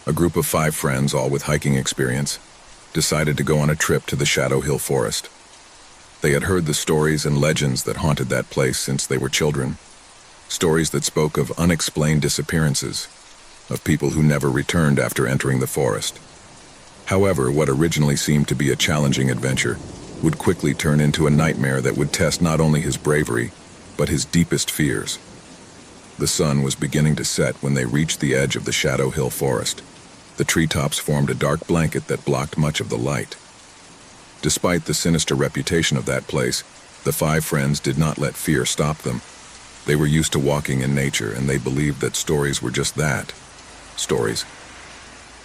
A group of 5 friends, all with hiking experience, decided to go on a trip to the Shadow Hill Forest. They had heard the stories and legends that haunted that place since they were children. Stories that spoke of unexplained disappearances, of people who never returned after entering the forest. However, what originally seemed to be a challenging adventure would quickly turn into a nightmare that would test not only his bravery, but his deepest fears. The sun was beginning to set when they reached the edge of the Shadow Hill Forest. The treetops formed a dark blanket that blocked much of the light. Despite the sinister reputation of that place, the 5 friends did not let fear stop them. They were used to walking in nature, and they believed that stories were just that, stories.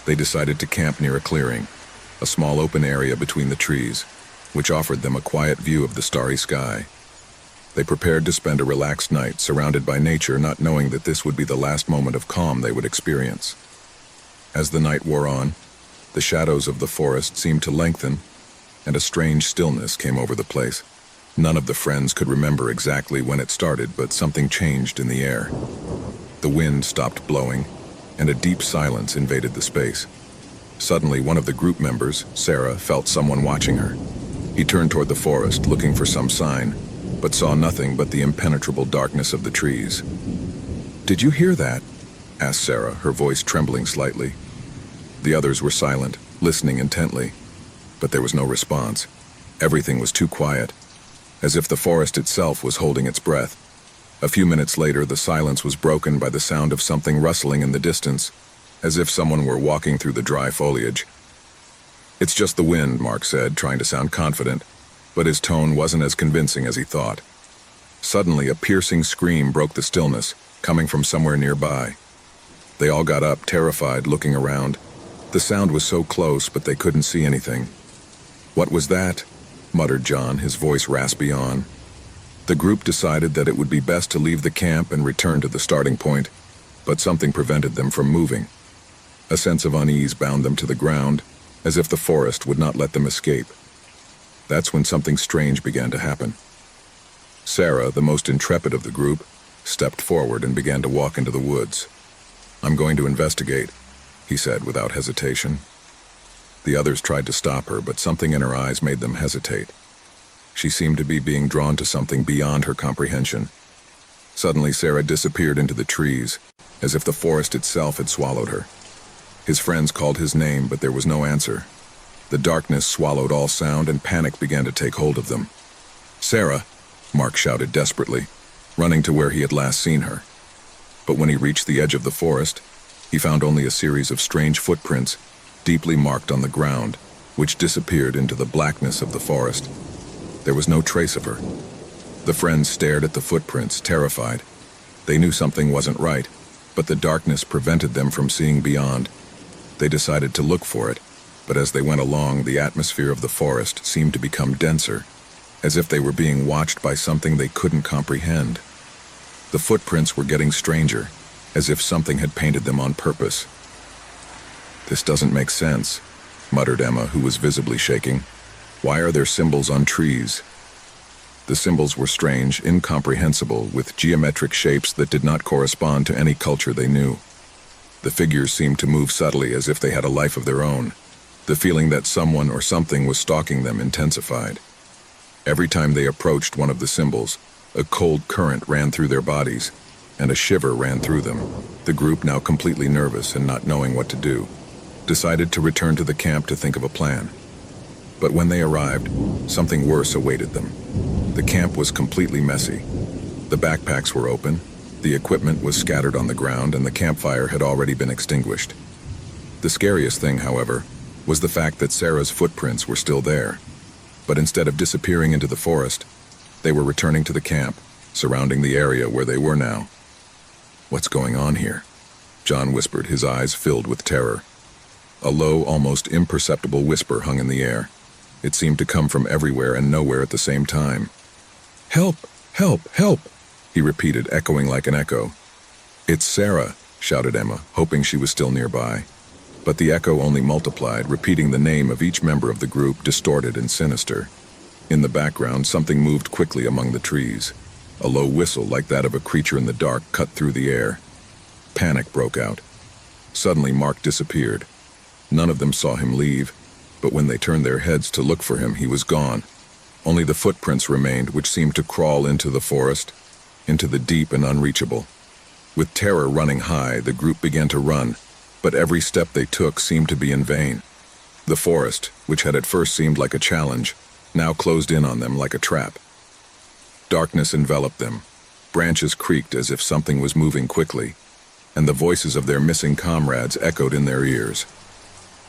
They decided to camp near a clearing, a small open area between the trees, which offered them a quiet view of the starry sky. They prepared to spend a relaxed night surrounded by nature, not knowing that this would be the last moment of calm they would experience. As the night wore on, the shadows of the forest seemed to lengthen, and a strange stillness came over the place. None of the friends could remember exactly when it started, but something changed in the air. The wind stopped blowing, and a deep silence invaded the space. Suddenly, one of the group members, Sarah, felt someone watching her. He turned toward the forest, looking for some sign, but saw nothing but the impenetrable darkness of the trees. "Did you hear that?" asked Sarah, her voice trembling slightly. The others were silent, listening intently, but there was no response. Everything was too quiet, as if the forest itself was holding its breath. A few minutes later, the silence was broken by the sound of something rustling in the distance, as if someone were walking through the dry foliage. "It's just the wind," Mark said, trying to sound confident, but his tone wasn't as convincing as he thought. Suddenly, a piercing scream broke the stillness, coming from somewhere nearby. They all got up, terrified, looking around. The sound was so close, but they couldn't see anything. "What was that?" muttered John, his voice raspy on. The group decided that it would be best to leave the camp and return to the starting point, but something prevented them from moving. A sense of unease bound them to the ground, as if the forest would not let them escape. That's when something strange began to happen. Sarah, the most intrepid of the group, stepped forward and began to walk into the woods. "I'm going to investigate," he said without hesitation. The others tried to stop her, but something in her eyes made them hesitate. She seemed to be being drawn to something beyond her comprehension. Suddenly, Sarah disappeared into the trees, as if the forest itself had swallowed her. His friends called his name, but there was no answer. The darkness swallowed all sound, and panic began to take hold of them. "Sarah!" Mark shouted desperately, running to where he had last seen her. But when he reached the edge of the forest, he found only a series of strange footprints, deeply marked on the ground, which disappeared into the blackness of the forest. There was no trace of her. The friends stared at the footprints, terrified. They knew something wasn't right, but the darkness prevented them from seeing beyond. They decided to look for it, but as they went along, the atmosphere of the forest seemed to become denser, as if they were being watched by something they couldn't comprehend. The footprints were getting stranger, as if something had painted them on purpose. "This doesn't make sense," muttered Emma, who was visibly shaking. "Why are there symbols on trees?" The symbols were strange, incomprehensible, with geometric shapes that did not correspond to any culture they knew. The figures seemed to move subtly, as if they had a life of their own. The feeling that someone or something was stalking them intensified. Every time they approached one of the symbols, a cold current ran through their bodies, and a shiver ran through them. The group, now completely nervous and not knowing what to do, decided to return to the camp to think of a plan. But when they arrived, something worse awaited them. The camp was completely messy. The backpacks were open, the equipment was scattered on the ground, and the campfire had already been extinguished. The scariest thing, however, was the fact that Sarah's footprints were still there. But instead of disappearing into the forest, they were returning to the camp, surrounding the area where they were now. "What's going on here?" John whispered, his eyes filled with terror. A low, almost imperceptible whisper hung in the air. It seemed to come from everywhere and nowhere at the same time. "Help! Help! Help!" he repeated, echoing like an echo. "It's Sarah!" shouted Emma, hoping she was still nearby. But the echo only multiplied, repeating the name of each member of the group, distorted and sinister. In the background, something moved quickly among the trees. A low whistle, like that of a creature in the dark, cut through the air. Panic broke out. Suddenly, Mark disappeared. None of them saw him leave, but when they turned their heads to look for him, he was gone. Only the footprints remained, which seemed to crawl into the forest, into the deep and unreachable. With terror running high, the group began to run, but every step they took seemed to be in vain. The forest, which had at first seemed like a challenge, now closed in on them like a trap. Darkness enveloped them. Branches creaked as if something was moving quickly, and the voices of their missing comrades echoed in their ears.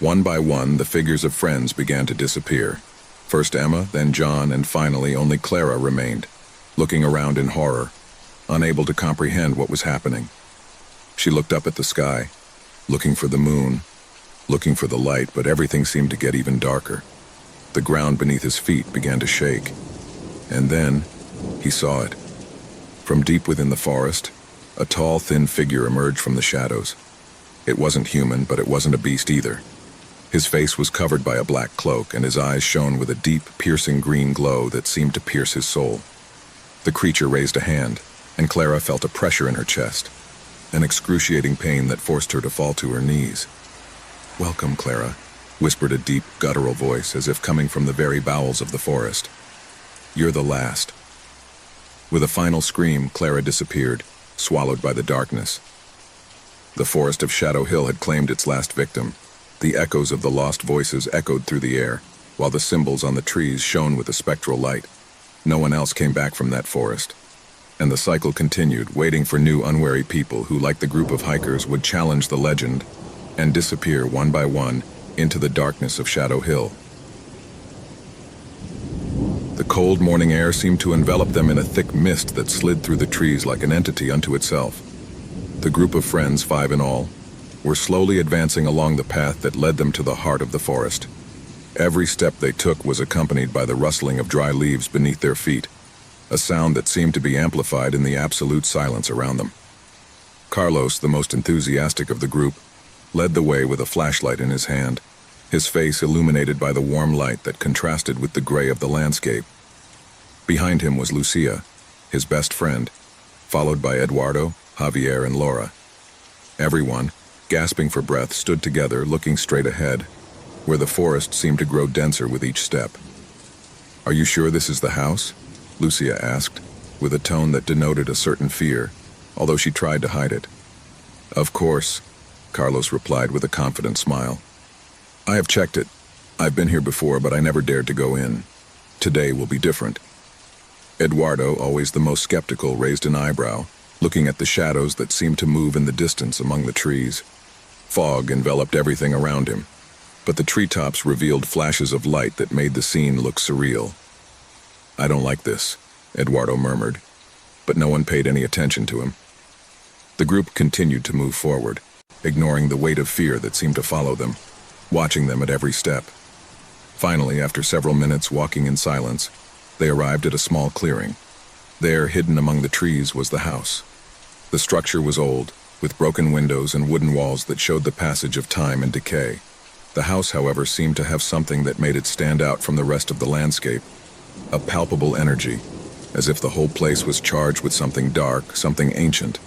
One by one, the figures of friends began to disappear. First Emma, then John, and finally only Clara remained, looking around in horror, unable to comprehend what was happening. She looked up at the sky, looking for the moon, looking for the light, but everything seemed to get even darker. The ground beneath his feet began to shake, and then he saw it. From deep within the forest, a tall, thin figure emerged from the shadows. It wasn't human, but it wasn't a beast either. His face was covered by a black cloak, and his eyes shone with a deep, piercing green glow that seemed to pierce his soul. The creature raised a hand, and Clara felt a pressure in her chest, an excruciating pain that forced her to fall to her knees. "Welcome, Clara," whispered a deep, guttural voice, as if coming from the very bowels of the forest. "You're the last." With a final scream, Clara disappeared, swallowed by the darkness. The forest of Shadow Hill had claimed its last victim. The echoes of the lost voices echoed through the air, while the symbols on the trees shone with a spectral light. No one else came back from that forest. And the cycle continued, waiting for new unwary people who, like the group of hikers, would challenge the legend and disappear one by one into the darkness of Shadow Hill. The cold morning air seemed to envelop them in a thick mist that slid through the trees like an entity unto itself. The group of friends, 5 in all, were slowly advancing along the path that led them to the heart of the forest. Every step they took was accompanied by the rustling of dry leaves beneath their feet, a sound that seemed to be amplified in the absolute silence around them. Carlos, the most enthusiastic of the group, led the way with a flashlight in his hand, his face illuminated by the warm light that contrasted with the gray of the landscape. Behind him was Lucia, his best friend, followed by Eduardo, Javier, and Laura. Everyone, gasping for breath, stood together, looking straight ahead, where the forest seemed to grow denser with each step. "Are you sure this is the house?" Lucia asked, with a tone that denoted a certain fear, although she tried to hide it. "Of course," Carlos replied with a confident smile. "I have checked it. I've been here before, but I never dared to go in. Today will be different." Eduardo, always the most skeptical, raised an eyebrow, looking at the shadows that seemed to move in the distance among the trees. Fog enveloped everything around him, but the treetops revealed flashes of light that made the scene look surreal. "I don't like this," Eduardo murmured, but no one paid any attention to him. The group continued to move forward, ignoring the weight of fear that seemed to follow them, watching them at every step. Finally, after several minutes walking in silence, they arrived at a small clearing. There, hidden among the trees, was the house. The structure was old, with broken windows and wooden walls that showed the passage of time and decay. The house, however, seemed to have something that made it stand out from the rest of the landscape, a palpable energy, as if the whole place was charged with something dark, something ancient.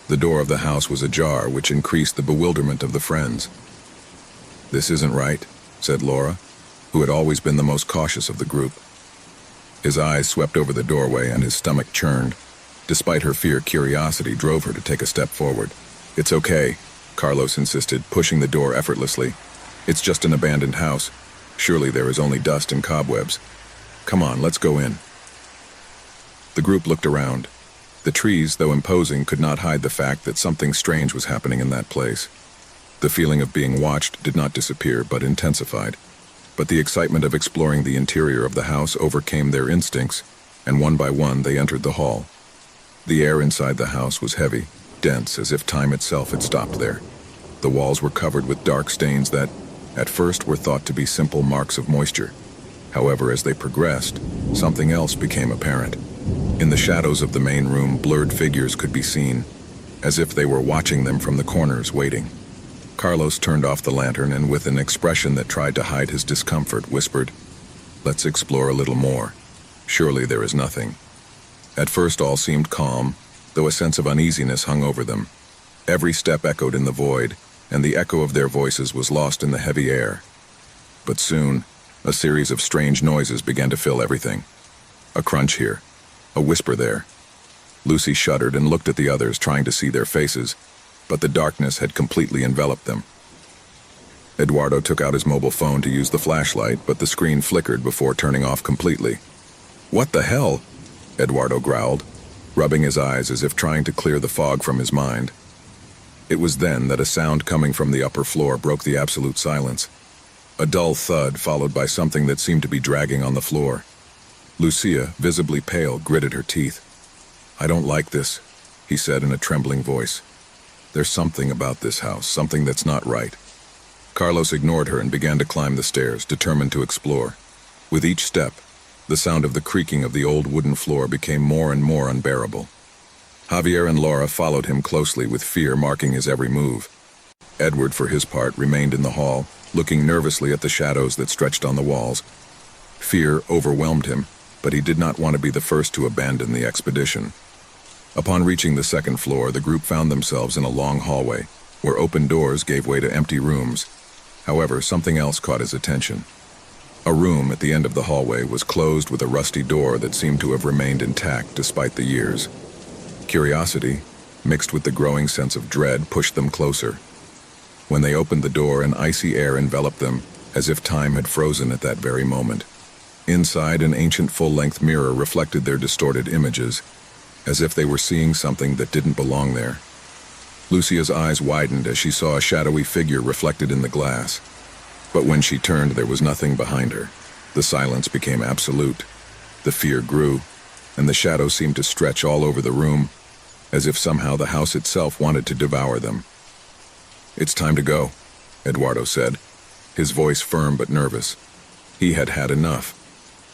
The door of the house was ajar, which increased the bewilderment of the friends. "This isn't right," said Laura, who had always been the most cautious of the group. His eyes swept over the doorway and his stomach churned. Despite her fear, curiosity drove her to take a step forward. "It's okay," Carlos insisted, pushing the door effortlessly. "It's just an abandoned house. Surely there is only dust and cobwebs. Come on, let's go in." The group looked around. The trees, though imposing, could not hide the fact that something strange was happening in that place. The feeling of being watched did not disappear, but intensified. But the excitement of exploring the interior of the house overcame their instincts, and one by one they entered the hall. The air inside the house was heavy, dense, as if time itself had stopped there. The walls were covered with dark stains that, at first, were thought to be simple marks of moisture. However, as they progressed, something else became apparent. In the shadows of the main room, blurred figures could be seen, as if they were watching them from the corners, waiting. Carlos turned off the lantern and, with an expression that tried to hide his discomfort, whispered, "Let's explore a little more. Surely there is nothing." At first all seemed calm, though a sense of uneasiness hung over them. Every step echoed in the void, and the echo of their voices was lost in the heavy air. But soon, a series of strange noises began to fill everything. A crunch here, a whisper there. Lucy shuddered and looked at the others, trying to see their faces, but the darkness had completely enveloped them. Eduardo took out his mobile phone to use the flashlight, but the screen flickered before turning off completely. "What the hell?" Eduardo growled, rubbing his eyes as if trying to clear the fog from his mind. It was then that a sound coming from the upper floor broke the absolute silence. A dull thud followed by something that seemed to be dragging on the floor. Lucia, visibly pale, gritted her teeth. "I don't like this," he said in a trembling voice. "There's something about this house, something that's not right." Carlos ignored her and began to climb the stairs, determined to explore. With each step, the sound of the creaking of the old wooden floor became more and more unbearable. Javier and Laura followed him closely, with fear marking his every move. Edward, for his part, remained in the hall, looking nervously at the shadows that stretched on the walls. Fear overwhelmed him, but he did not want to be the first to abandon the expedition. Upon reaching the second floor, the group found themselves in a long hallway, where open doors gave way to empty rooms. However, something else caught his attention. A room at the end of the hallway was closed with a rusty door that seemed to have remained intact despite the years. Curiosity, mixed with the growing sense of dread, pushed them closer. When they opened the door, an icy air enveloped them, as if time had frozen at that very moment. Inside, an ancient full-length mirror reflected their distorted images, as if they were seeing something that didn't belong there. Lucia's eyes widened as she saw a shadowy figure reflected in the glass. But when she turned, there was nothing behind her. The silence became absolute. The fear grew, and the shadow seemed to stretch all over the room, as if somehow the house itself wanted to devour them. "It's time to go," Eduardo said, his voice firm but nervous. He had had enough.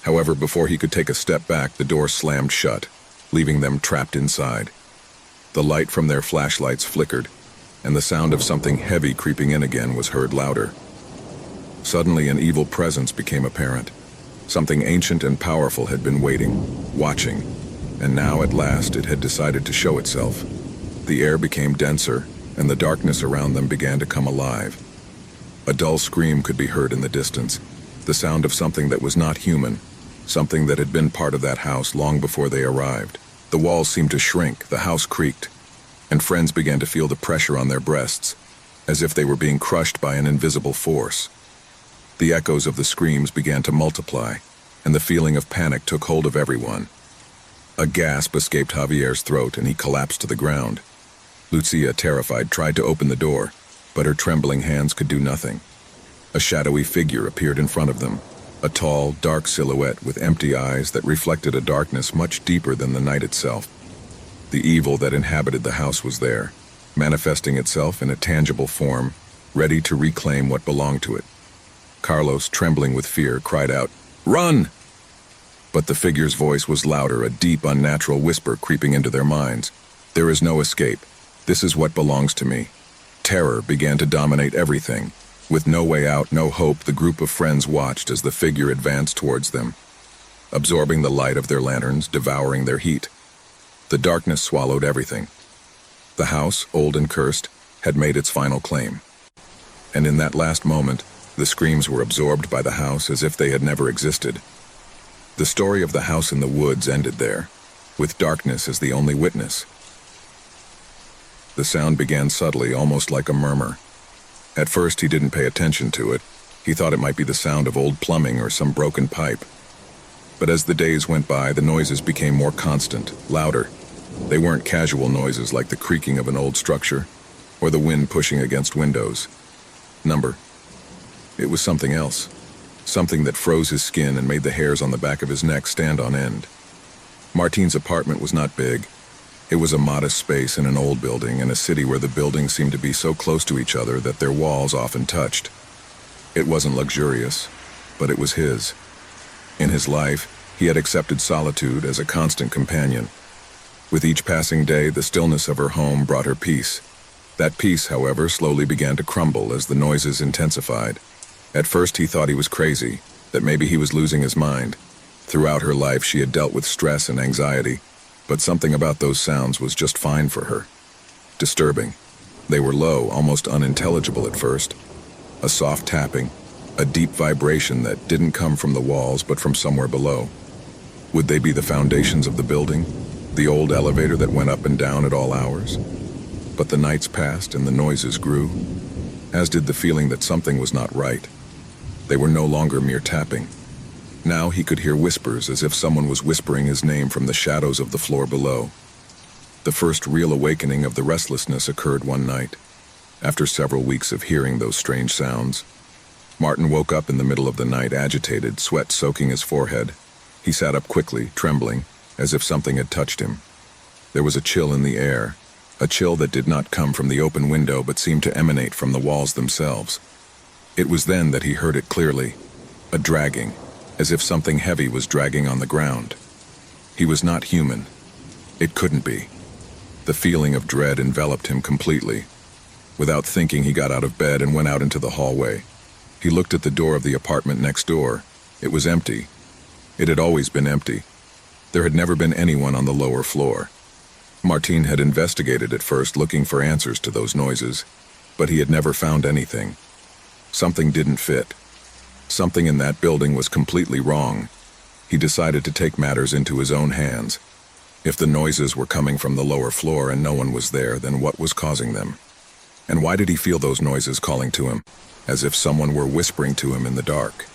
However, before he could take a step back, the door slammed shut, leaving them trapped inside. The light from their flashlights flickered, and the sound of something heavy creeping in again was heard louder. Suddenly, an evil presence became apparent. Something ancient and powerful had been waiting, watching, and now at last it had decided to show itself. The air became denser, and the darkness around them began to come alive. A dull scream could be heard in the distance, the sound of something that was not human, something that had been part of that house long before they arrived. The walls seemed to shrink, the house creaked, and friends began to feel the pressure on their breasts, as if they were being crushed by an invisible force. The echoes of the screams began to multiply, and the feeling of panic took hold of everyone. A gasp escaped Javier's throat, and he collapsed to the ground. Lucia, terrified, tried to open the door, but her trembling hands could do nothing. A shadowy figure appeared in front of them, a tall, dark silhouette with empty eyes that reflected a darkness much deeper than the night itself. The evil that inhabited the house was there, manifesting itself in a tangible form, ready to reclaim what belonged to it. Carlos, trembling with fear, cried out, "Run!" But the figure's voice was louder, a deep, unnatural whisper creeping into their minds. "There is no escape. This is what belongs to me." Terror began to dominate everything. With no way out, no hope, the group of friends watched as the figure advanced towards them, absorbing the light of their lanterns, devouring their heat. The darkness swallowed everything. The house, old and cursed, had made its final claim. And in that last moment, the screams were absorbed by the house as if they had never existed. The story of the house in the woods ended there, with darkness as the only witness. The sound began subtly, almost like a murmur. At first, he didn't pay attention to it. He thought it might be the sound of old plumbing or some broken pipe. But as the days went by, the noises became more constant, louder. They weren't casual noises like the creaking of an old structure, or the wind pushing against windows. It was something else. Something that froze his skin and made the hairs on the back of his neck stand on end. Martine's apartment was not big. It was a modest space in an old building, in a city where the buildings seemed to be so close to each other that their walls often touched. It wasn't luxurious, but it was his. In his life, he had accepted solitude as a constant companion. With each passing day, the stillness of her home brought her peace. That peace, however, slowly began to crumble as the noises intensified. At first, he thought he was crazy, that maybe he was losing his mind. Throughout her life, she had dealt with stress and anxiety, but something about those sounds was just fine for her. Disturbing. They were low, almost unintelligible at first. A soft tapping, a deep vibration that didn't come from the walls but from somewhere below. Would they be the foundations of the building? The old elevator that went up and down at all hours? But the nights passed and the noises grew, as did the feeling that something was not right. They were no longer mere tapping. Now he could hear whispers, as if someone was whispering his name from the shadows of the floor below. The first real awakening of the restlessness occurred one night. After several weeks of hearing those strange sounds, Martin woke up in the middle of the night, agitated, sweat soaking his forehead. He sat up quickly, trembling, as if something had touched him. There was a chill in the air, a chill that did not come from the open window but seemed to emanate from the walls themselves. It was then that he heard it clearly, a dragging, as if something heavy was dragging on the ground. He was not human. It couldn't be. The feeling of dread enveloped him completely. Without thinking, he got out of bed and went out into the hallway. He looked at the door of the apartment next door. It was empty. It had always been empty. There had never been anyone on the lower floor. Martin had investigated at first, looking for answers to those noises, but he had never found anything. Something didn't fit. Something in that building was completely wrong. He decided to take matters into his own hands. If the noises were coming from the lower floor and no one was there, then what was causing them? And why did he feel those noises calling to him, as if someone were whispering to him in the dark?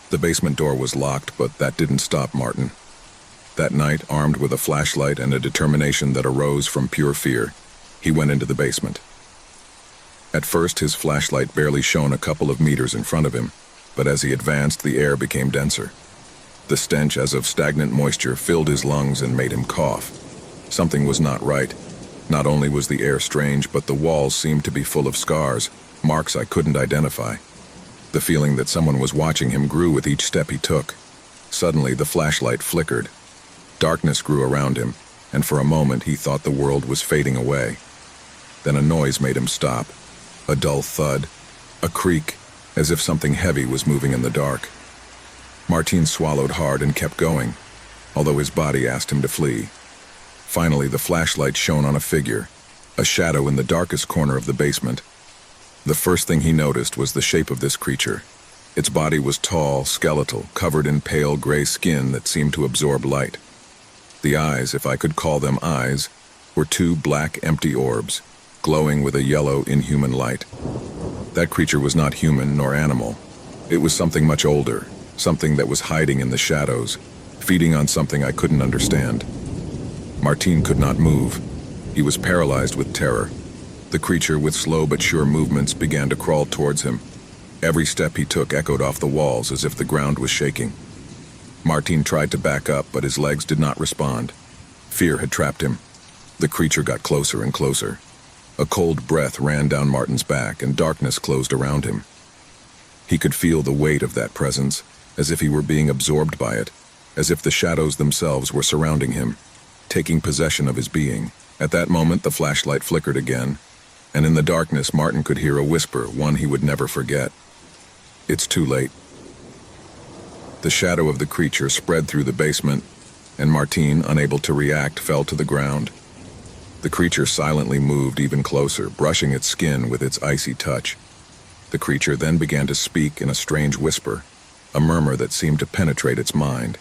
The basement door was locked, but that didn't stop Martin. That night, armed with a flashlight and a determination that arose from pure fear, he went into the basement. At first, his flashlight barely shone a couple of meters in front of him, but as he advanced, the air became denser. The stench, as of stagnant moisture, filled his lungs and made him cough. Something was not right. Not only was the air strange, but the walls seemed to be full of scars, marks I couldn't identify. The feeling that someone was watching him grew with each step he took. Suddenly, the flashlight flickered. Darkness grew around him, and for a moment he thought the world was fading away. Then a noise made him stop. A dull thud, a creak, as if something heavy was moving in the dark. Martin swallowed hard and kept going, although his body asked him to flee. Finally, the flashlight shone on a figure, a shadow in the darkest corner of the basement. The first thing he noticed was the shape of this creature. Its body was tall, skeletal, covered in pale gray skin that seemed to absorb light. The eyes, if I could call them eyes, were two black, empty orbs, glowing with a yellow, inhuman light. That creature was not human nor animal. It was something much older, something that was hiding in the shadows, feeding on something I couldn't understand. Martin could not move. He was paralyzed with terror. The creature, with slow but sure movements, began to crawl towards him. Every step he took echoed off the walls as if the ground was shaking. Martin tried to back up, but his legs did not respond. Fear had trapped him. The creature got closer and closer. A cold breath ran down Martin's back, and darkness closed around him. He could feel the weight of that presence, as if he were being absorbed by it, as if the shadows themselves were surrounding him, taking possession of his being. At that moment, the flashlight flickered again, and in the darkness, Martin could hear a whisper, one he would never forget. "It's too late." The shadow of the creature spread through the basement, and Martin, unable to react, fell to the ground. The creature silently moved even closer, brushing its skin with its icy touch. The creature then began to speak in a strange whisper, a murmur that seemed to penetrate its mind.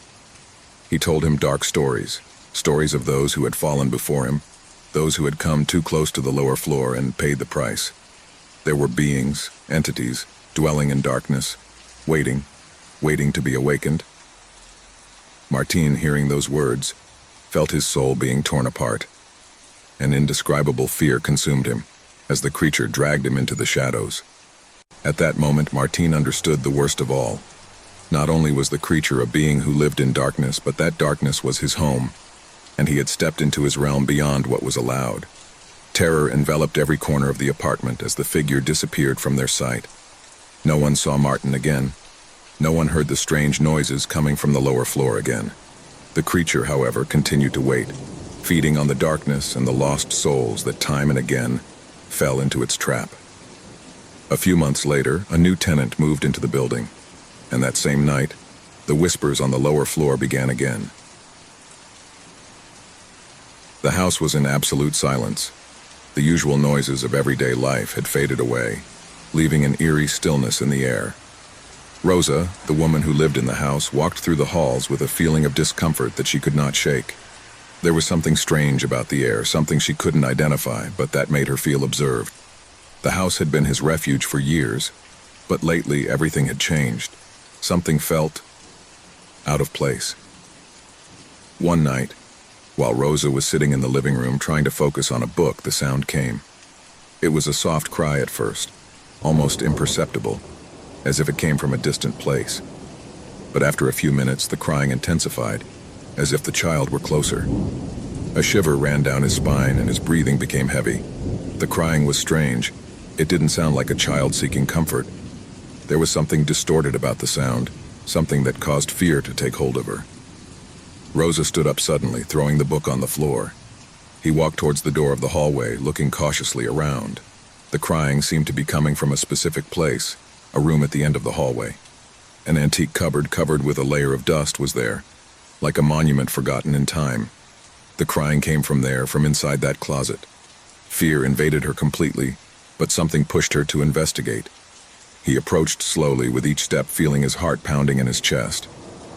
He told him dark stories, stories of those who had fallen before him, those who had come too close to the lower floor and paid the price. There were beings, entities, dwelling in darkness, waiting to be awakened. Martin, hearing those words, felt his soul being torn apart. An indescribable fear consumed him, as the creature dragged him into the shadows. At that moment, Martin understood the worst of all. Not only was the creature a being who lived in darkness, but that darkness was his home, and he had stepped into his realm beyond what was allowed. Terror enveloped every corner of the apartment as the figure disappeared from their sight. No one saw Martin again. No one heard the strange noises coming from the lower floor again. The creature, however, continued to wait, feeding on the darkness and the lost souls that time and again fell into its trap. A few months later, a new tenant moved into the building, and that same night, the whispers on the lower floor began again. The house was in absolute silence. The usual noises of everyday life had faded away, leaving an eerie stillness in the air. Rosa, the woman who lived in the house, walked through the halls with a feeling of discomfort that she could not shake. There was something strange about the air, something she couldn't identify, but that made her feel observed. The house had been his refuge for years, but lately everything had changed. Something felt out of place. One night, while Rosa was sitting in the living room trying to focus on a book, the sound came. It was a soft cry at first, almost imperceptible, as if it came from a distant place. But after a few minutes, the crying intensified, as if the child were closer. A shiver ran down his spine and his breathing became heavy. The crying was strange. It didn't sound like a child seeking comfort. There was something distorted about the sound, something that caused fear to take hold of her. Rosa stood up suddenly, throwing the book on the floor. He walked towards the door of the hallway, looking cautiously around. The crying seemed to be coming from a specific place, a room at the end of the hallway. An antique cupboard covered with a layer of dust was there, like a monument forgotten in time. The crying came from there, from inside that closet. Fear invaded her completely, but something pushed her to investigate. He approached slowly, with each step feeling his heart pounding in his chest.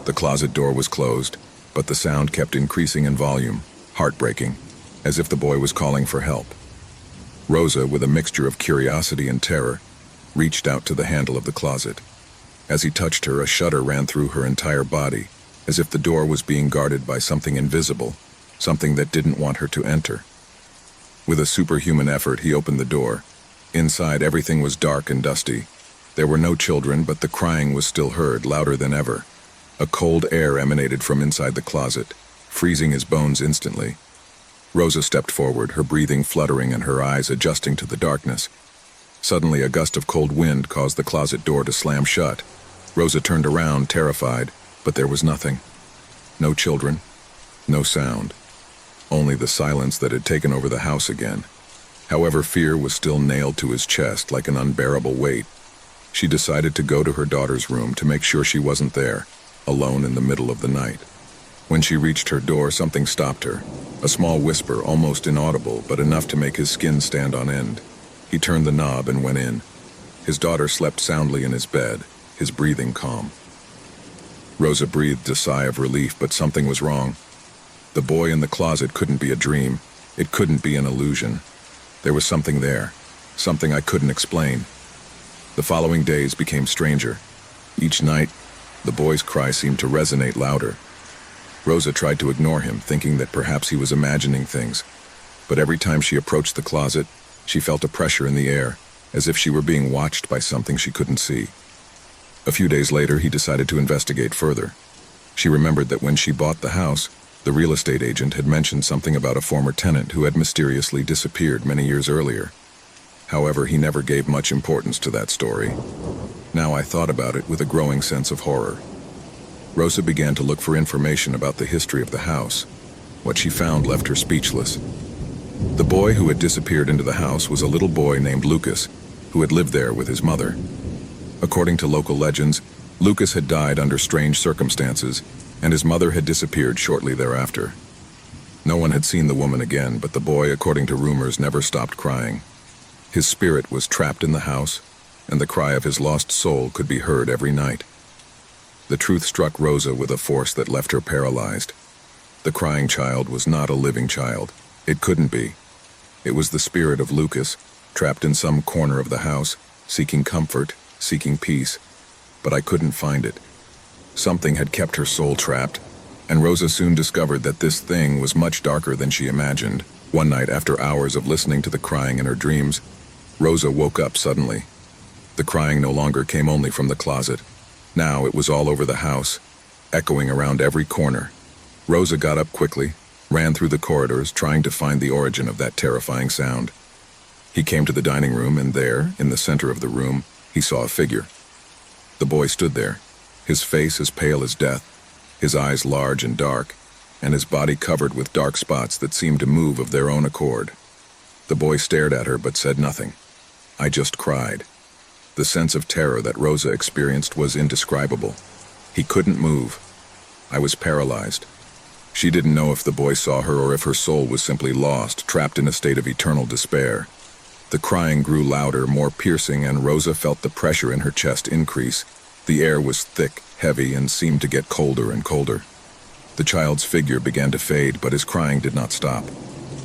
The closet door was closed, but the sound kept increasing in volume, heartbreaking, as if the boy was calling for help. Rosa, with a mixture of curiosity and terror, reached out to the handle of the closet. As he touched her, a shudder ran through her entire body, as if the door was being guarded by something invisible, something that didn't want her to enter. With a superhuman effort, he opened the door. Inside, everything was dark and dusty. There were no children, but the crying was still heard, louder than ever. A cold air emanated from inside the closet, freezing his bones instantly. Rosa stepped forward, her breathing fluttering and her eyes adjusting to the darkness. Suddenly, a gust of cold wind caused the closet door to slam shut. Rosa turned around, terrified, but there was nothing. No children, no sound. Only the silence that had taken over the house again. However, fear was still nailed to his chest like an unbearable weight. She decided to go to her daughter's room to make sure she wasn't there, alone in the middle of the night. When she reached her door, something stopped her. A small whisper, almost inaudible, but enough to make his skin stand on end. He turned the knob and went in. His daughter slept soundly in his bed, his breathing calm. Rosa breathed a sigh of relief, but something was wrong. The boy in the closet couldn't be a dream. It couldn't be an illusion. There was something there, something I couldn't explain. The following days became stranger. Each night, the boy's cry seemed to resonate louder. Rosa tried to ignore him, thinking that perhaps he was imagining things. But every time she approached the closet, she felt a pressure in the air, as if she were being watched by something she couldn't see. A few days later, he decided to investigate further. She remembered that when she bought the house, the real estate agent had mentioned something about a former tenant who had mysteriously disappeared many years earlier. However, he never gave much importance to that story. Now I thought about it with a growing sense of horror. Rosa began to look for information about the history of the house. What she found left her speechless. The boy who had disappeared into the house was a little boy named Lucas, who had lived there with his mother. According to local legends, Lucas had died under strange circumstances, and his mother had disappeared shortly thereafter. No one had seen the woman again, but the boy, according to rumors, never stopped crying. His spirit was trapped in the house, and the cry of his lost soul could be heard every night. The truth struck Rosa with a force that left her paralyzed. The crying child was not a living child. It couldn't be. It was the spirit of Lucas, trapped in some corner of the house, seeking comfort, seeking peace. But I couldn't find it. Something had kept her soul trapped, and Rosa soon discovered that this thing was much darker than she imagined. One night, after hours of listening to the crying in her dreams, Rosa woke up suddenly. The crying no longer came only from the closet. Now it was all over the house, echoing around every corner. Rosa got up quickly, ran through the corridors, trying to find the origin of that terrifying sound. He came to the dining room, and there, in the center of the room, he saw a figure. The boy stood there, his face as pale as death, his eyes large and dark, and his body covered with dark spots that seemed to move of their own accord. The boy stared at her but said nothing. I just cried. The sense of terror that Rosa experienced was indescribable. He couldn't move. I was paralyzed. She didn't know if the boy saw her or if her soul was simply lost, trapped in a state of eternal despair. The crying grew louder, more piercing, and Rosa felt the pressure in her chest increase. The air was thick, heavy, and seemed to get colder and colder. The child's figure began to fade, but his crying did not stop.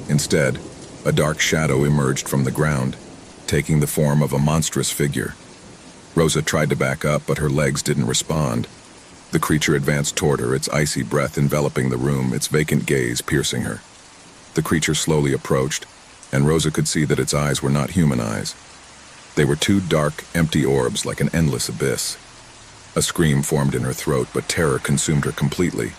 Instead, a dark shadow emerged from the ground, taking the form of a monstrous figure. Rosa tried to back up, but her legs didn't respond. The creature advanced toward her, its icy breath enveloping the room, its vacant gaze piercing her. The creature slowly approached, and Rosa could see that its eyes were not human eyes. They were two dark, empty orbs like an endless abyss. A scream formed in her throat, but terror consumed her completely.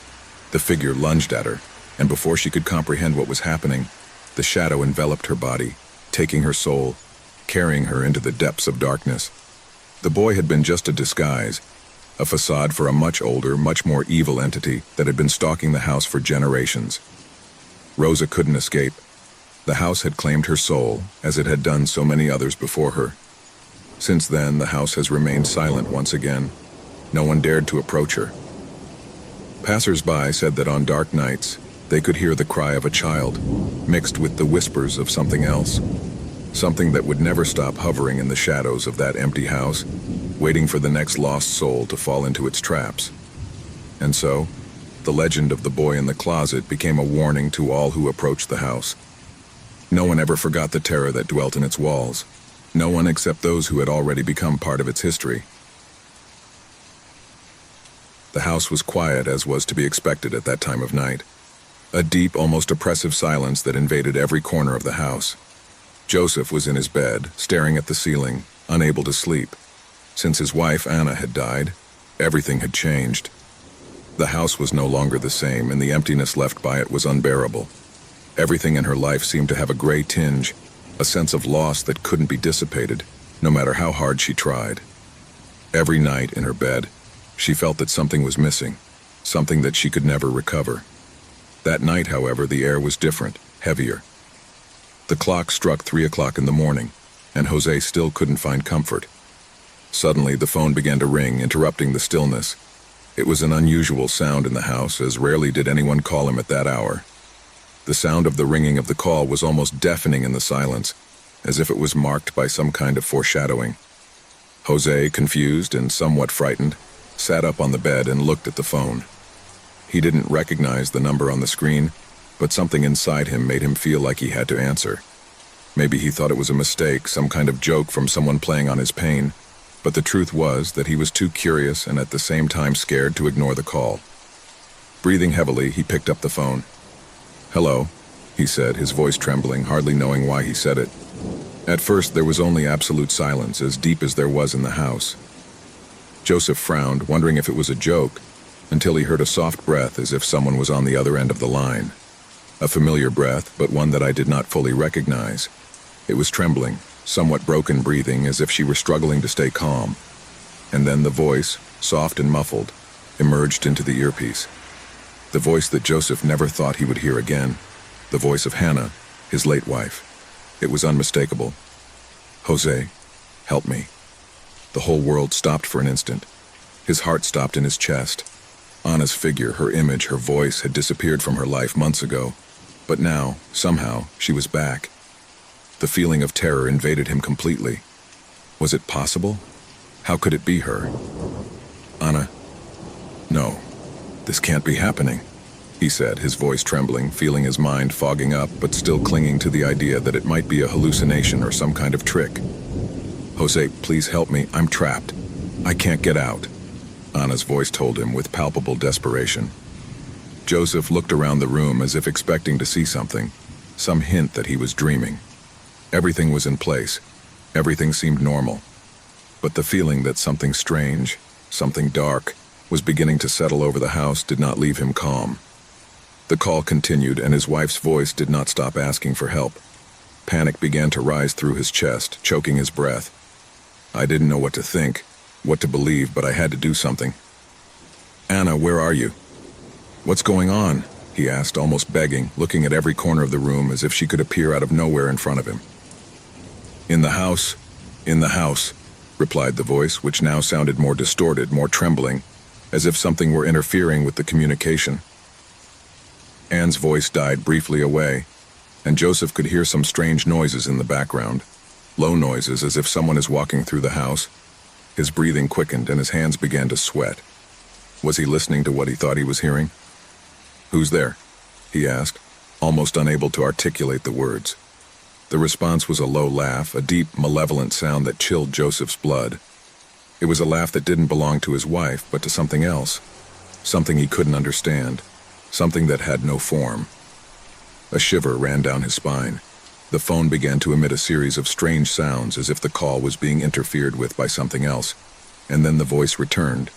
The figure lunged at her, and before she could comprehend what was happening, the shadow enveloped her body, taking her soul, carrying her into the depths of darkness. The boy had been just a disguise, a facade for a much older, much more evil entity that had been stalking the house for generations. Rosa couldn't escape. The house had claimed her soul, as it had done so many others before her. Since then, the house has remained silent once again. No one dared to approach her. Passers-by said that on dark nights, they could hear the cry of a child, mixed with the whispers of something else. Something that would never stop hovering in the shadows of that empty house, waiting for the next lost soul to fall into its traps. And so, the legend of the boy in the closet became a warning to all who approached the house. No one ever forgot the terror that dwelt in its walls. No one except those who had already become part of its history. The house was quiet, as was to be expected at that time of night. A deep, almost oppressive silence that invaded every corner of the house. Joseph was in his bed, staring at the ceiling, unable to sleep. Since his wife, Anna, had died, everything had changed. The house was no longer the same, and the emptiness left by it was unbearable. Everything in her life seemed to have a gray tinge, a sense of loss that couldn't be dissipated, no matter how hard she tried. Every night in her bed, she felt that something was missing, something that she could never recover. That night, however, the air was different, heavier. The clock struck 3 o'clock in the morning, and Jose still couldn't find comfort. Suddenly, the phone began to ring, interrupting the stillness. It was an unusual sound in the house, as rarely did anyone call him at that hour. The sound of the ringing of the call was almost deafening in the silence, as if it was marked by some kind of foreshadowing. Jose, confused and somewhat frightened, sat up on the bed and looked at the phone. He didn't recognize the number on the screen, but something inside him made him feel like he had to answer. Maybe he thought it was a mistake, some kind of joke from someone playing on his pain, but the truth was that he was too curious and at the same time scared to ignore the call. Breathing heavily, he picked up the phone. "Hello," he said, his voice trembling, hardly knowing why he said it. At first, there was only absolute silence, as deep as there was in the house. Joseph frowned, wondering if it was a joke, until he heard a soft breath as if someone was on the other end of the line. A familiar breath, but one that I did not fully recognize. It was trembling, somewhat broken breathing, as if she were struggling to stay calm. And then the voice, soft and muffled, emerged into the earpiece. The voice that Joseph never thought he would hear again. The voice of Hannah, his late wife. It was unmistakable. "Jose, help me." The whole world stopped for an instant. His heart stopped in his chest. Anna's figure, her image, her voice had disappeared from her life months ago. But now, somehow, she was back. The feeling of terror invaded him completely. Was it possible? How could it be her? "Anna? No, this can't be happening," he said, his voice trembling, feeling his mind fogging up, but still clinging to the idea that it might be a hallucination or some kind of trick. "Jose, please help me. I'm trapped. I can't get out," Anna's voice told him with palpable desperation. Joseph looked around the room as if expecting to see something, some hint that he was dreaming. Everything was in place. Everything seemed normal. But the feeling that something strange, something dark, was beginning to settle over the house did not leave him calm. The call continued, and his wife's voice did not stop asking for help. Panic began to rise through his chest, choking his breath. I didn't know what to think, what to believe, but I had to do something. "Anna, where are you? What's going on?" he asked, almost begging, looking at every corner of the room as if she could appear out of nowhere in front of him. In the house," replied the voice, which now sounded more distorted, more trembling, as if something were interfering with the communication. Anne's voice died briefly away, and Joseph could hear some strange noises in the background. Low noises as if someone is walking through the house. His breathing quickened and his hands began to sweat. Was he listening to what he thought he was hearing? "Who's there?" he asked, almost unable to articulate the words. The response was a low laugh, a deep, malevolent sound that chilled Joseph's blood. It was a laugh that didn't belong to his wife, but to something else. Something he couldn't understand. Something that had no form. A shiver ran down his spine. The phone began to emit a series of strange sounds as if the call was being interfered with by something else. And then the voice returned,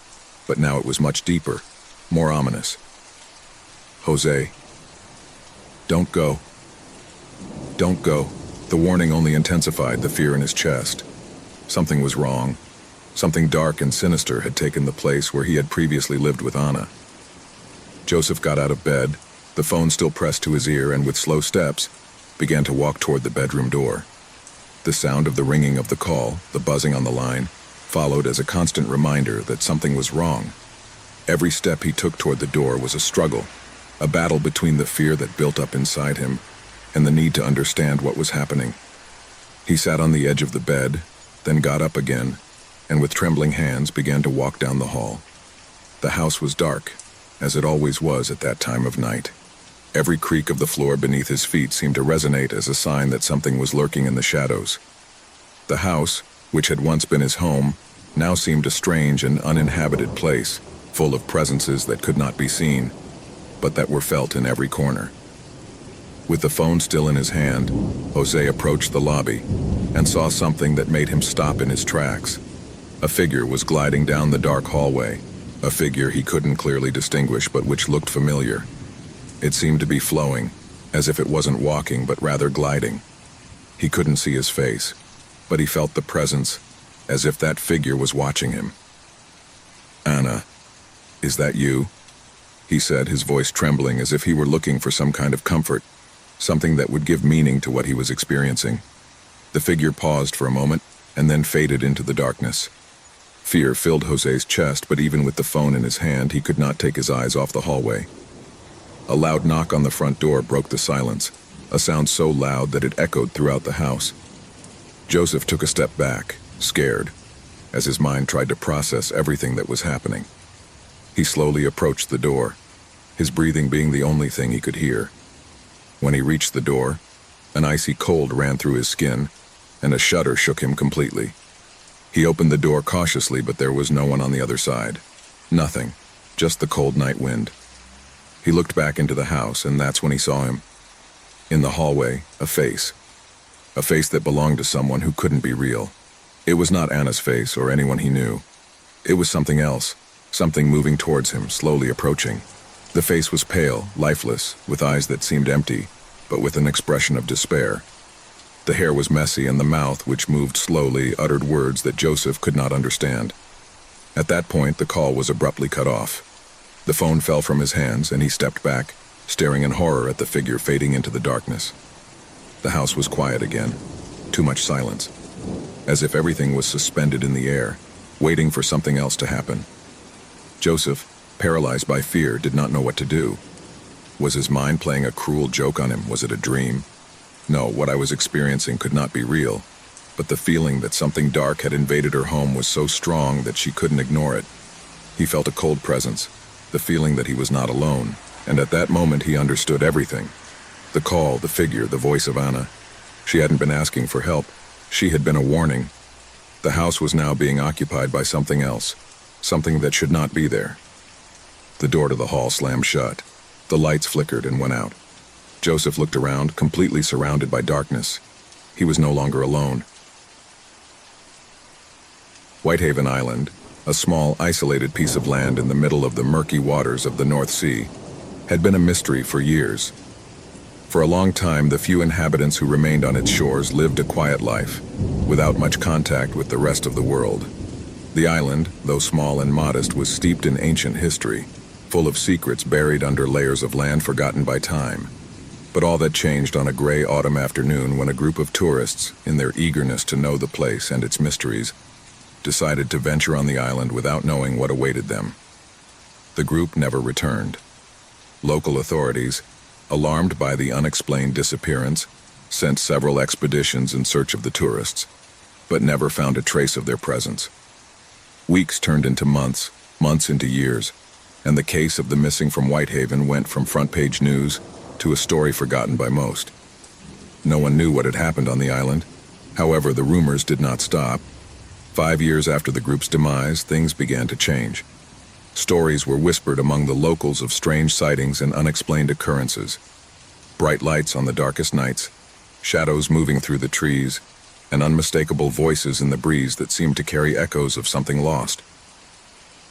but now it was much deeper, more ominous. "Jose, don't go. Don't go." The warning only intensified the fear in his chest. Something was wrong. Something dark and sinister had taken the place where he had previously lived with Anna. Joseph got out of bed, the phone still pressed to his ear, and with slow steps, began to walk toward the bedroom door. The sound of the ringing of the call, the buzzing on the line, followed as a constant reminder that something was wrong. Every step he took toward the door was a struggle, a battle between the fear that built up inside him and the need to understand what was happening. He sat on the edge of the bed, then got up again, and with trembling hands began to walk down the hall. The house was dark, as it always was at that time of night. Every creak of the floor beneath his feet seemed to resonate as a sign that something was lurking in the shadows. The house, which had once been his home, now seemed a strange and uninhabited place, full of presences that could not be seen, but that were felt in every corner. With the phone still in his hand, Jose approached the lobby and saw something that made him stop in his tracks. A figure was gliding down the dark hallway, a figure he couldn't clearly distinguish but which looked familiar. It seemed to be flowing, as if it wasn't walking but rather gliding. He couldn't see his face, but he felt the presence, as if that figure was watching him. "Anna, is that you?" he said, his voice trembling as if he were looking for some kind of comfort, something that would give meaning to what he was experiencing. The figure paused for a moment and then faded into the darkness. Fear filled Jose's chest, but even with the phone in his hand, he could not take his eyes off the hallway. A loud knock on the front door broke the silence, a sound so loud that it echoed throughout the house. Joseph took a step back, scared, as his mind tried to process everything that was happening. He slowly approached the door, his breathing being the only thing he could hear. When he reached the door, an icy cold ran through his skin, and a shudder shook him completely. He opened the door cautiously, but there was no one on the other side. Nothing, just the cold night wind. He looked back into the house, and that's when he saw him. In the hallway, a face. A face that belonged to someone who couldn't be real. It was not Anna's face or anyone he knew. It was something else, something moving towards him, slowly approaching. The face was pale, lifeless, with eyes that seemed empty, but with an expression of despair. The hair was messy, and the mouth, which moved slowly, uttered words that Joseph could not understand. At that point, the call was abruptly cut off. The phone fell from his hands, and he stepped back, staring in horror at the figure fading into the darkness. The house was quiet again. Too much silence. As if everything was suspended in the air, waiting for something else to happen. Joseph, paralyzed by fear, did not know what to do. Was his mind playing a cruel joke on him? Was it a dream? No, what I was experiencing could not be real, but the feeling that something dark had invaded her home was so strong that she couldn't ignore it. He felt a cold presence, the feeling that he was not alone, and at that moment he understood everything. The call, the figure, the voice of Anna. She hadn't been asking for help. She had been a warning. The house was now being occupied by something else, something that should not be there. The door to the hall slammed shut. The lights flickered and went out. Joseph looked around, completely surrounded by darkness. He was no longer alone. Whitehaven Island, a small, isolated piece of land in the middle of the murky waters of the North Sea, had been a mystery for years. For a long time, the few inhabitants who remained on its shores lived a quiet life, without much contact with the rest of the world. The island, though small and modest, was steeped in ancient history, full of secrets buried under layers of land forgotten by time. But all that changed on a gray autumn afternoon when a group of tourists, in their eagerness to know the place and its mysteries, decided to venture on the island without knowing what awaited them. The group never returned. Local authorities, alarmed by the unexplained disappearance, sent several expeditions in search of the tourists, but never found a trace of their presence. Weeks turned into months, months into years, and the case of the missing from Whitehaven went from front-page news to a story forgotten by most. No one knew what had happened on the island. However, the rumors did not stop. 5 years after the group's demise, things began to change. Stories were whispered among the locals of strange sightings and unexplained occurrences. Bright lights on the darkest nights, shadows moving through the trees, and unmistakable voices in the breeze that seemed to carry echoes of something lost.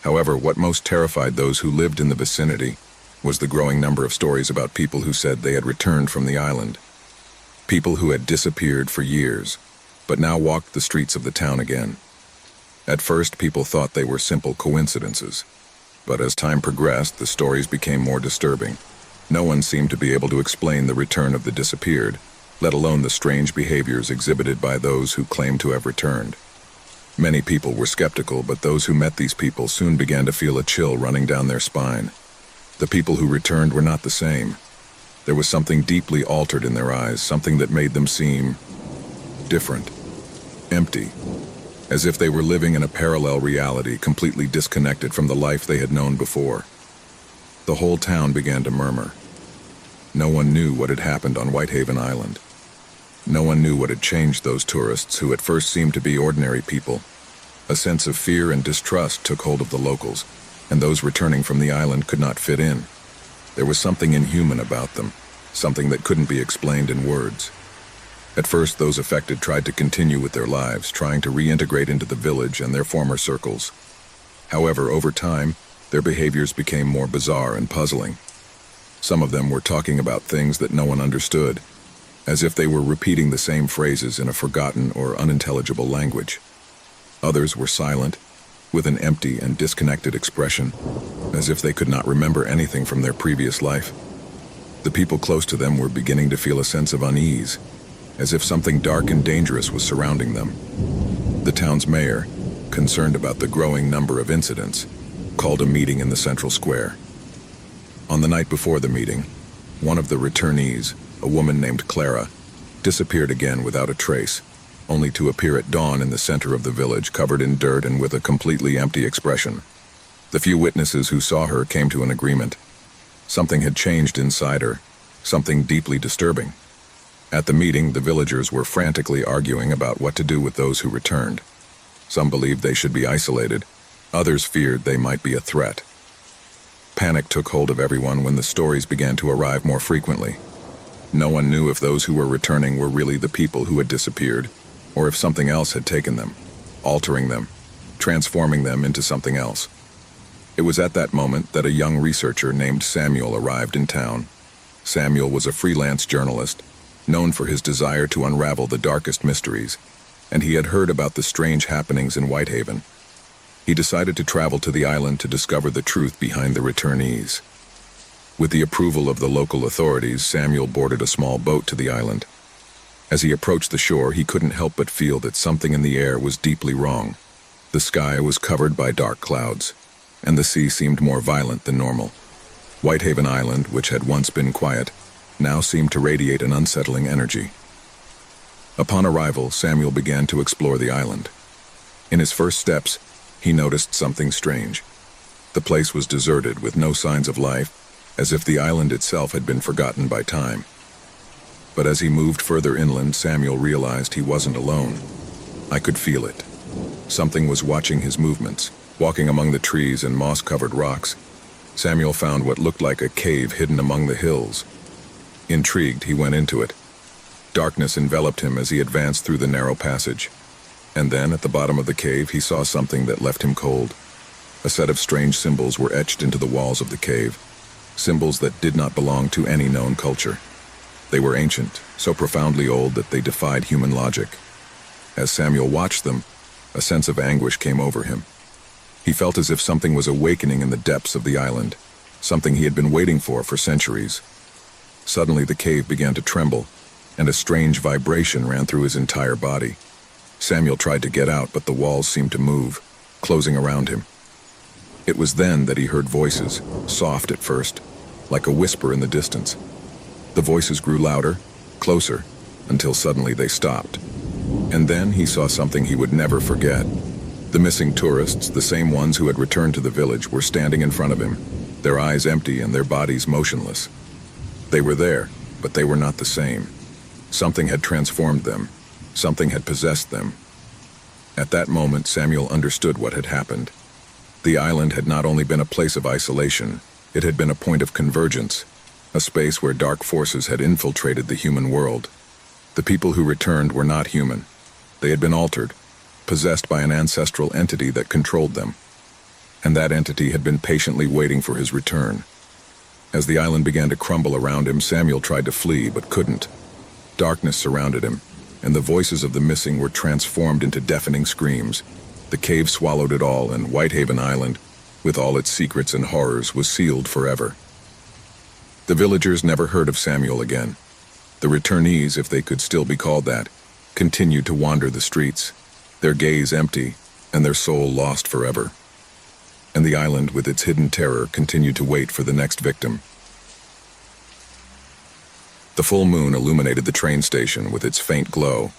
However, what most terrified those who lived in the vicinity was the growing number of stories about people who said they had returned from the island. People who had disappeared for years, but now walked the streets of the town again. At first, people thought they were simple coincidences, but as time progressed, the stories became more disturbing. No one seemed to be able to explain the return of the disappeared, let alone the strange behaviors exhibited by those who claimed to have returned. Many people were skeptical, but those who met these people soon began to feel a chill running down their spine. The people who returned were not the same. There was something deeply altered in their eyes, something that made them seem different, empty, as if they were living in a parallel reality, completely disconnected from the life they had known before. The whole town began to murmur. No one knew what had happened on Whitehaven Island. No one knew what had changed those tourists who at first seemed to be ordinary people. A sense of fear and distrust took hold of the locals, and those returning from the island could not fit in. There was something inhuman about them, something that couldn't be explained in words. At first, those affected tried to continue with their lives, trying to reintegrate into the village and their former circles. However, over time, their behaviors became more bizarre and puzzling. Some of them were talking about things that no one understood, as if they were repeating the same phrases in a forgotten or unintelligible language. Others were silent, with an empty and disconnected expression, as if they could not remember anything from their previous life. The people close to them were beginning to feel a sense of unease, as if something dark and dangerous was surrounding them. The town's mayor, concerned about the growing number of incidents, called a meeting in the central square. On the night before the meeting, one of the returnees, a woman named Clara, disappeared again without a trace, only to appear at dawn in the center of the village, covered in dirt and with a completely empty expression. The few witnesses who saw her came to an agreement. Something had changed inside her, something deeply disturbing. At the meeting, the villagers were frantically arguing about what to do with those who returned. Some believed they should be isolated. Others feared they might be a threat. Panic took hold of everyone when the stories began to arrive more frequently. No one knew if those who were returning were really the people who had disappeared, or if something else had taken them, altering them, transforming them into something else. It was at that moment that a young researcher named Samuel arrived in town. Samuel was a freelance journalist, known for his desire to unravel the darkest mysteries, and he had heard about the strange happenings in Whitehaven. He decided to travel to the island to discover the truth behind the returnees. With the approval of the local authorities, Samuel boarded a small boat to the island. As he approached the shore, he couldn't help but feel that something in the air was deeply wrong. The sky was covered by dark clouds, and the sea seemed more violent than normal. Whitehaven Island, which had once been quiet, now seemed to radiate an unsettling energy. Upon arrival, Samuel began to explore the island. In his first steps, he noticed something strange. The place was deserted with no signs of life, as if the island itself had been forgotten by time. But as he moved further inland, Samuel realized he wasn't alone. I could feel it. Something was watching his movements, walking among the trees and moss-covered rocks. Samuel found what looked like a cave hidden among the hills. Intrigued, he went into it. Darkness enveloped him as he advanced through the narrow passage. And then, at the bottom of the cave, he saw something that left him cold. A set of strange symbols were etched into the walls of the cave, symbols that did not belong to any known culture. They were ancient, so profoundly old that they defied human logic. As Samuel watched them, a sense of anguish came over him. He felt as if something was awakening in the depths of the island, something he had been waiting for centuries. Suddenly the cave began to tremble, and a strange vibration ran through his entire body. Samuel tried to get out, but the walls seemed to move, closing around him. It was then that he heard voices, soft at first, like a whisper in the distance. The voices grew louder, closer, until suddenly they stopped. And then he saw something he would never forget. The missing tourists, the same ones who had returned to the village, were standing in front of him, their eyes empty and their bodies motionless. They were there, but they were not the same. Something had transformed them. Something had possessed them. At that moment, Samuel understood what had happened. The island had not only been a place of isolation, it had been a point of convergence, a space where dark forces had infiltrated the human world. The people who returned were not human. They had been altered, possessed by an ancestral entity that controlled them. And that entity had been patiently waiting for his return. As the island began to crumble around him, Samuel tried to flee, but couldn't. Darkness surrounded him, and the voices of the missing were transformed into deafening screams. The cave swallowed it all, and Whitehaven Island, with all its secrets and horrors, was sealed forever. The villagers never heard of Samuel again. The returnees, if they could still be called that, continued to wander the streets, their gaze empty and their soul lost forever. And the island, with its hidden terror, continued to wait for the next victim. The full moon illuminated the train station with its faint glow.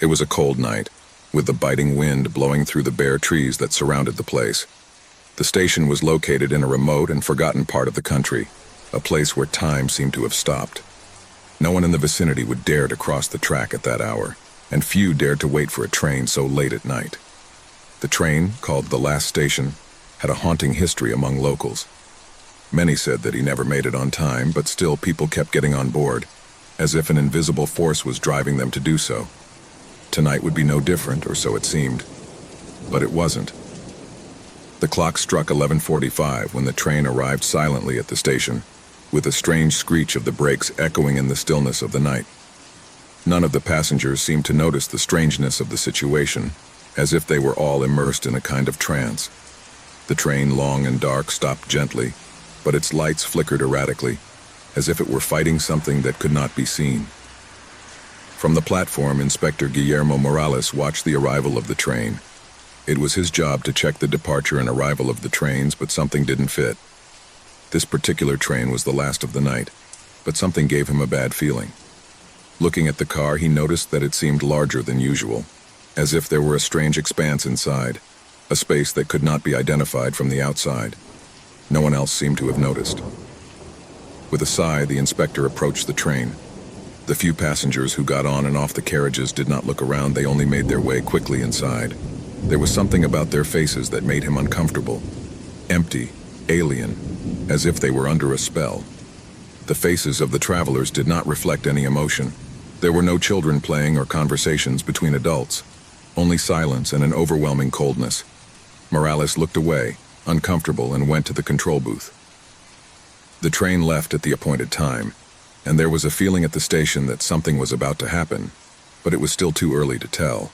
It was a cold night, with the biting wind blowing through the bare trees that surrounded the place. The station was located in a remote and forgotten part of the country, a place where time seemed to have stopped. No one in the vicinity would dare to cross the track at that hour, and few dared to wait for a train so late at night. The train, called the last station, had a haunting history among locals. Many said that he never made it on time, but still people kept getting on board, as if an invisible force was driving them to do so. Tonight would be no different, or so it seemed. But it wasn't. The clock struck 11:45 when the train arrived silently at the station, with a strange screech of the brakes echoing in the stillness of the night. None of the passengers seemed to notice the strangeness of the situation, as if they were all immersed in a kind of trance. The train, long and dark, stopped gently, but its lights flickered erratically, as if it were fighting something that could not be seen. From the platform, Inspector Guillermo Morales watched the arrival of the train. It was his job to check the departure and arrival of the trains, but something didn't fit. This particular train was the last of the night, but something gave him a bad feeling. Looking at the car, he noticed that it seemed larger than usual, as if there were a strange expanse inside, a space that could not be identified from the outside. No one else seemed to have noticed. With a sigh, the inspector approached the train. The few passengers who got on and off the carriages did not look around, they only made their way quickly inside. There was something about their faces that made him uncomfortable. Empty, alien, as if they were under a spell. The faces of the travelers did not reflect any emotion. There were no children playing or conversations between adults, only silence and an overwhelming coldness. Morales looked away, uncomfortable, and went to the control booth. The train left at the appointed time, and there was a feeling at the station that something was about to happen, but it was still too early to tell.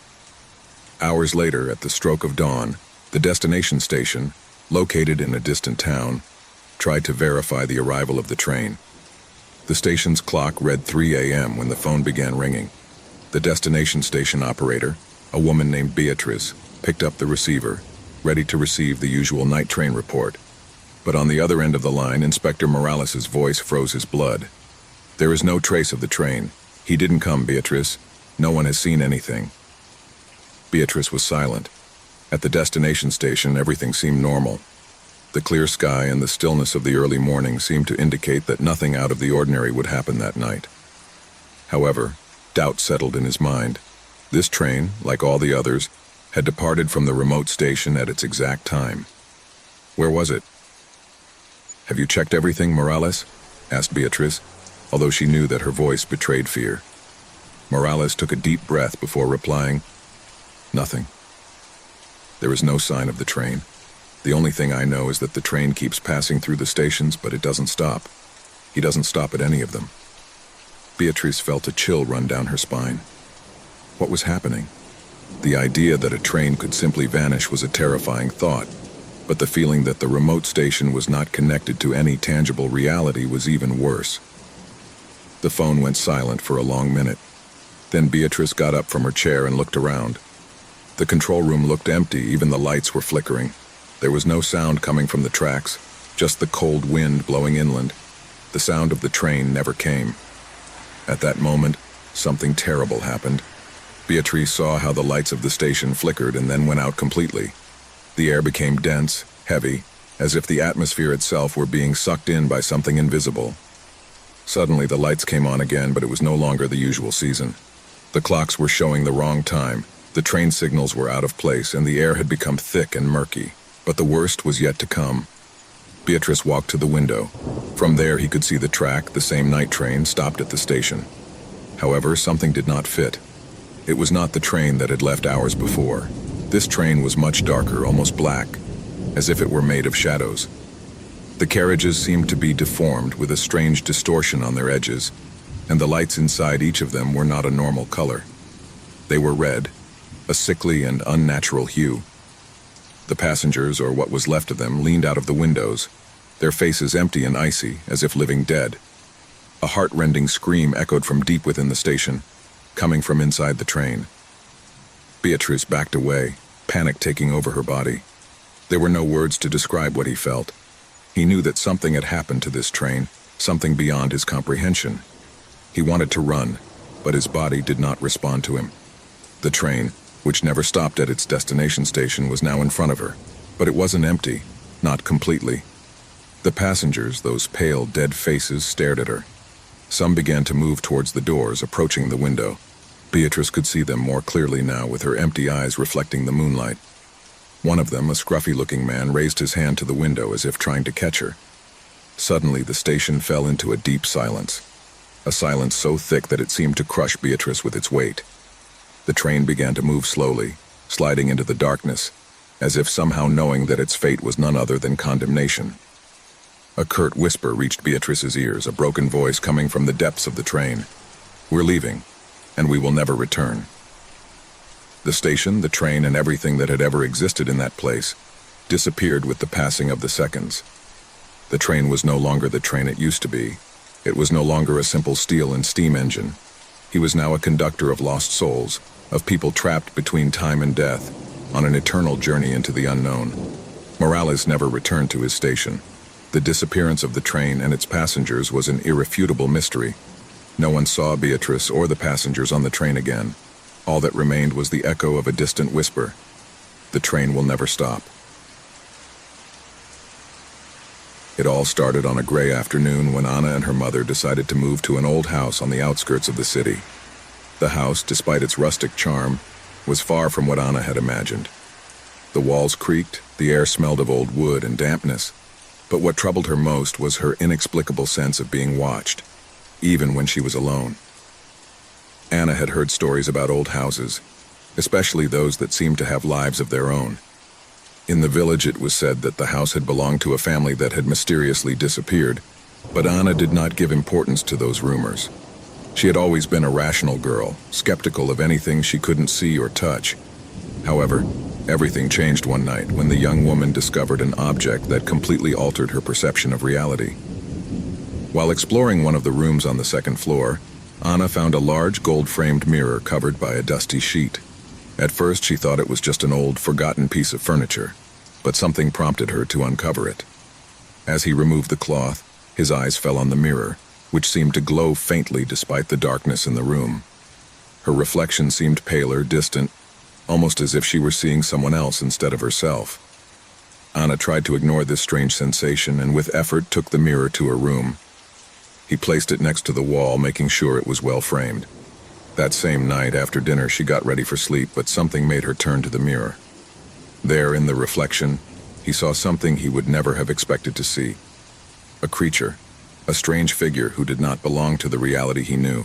Hours later, at the stroke of dawn, the destination station, located in a distant town, tried to verify the arrival of the train. The station's clock read 3 a.m. when the phone began ringing. The destination station operator, a woman named Beatrice, picked up the receiver, ready to receive the usual night train report. But on the other end of the line, Inspector Morales' voice froze his blood. "There is no trace of the train. He didn't come, Beatrice. No one has seen anything." Beatrice was silent. At the destination station, everything seemed normal. The clear sky and the stillness of the early morning seemed to indicate that nothing out of the ordinary would happen that night. However, doubt settled in his mind. This train, like all the others, had departed from the remote station at its exact time. Where was it? "Have you checked everything, Morales?" asked Beatrice, although she knew that her voice betrayed fear. Morales took a deep breath before replying, "Nothing. There is no sign of the train. The only thing I know is that the train keeps passing through the stations, but it doesn't stop. He doesn't stop at any of them." Beatrice felt a chill run down her spine. What was happening? The idea that a train could simply vanish was a terrifying thought, but the feeling that the remote station was not connected to any tangible reality was even worse. The phone went silent for a long minute. Then Beatrice got up from her chair and looked around. The control room looked empty, even the lights were flickering. There was no sound coming from the tracks, just the cold wind blowing inland. The sound of the train never came. At that moment, something terrible happened. Beatrice saw how the lights of the station flickered and then went out completely. The air became dense, heavy, as if the atmosphere itself were being sucked in by something invisible. Suddenly the lights came on again, but it was no longer the usual season. The clocks were showing the wrong time, the train signals were out of place, and the air had become thick and murky. But the worst was yet to come. Beatrice walked to the window. From there he could see the track, the same night train, stopped at the station. However, something did not fit. It was not the train that had left hours before. This train was much darker, almost black, as if it were made of shadows. The carriages seemed to be deformed with a strange distortion on their edges, and the lights inside each of them were not a normal color. They were red, a sickly and unnatural hue. The passengers, or what was left of them, leaned out of the windows, their faces empty and icy, as if living dead. A heart-rending scream echoed from deep within the station, coming from inside the train. Beatrice backed away, panic taking over her body. There were no words to describe what he felt. He knew that something had happened to this train, something beyond his comprehension. He wanted to run, but his body did not respond to him. The train, which never stopped at its destination station, was now in front of her, but it wasn't empty, not completely. The passengers, those pale, dead faces, stared at her. Some began to move towards the doors, approaching the window. Beatrice could see them more clearly now, with her empty eyes reflecting the moonlight. One of them, a scruffy-looking man, raised his hand to the window as if trying to catch her. Suddenly, the station fell into a deep silence. A silence so thick that it seemed to crush Beatrice with its weight. The train began to move slowly, sliding into the darkness, as if somehow knowing that its fate was none other than condemnation. A curt whisper reached Beatrice's ears, a broken voice coming from the depths of the train. "We're leaving, and we will never return." The station, the train, and everything that had ever existed in that place disappeared with the passing of the seconds. The train was no longer the train it used to be. It was no longer a simple steel and steam engine. He was now a conductor of lost souls, of people trapped between time and death, on an eternal journey into the unknown. Morales never returned to his station. The disappearance of the train and its passengers was an irrefutable mystery. No one saw Beatrice or the passengers on the train again. All that remained was the echo of a distant whisper. The train will never stop. It all started on a gray afternoon when Anna and her mother decided to move to an old house on the outskirts of the city. The house, despite its rustic charm, was far from what Anna had imagined. The walls creaked, the air smelled of old wood and dampness, but what troubled her most was her inexplicable sense of being watched, even when she was alone. Anna had heard stories about old houses, especially those that seemed to have lives of their own. In the village it was said that the house had belonged to a family that had mysteriously disappeared, but Anna did not give importance to those rumors. She had always been a rational girl, skeptical of anything she couldn't see or touch. However, everything changed one night when the young woman discovered an object that completely altered her perception of reality. While exploring one of the rooms on the second floor, Anna found a large gold-framed mirror covered by a dusty sheet. At first she thought it was just an old, forgotten piece of furniture, but something prompted her to uncover it. As he removed the cloth, his eyes fell on the mirror, which seemed to glow faintly despite the darkness in the room. Her reflection seemed paler, distant, almost as if she were seeing someone else instead of herself. Anna tried to ignore this strange sensation and with effort took the mirror to her room. He placed it next to the wall, making sure it was well framed. That same night, after dinner, she got ready for sleep, but something made her turn to the mirror. There, in the reflection, he saw something he would never have expected to see. A creature, a strange figure who did not belong to the reality he knew.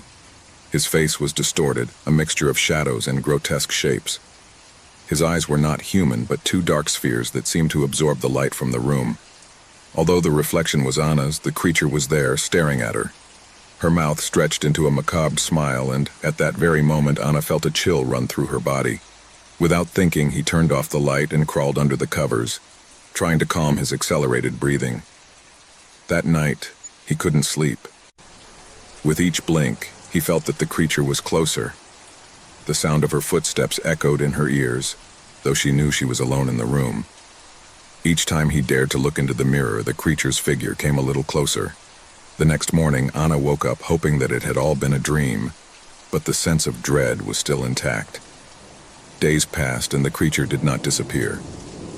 His face was distorted, a mixture of shadows and grotesque shapes. His eyes were not human, but two dark spheres that seemed to absorb the light from the room. Although the reflection was Anna's, the creature was there, staring at her. Her mouth stretched into a macabre smile, and at that very moment Anna felt a chill run through her body. Without thinking, he turned off the light and crawled under the covers, trying to calm his accelerated breathing. That night, he couldn't sleep. With each blink, he felt that the creature was closer. The sound of her footsteps echoed in her ears, though she knew she was alone in the room. Each time he dared to look into the mirror, the creature's figure came a little closer. The next morning, Anna woke up hoping that it had all been a dream, but the sense of dread was still intact. Days passed and the creature did not disappear.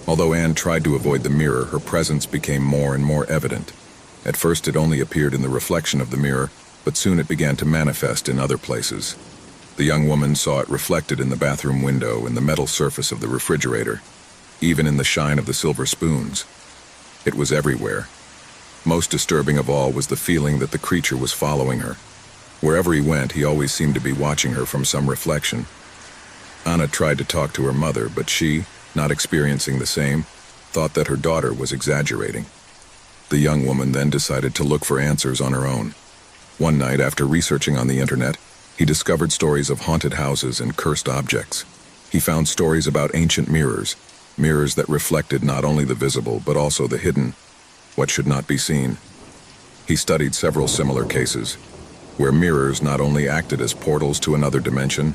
Although Anne tried to avoid the mirror, her presence became more and more evident. At first it only appeared in the reflection of the mirror, but soon it began to manifest in other places. The young woman saw it reflected in the bathroom window, in the metal surface of the refrigerator, even in the shine of the silver spoons. It was everywhere. Most disturbing of all was the feeling that the creature was following her. Wherever he went, he always seemed to be watching her from some reflection. Anna tried to talk to her mother, but she, not experiencing the same, thought that her daughter was exaggerating. The young woman then decided to look for answers on her own. One night, after researching on the internet, he discovered stories of haunted houses and cursed objects. He found stories about ancient mirrors, mirrors that reflected not only the visible but also the hidden, what should not be seen. He studied several similar cases, where mirrors not only acted as portals to another dimension,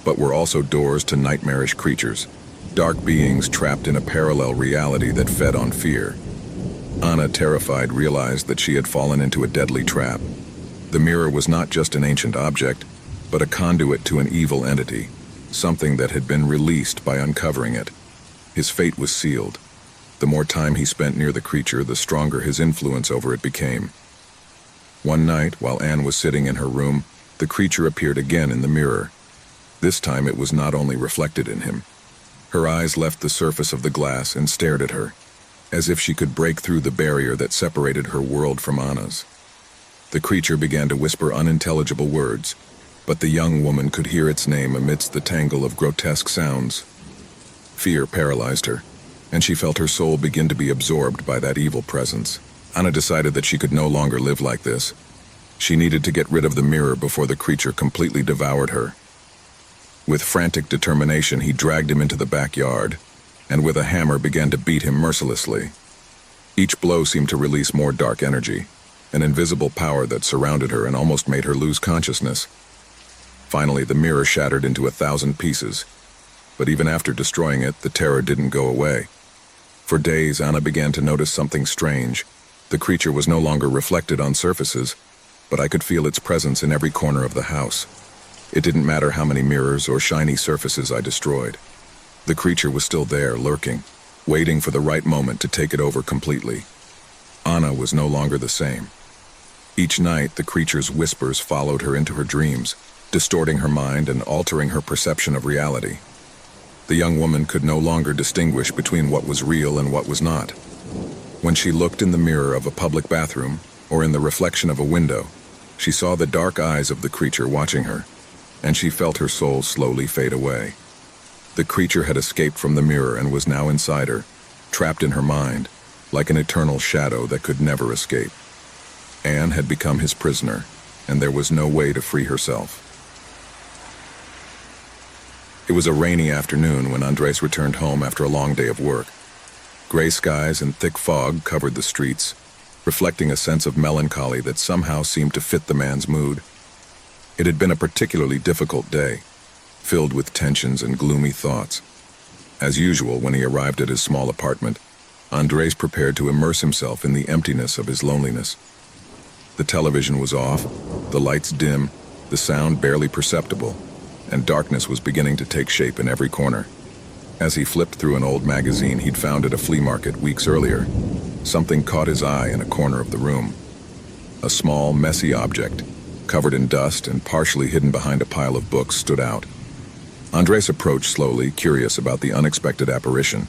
but were also doors to nightmarish creatures, dark beings trapped in a parallel reality that fed on fear. Anna, terrified, realized that she had fallen into a deadly trap. The mirror was not just an ancient object, but a conduit to an evil entity, something that had been released by uncovering it. His fate was sealed. The more time he spent near the creature, the stronger his influence over it became. One night, while Anne was sitting in her room, the creature appeared again in the mirror. This time it was not only reflected in him. Her eyes left the surface of the glass and stared at her, as if she could break through the barrier that separated her world from Anna's. The creature began to whisper unintelligible words, but the young woman could hear its name amidst the tangle of grotesque sounds. Fear paralyzed her, and she felt her soul begin to be absorbed by that evil presence. Anna decided that she could no longer live like this. She needed to get rid of the mirror before the creature completely devoured her. With frantic determination, he dragged him into the backyard, and with a hammer began to beat him mercilessly. Each blow seemed to release more dark energy, an invisible power that surrounded her and almost made her lose consciousness. Finally, the mirror shattered into 1,000 pieces, but even after destroying it, the terror didn't go away. For days, Anna began to notice something strange. The creature was no longer reflected on surfaces, but I could feel its presence in every corner of the house. It didn't matter how many mirrors or shiny surfaces I destroyed. The creature was still there, lurking, waiting for the right moment to take it over completely. Anna was no longer the same. Each night, the creature's whispers followed her into her dreams, distorting her mind and altering her perception of reality. The young woman could no longer distinguish between what was real and what was not. When she looked in the mirror of a public bathroom, or in the reflection of a window, she saw the dark eyes of the creature watching her, and she felt her soul slowly fade away. The creature had escaped from the mirror and was now inside her, trapped in her mind, like an eternal shadow that could never escape. Anne had become his prisoner, and there was no way to free herself. It was a rainy afternoon when Andres returned home after a long day of work. Gray skies and thick fog covered the streets, reflecting a sense of melancholy that somehow seemed to fit the man's mood. It had been a particularly difficult day, filled with tensions and gloomy thoughts. As usual, when he arrived at his small apartment, Andres prepared to immerse himself in the emptiness of his loneliness. The television was off, the lights dim, the sound barely perceptible, and darkness was beginning to take shape in every corner. As he flipped through an old magazine he'd found at a flea market weeks earlier, something caught his eye in a corner of the room. A small, messy object, covered in dust and partially hidden behind a pile of books, stood out. Andres approached slowly, curious about the unexpected apparition.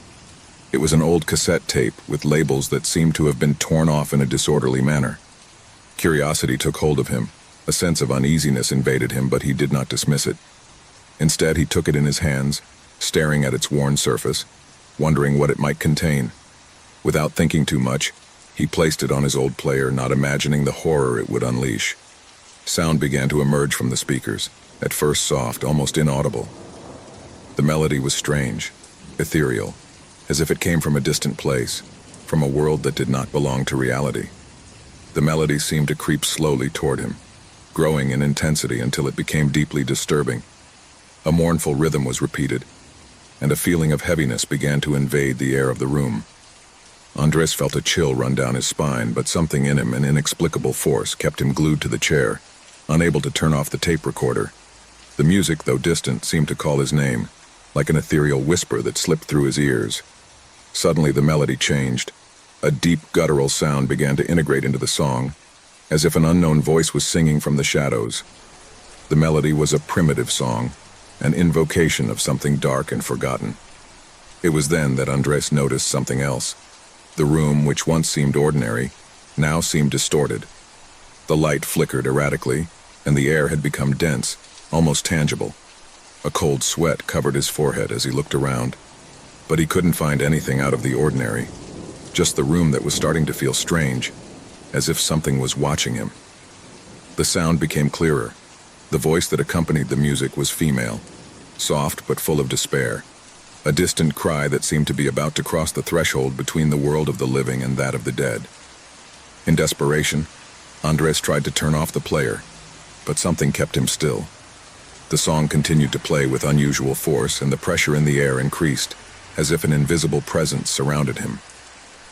It was an old cassette tape with labels that seemed to have been torn off in a disorderly manner. Curiosity took hold of him. A sense of uneasiness invaded him, but he did not dismiss it. Instead, he took it in his hands, staring at its worn surface, wondering what it might contain. Without thinking too much, he placed it on his old player, not imagining the horror it would unleash. Sound began to emerge from the speakers, at first soft, almost inaudible. The melody was strange, ethereal, as if it came from a distant place, from a world that did not belong to reality. The melody seemed to creep slowly toward him, growing in intensity until it became deeply disturbing. A mournful rhythm was repeated, and a feeling of heaviness began to invade the air of the room. Andres felt a chill run down his spine, but something in him, an inexplicable force, kept him glued to the chair, unable to turn off the tape recorder. The music, though distant, seemed to call his name, like an ethereal whisper that slipped through his ears. Suddenly the melody changed. A deep, guttural sound began to integrate into the song, as if an unknown voice was singing from the shadows. The melody was a primitive song, an invocation of something dark and forgotten. It was then that Andres noticed something else. The room, which once seemed ordinary, now seemed distorted. The light flickered erratically, and the air had become dense, almost tangible. A cold sweat covered his forehead as he looked around, but he couldn't find anything out of the ordinary, just the room that was starting to feel strange, as if something was watching him. The sound became clearer. The voice that accompanied the music was female, soft but full of despair, a distant cry that seemed to be about to cross the threshold between the world of the living and that of the dead. In desperation, Andres tried to turn off the player, but something kept him still. The song continued to play with unusual force, and the pressure in the air increased, as if an invisible presence surrounded him.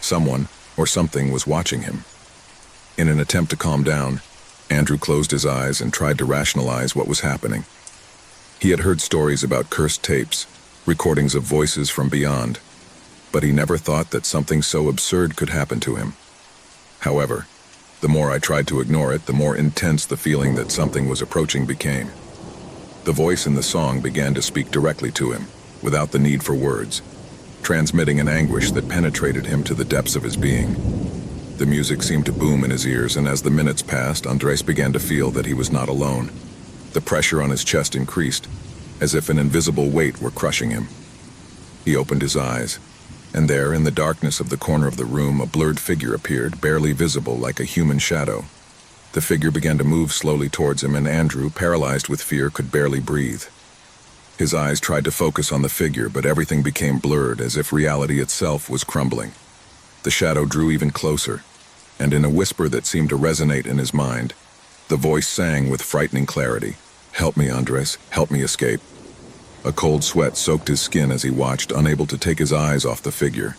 Someone, or something, was watching him. In an attempt to calm down, Andrew closed his eyes and tried to rationalize what was happening. He had heard stories about cursed tapes, recordings of voices from beyond, but he never thought that something so absurd could happen to him. However, the more I tried to ignore it, the more intense the feeling that something was approaching became. The voice in the song began to speak directly to him, without the need for words, transmitting an anguish that penetrated him to the depths of his being. The music seemed to boom in his ears, and as the minutes passed, Andres began to feel that he was not alone. The pressure on his chest increased, as if an invisible weight were crushing him. He opened his eyes, and there, in the darkness of the corner of the room, a blurred figure appeared, barely visible, like a human shadow. The figure began to move slowly towards him, and Andrew, paralyzed with fear, could barely breathe. His eyes tried to focus on the figure, but everything became blurred, as if reality itself was crumbling. The shadow drew even closer, and in a whisper that seemed to resonate in his mind, the voice sang with frightening clarity, "Help me, Andres, help me escape." A cold sweat soaked his skin as he watched, unable to take his eyes off the figure.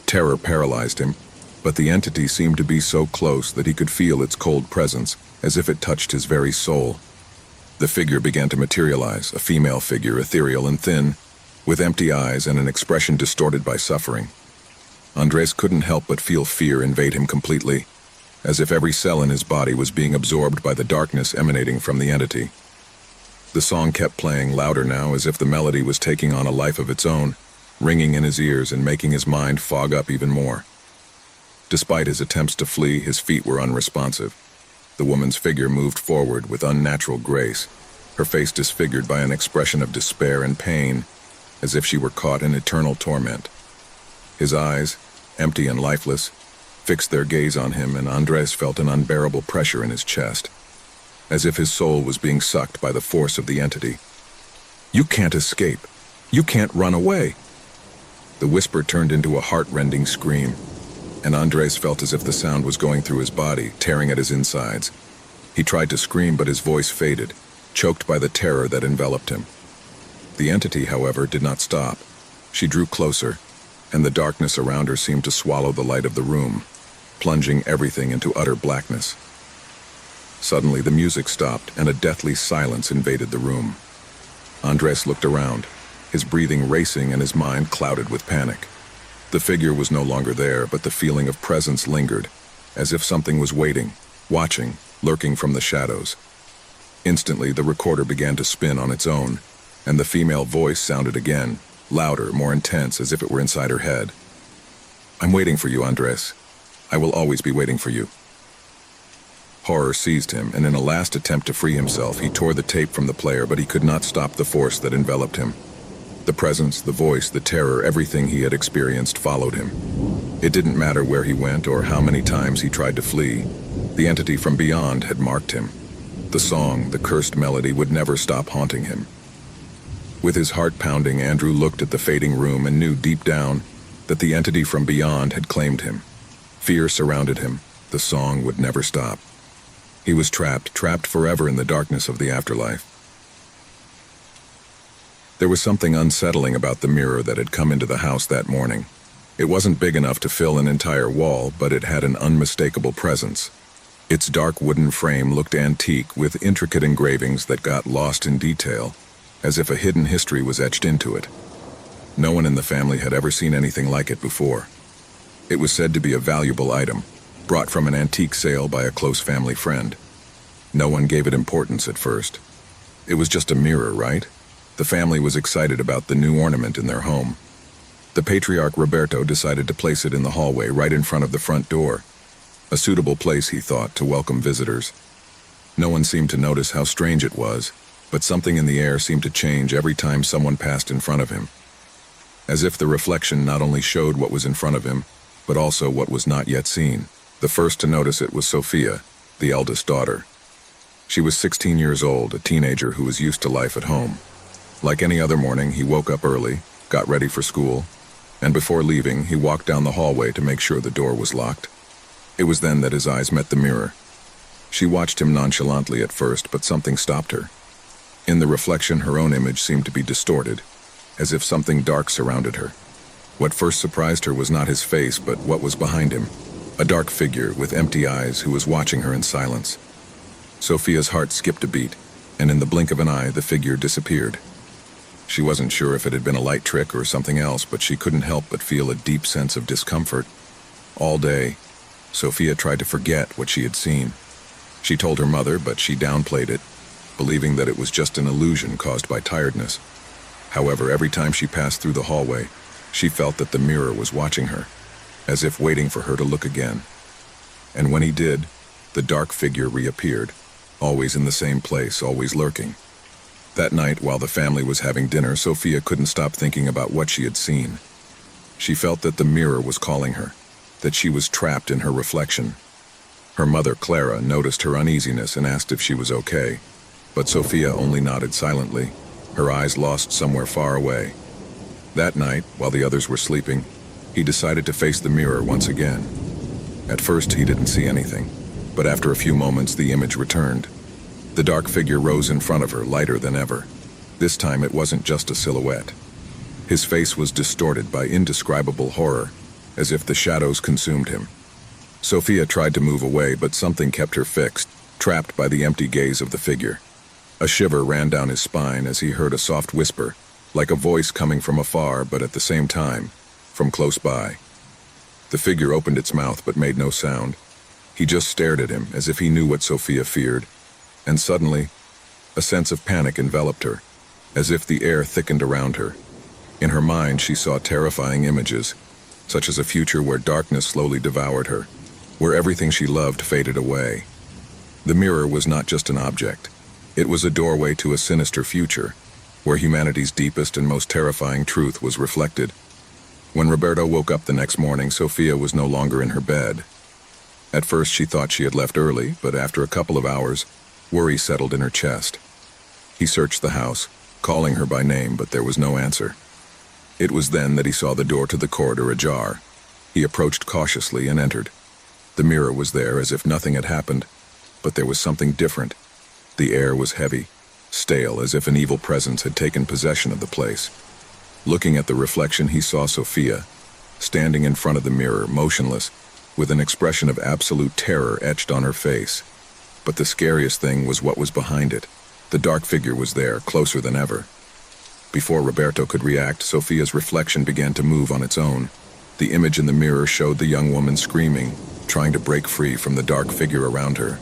Terror paralyzed him, but the entity seemed to be so close that he could feel its cold presence, as if it touched his very soul. The figure began to materialize, a female figure, ethereal and thin, with empty eyes and an expression distorted by suffering. Andres couldn't help but feel fear invade him completely, as if every cell in his body was being absorbed by the darkness emanating from the entity. The song kept playing, louder now, as if the melody was taking on a life of its own, ringing in his ears and making his mind fog up even more. Despite his attempts to flee, his feet were unresponsive. The woman's figure moved forward with unnatural grace, her face disfigured by an expression of despair and pain, as if she were caught in eternal torment. His eyes, empty and lifeless, fixed their gaze on him, and Andres felt an unbearable pressure in his chest, as if his soul was being sucked by the force of the entity. "You can't escape. You can't run away." The whisper turned into a heart-rending scream, and Andres felt as if the sound was going through his body, tearing at his insides. He tried to scream, but his voice faded, choked by the terror that enveloped him. The entity, however, did not stop. She drew closer, and the darkness around her seemed to swallow the light of the room, plunging everything into utter blackness. Suddenly, the music stopped, and a deathly silence invaded the room. Andres looked around, his breathing racing and his mind clouded with panic. The figure was no longer there, but the feeling of presence lingered, as if something was waiting, watching, lurking from the shadows. Instantly, the recorder began to spin on its own, and the female voice sounded again, louder, more intense, as if it were inside her head. "I'm waiting for you, Andres. I will always be waiting for you." Horror seized him, and in a last attempt to free himself, he tore the tape from the player, but he could not stop the force that enveloped him. The presence, the voice, the terror, everything he had experienced followed him. It didn't matter where he went or how many times he tried to flee. The entity from beyond had marked him. The song, the cursed melody, would never stop haunting him. With his heart pounding, Andrew looked at the fading room and knew deep down that the entity from beyond had claimed him. Fear surrounded him. The song would never stop. He was trapped forever in the darkness of the afterlife. There was something unsettling about the mirror that had come into the house that morning. It wasn't big enough to fill an entire wall, but it had an unmistakable presence. Its dark wooden frame looked antique with intricate engravings that got lost in detail, as if a hidden history was etched into it. No one in the family had ever seen anything like it before. It was said to be a valuable item, brought from an antique sale by a close family friend. No one gave it importance at first. It was just a mirror, right? The family was excited about the new ornament in their home. The patriarch Roberto decided to place it in the hallway right in front of the front door. A suitable place, he thought, to welcome visitors. No one seemed to notice how strange it was, but something in the air seemed to change every time someone passed in front of him. As if the reflection not only showed what was in front of him, but also what was not yet seen. The first to notice it was Sophia, the eldest daughter. She was 16 years old, a teenager who was used to life at home. Like any other morning, he woke up early, got ready for school, and before leaving, he walked down the hallway to make sure the door was locked. It was then that his eyes met the mirror. She watched him nonchalantly at first, but something stopped her. In the reflection, her own image seemed to be distorted, as if something dark surrounded her. What first surprised her was not his face, but what was behind him. A dark figure with empty eyes who was watching her in silence. Sophia's heart skipped a beat, and in the blink of an eye, the figure disappeared. She wasn't sure if it had been a light trick or something else, but she couldn't help but feel a deep sense of discomfort. All day, Sophia tried to forget what she had seen. She told her mother, but she downplayed it, believing that it was just an illusion caused by tiredness. However, every time she passed through the hallway, she felt that the mirror was watching her, as if waiting for her to look again. And when he did, the dark figure reappeared, always in the same place, always lurking. That night, while the family was having dinner, Sophia couldn't stop thinking about what she had seen. She felt that the mirror was calling her, that she was trapped in her reflection. Her mother, Clara, noticed her uneasiness and asked if she was okay, but Sophia only nodded silently, her eyes lost somewhere far away. That night, while the others were sleeping, he decided to face the mirror once again. At first, he didn't see anything, but after a few moments, the image returned. The dark figure rose in front of her, lighter than ever. This time, it wasn't just a silhouette. His face was distorted by indescribable horror, as if the shadows consumed him. Sophia tried to move away, but something kept her fixed, trapped by the empty gaze of the figure. A shiver ran down his spine as he heard a soft whisper, like a voice coming from afar, but at the same time, from close by. The figure opened its mouth but made no sound. He just stared at him, as if he knew what Sophia feared. And suddenly, a sense of panic enveloped her, as if the air thickened around her. In her mind, she saw terrifying images, such as a future where darkness slowly devoured her, where everything she loved faded away. The mirror was not just an object. It was a doorway to a sinister future, where humanity's deepest and most terrifying truth was reflected. When Roberto woke up the next morning, Sophia was no longer in her bed. At first, she thought she had left early, but after a couple of hours, worry settled in her chest. He searched the house, calling her by name, but there was no answer. It was then that he saw the door to the corridor ajar. He approached cautiously and entered. The mirror was there as if nothing had happened, but there was something different. The air was heavy, stale, as if an evil presence had taken possession of the place. Looking at the reflection, he saw Sophia, standing in front of the mirror, motionless, with an expression of absolute terror etched on her face. But the scariest thing was what was behind it. The dark figure was there, closer than ever. Before Roberto could react, Sophia's reflection began to move on its own. The image in the mirror showed the young woman screaming, trying to break free from the dark figure around her.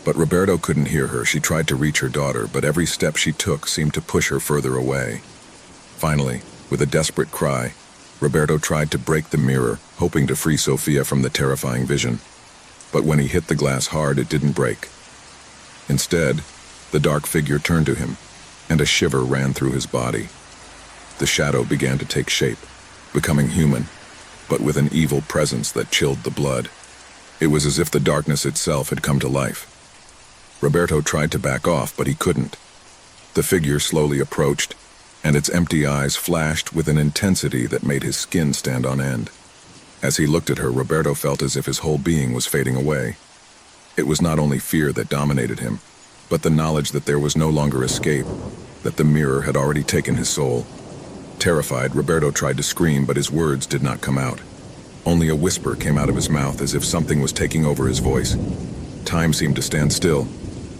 But Roberto couldn't hear her. She tried to reach her daughter, but every step she took seemed to push her further away. Finally, with a desperate cry, Roberto tried to break the mirror, hoping to free Sophia from the terrifying vision. But when he hit the glass hard, it didn't break. Instead, the dark figure turned to him, and a shiver ran through his body. The shadow began to take shape, becoming human, but with an evil presence that chilled the blood. It was as if the darkness itself had come to life. Roberto tried to back off, but he couldn't. The figure slowly approached, and its empty eyes flashed with an intensity that made his skin stand on end. As he looked at her, Roberto felt as if his whole being was fading away. It was not only fear that dominated him, but the knowledge that there was no longer escape, that the mirror had already taken his soul. Terrified, Roberto tried to scream, but his words did not come out. Only a whisper came out of his mouth as if something was taking over his voice. Time seemed to stand still,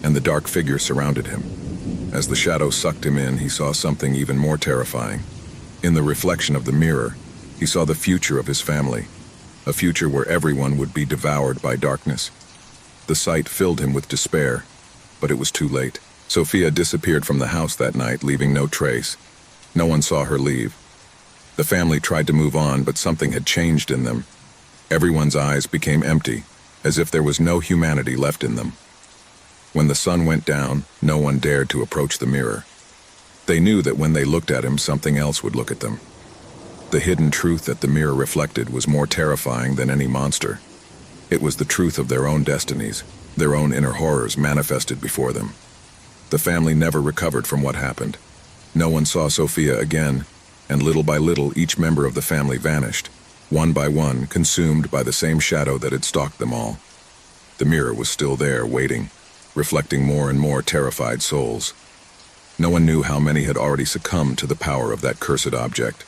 and the dark figure surrounded him. As the shadow sucked him in, he saw something even more terrifying. In the reflection of the mirror, he saw the future of his family, a future where everyone would be devoured by darkness. The sight filled him with despair, but it was too late. Sophia disappeared from the house that night, leaving no trace. No one saw her leave. The family tried to move on, but something had changed in them. Everyone's eyes became empty, as if there was no humanity left in them. When the sun went down, no one dared to approach the mirror. They knew that when they looked at him, something else would look at them. The hidden truth that the mirror reflected was more terrifying than any monster. It was the truth of their own destinies, their own inner horrors manifested before them. The family never recovered from what happened. No one saw Sophia again, and little by little each member of the family vanished, one by one, consumed by the same shadow that had stalked them all. The mirror was still there, waiting, reflecting more and more terrified souls. No one knew how many had already succumbed to the power of that cursed object.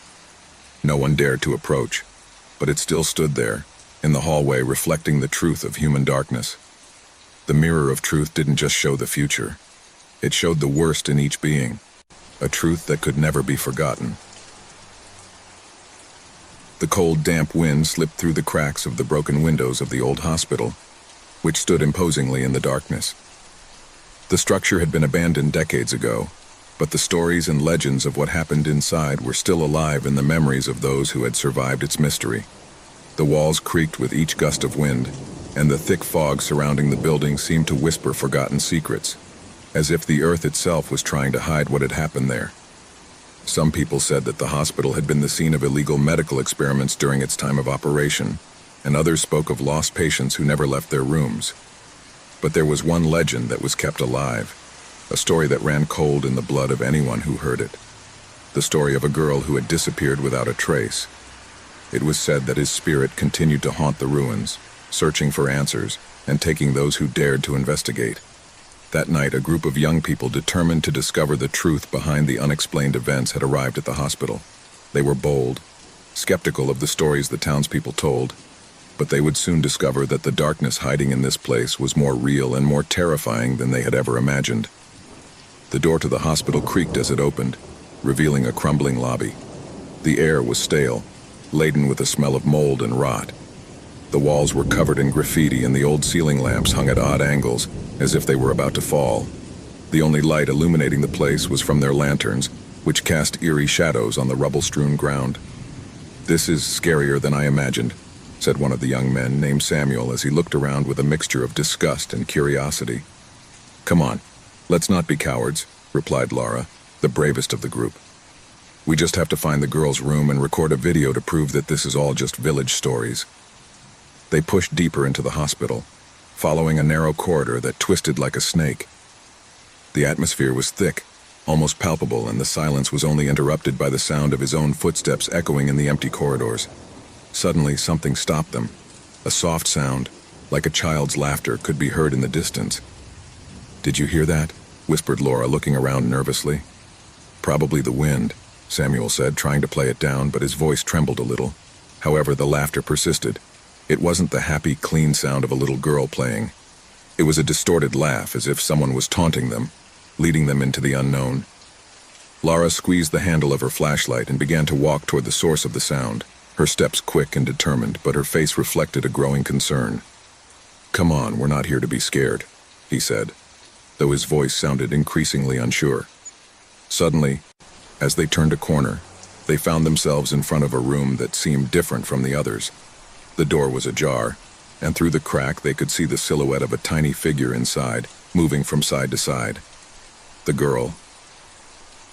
No one dared to approach, but it still stood there, in the hallway, reflecting the truth of human darkness. The mirror of truth didn't just show the future. It showed the worst in each being, a truth that could never be forgotten. The cold, damp wind slipped through the cracks of the broken windows of the old hospital, which stood imposingly in the darkness. The structure had been abandoned decades ago, but the stories and legends of what happened inside were still alive in the memories of those who had survived its mystery. The walls creaked with each gust of wind, and the thick fog surrounding the building seemed to whisper forgotten secrets, as if the earth itself was trying to hide what had happened there. Some people said that the hospital had been the scene of illegal medical experiments during its time of operation, and others spoke of lost patients who never left their rooms. But there was one legend that was kept alive, a story that ran cold in the blood of anyone who heard it. The story of a girl who had disappeared without a trace. It was said that his spirit continued to haunt the ruins, searching for answers and taking those who dared to investigate. That night, a group of young people determined to discover the truth behind the unexplained events had arrived at the hospital. They were bold, skeptical of the stories the townspeople told, but they would soon discover that the darkness hiding in this place was more real and more terrifying than they had ever imagined. The door to the hospital creaked as it opened, revealing a crumbling lobby. The air was stale, laden with the smell of mold and rot. The walls were covered in graffiti, and the old ceiling lamps hung at odd angles, as if they were about to fall. The only light illuminating the place was from their lanterns, which cast eerie shadows on the rubble-strewn ground. "This is scarier than I imagined," said one of the young men, named Samuel, as he looked around with a mixture of disgust and curiosity. "Come on, let's not be cowards," replied Laura, the bravest of the group. "We just have to find the girl's room and record a video to prove that this is all just village stories." They pushed deeper into the hospital, following a narrow corridor that twisted like a snake. The atmosphere was thick, almost palpable, and the silence was only interrupted by the sound of his own footsteps echoing in the empty corridors. Suddenly, something stopped them. A soft sound, like a child's laughter, could be heard in the distance. "Did you hear that?" whispered Laura, looking around nervously. "Probably the wind," Samuel said, trying to play it down, but his voice trembled a little. However, the laughter persisted. It wasn't the happy, clean sound of a little girl playing. It was a distorted laugh, as if someone was taunting them, leading them into the unknown. Laura squeezed the handle of her flashlight and began to walk toward the source of the sound, her steps quick and determined, but her face reflected a growing concern. "Come on, we're not here to be scared," he said, though his voice sounded increasingly unsure. Suddenly, as they turned a corner, they found themselves in front of a room that seemed different from the others. The door was ajar, and through the crack they could see the silhouette of a tiny figure inside, moving from side to side. The girl.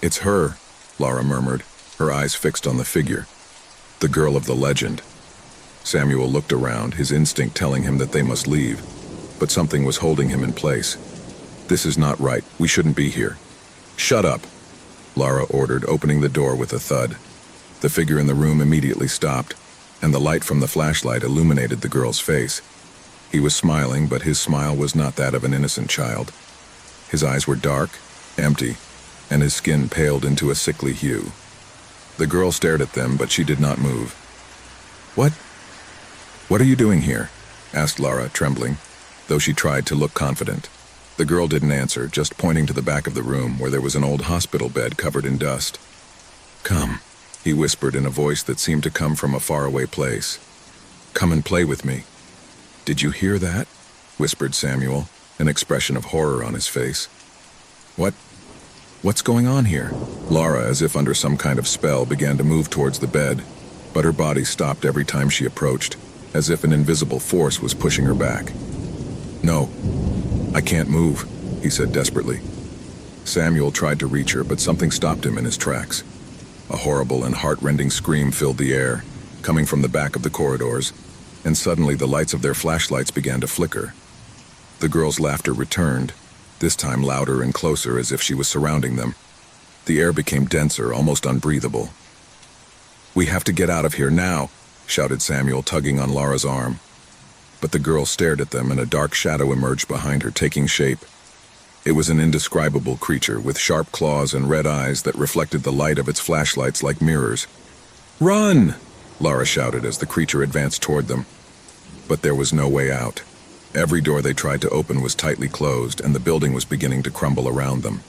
"It's her," Laura murmured, her eyes fixed on the figure. "The girl of the legend." Samuel looked around, his instinct telling him that they must leave, but something was holding him in place. "This is not right. We shouldn't be here." "Shut up," Laura ordered, opening the door with a thud. The figure in the room immediately stopped, and the light from the flashlight illuminated the girl's face. He was smiling, but his smile was not that of an innocent child. His eyes were dark, empty, and his skin paled into a sickly hue. The girl stared at them, but she did not move. "What? What are you doing here?" asked Lara, trembling, though she tried to look confident. The girl didn't answer, just pointing to the back of the room where there was an old hospital bed covered in dust. "Come," he whispered in a voice that seemed to come from a faraway place. "Come and play with me." "Did you hear that?" whispered Samuel, an expression of horror on his face. What's going on here?" Lara, as if under some kind of spell, began to move towards the bed, but her body stopped every time she approached, as if an invisible force was pushing her back. "No, I can't move," he said desperately. Samuel tried to reach her, but something stopped him in his tracks. A horrible and heart-rending scream filled the air, coming from the back of the corridors, and suddenly the lights of their flashlights began to flicker. The girl's laughter returned, this time louder and closer, as if she was surrounding them. The air became denser, almost unbreathable. "We have to get out of here now," shouted Samuel, tugging on Lara's arm. But the girl stared at them, and a dark shadow emerged behind her, taking shape. It was an indescribable creature with sharp claws and red eyes that reflected the light of its flashlights like mirrors. "Run!" Lara shouted as the creature advanced toward them. But there was no way out. Every door they tried to open was tightly closed, and the building was beginning to crumble around them.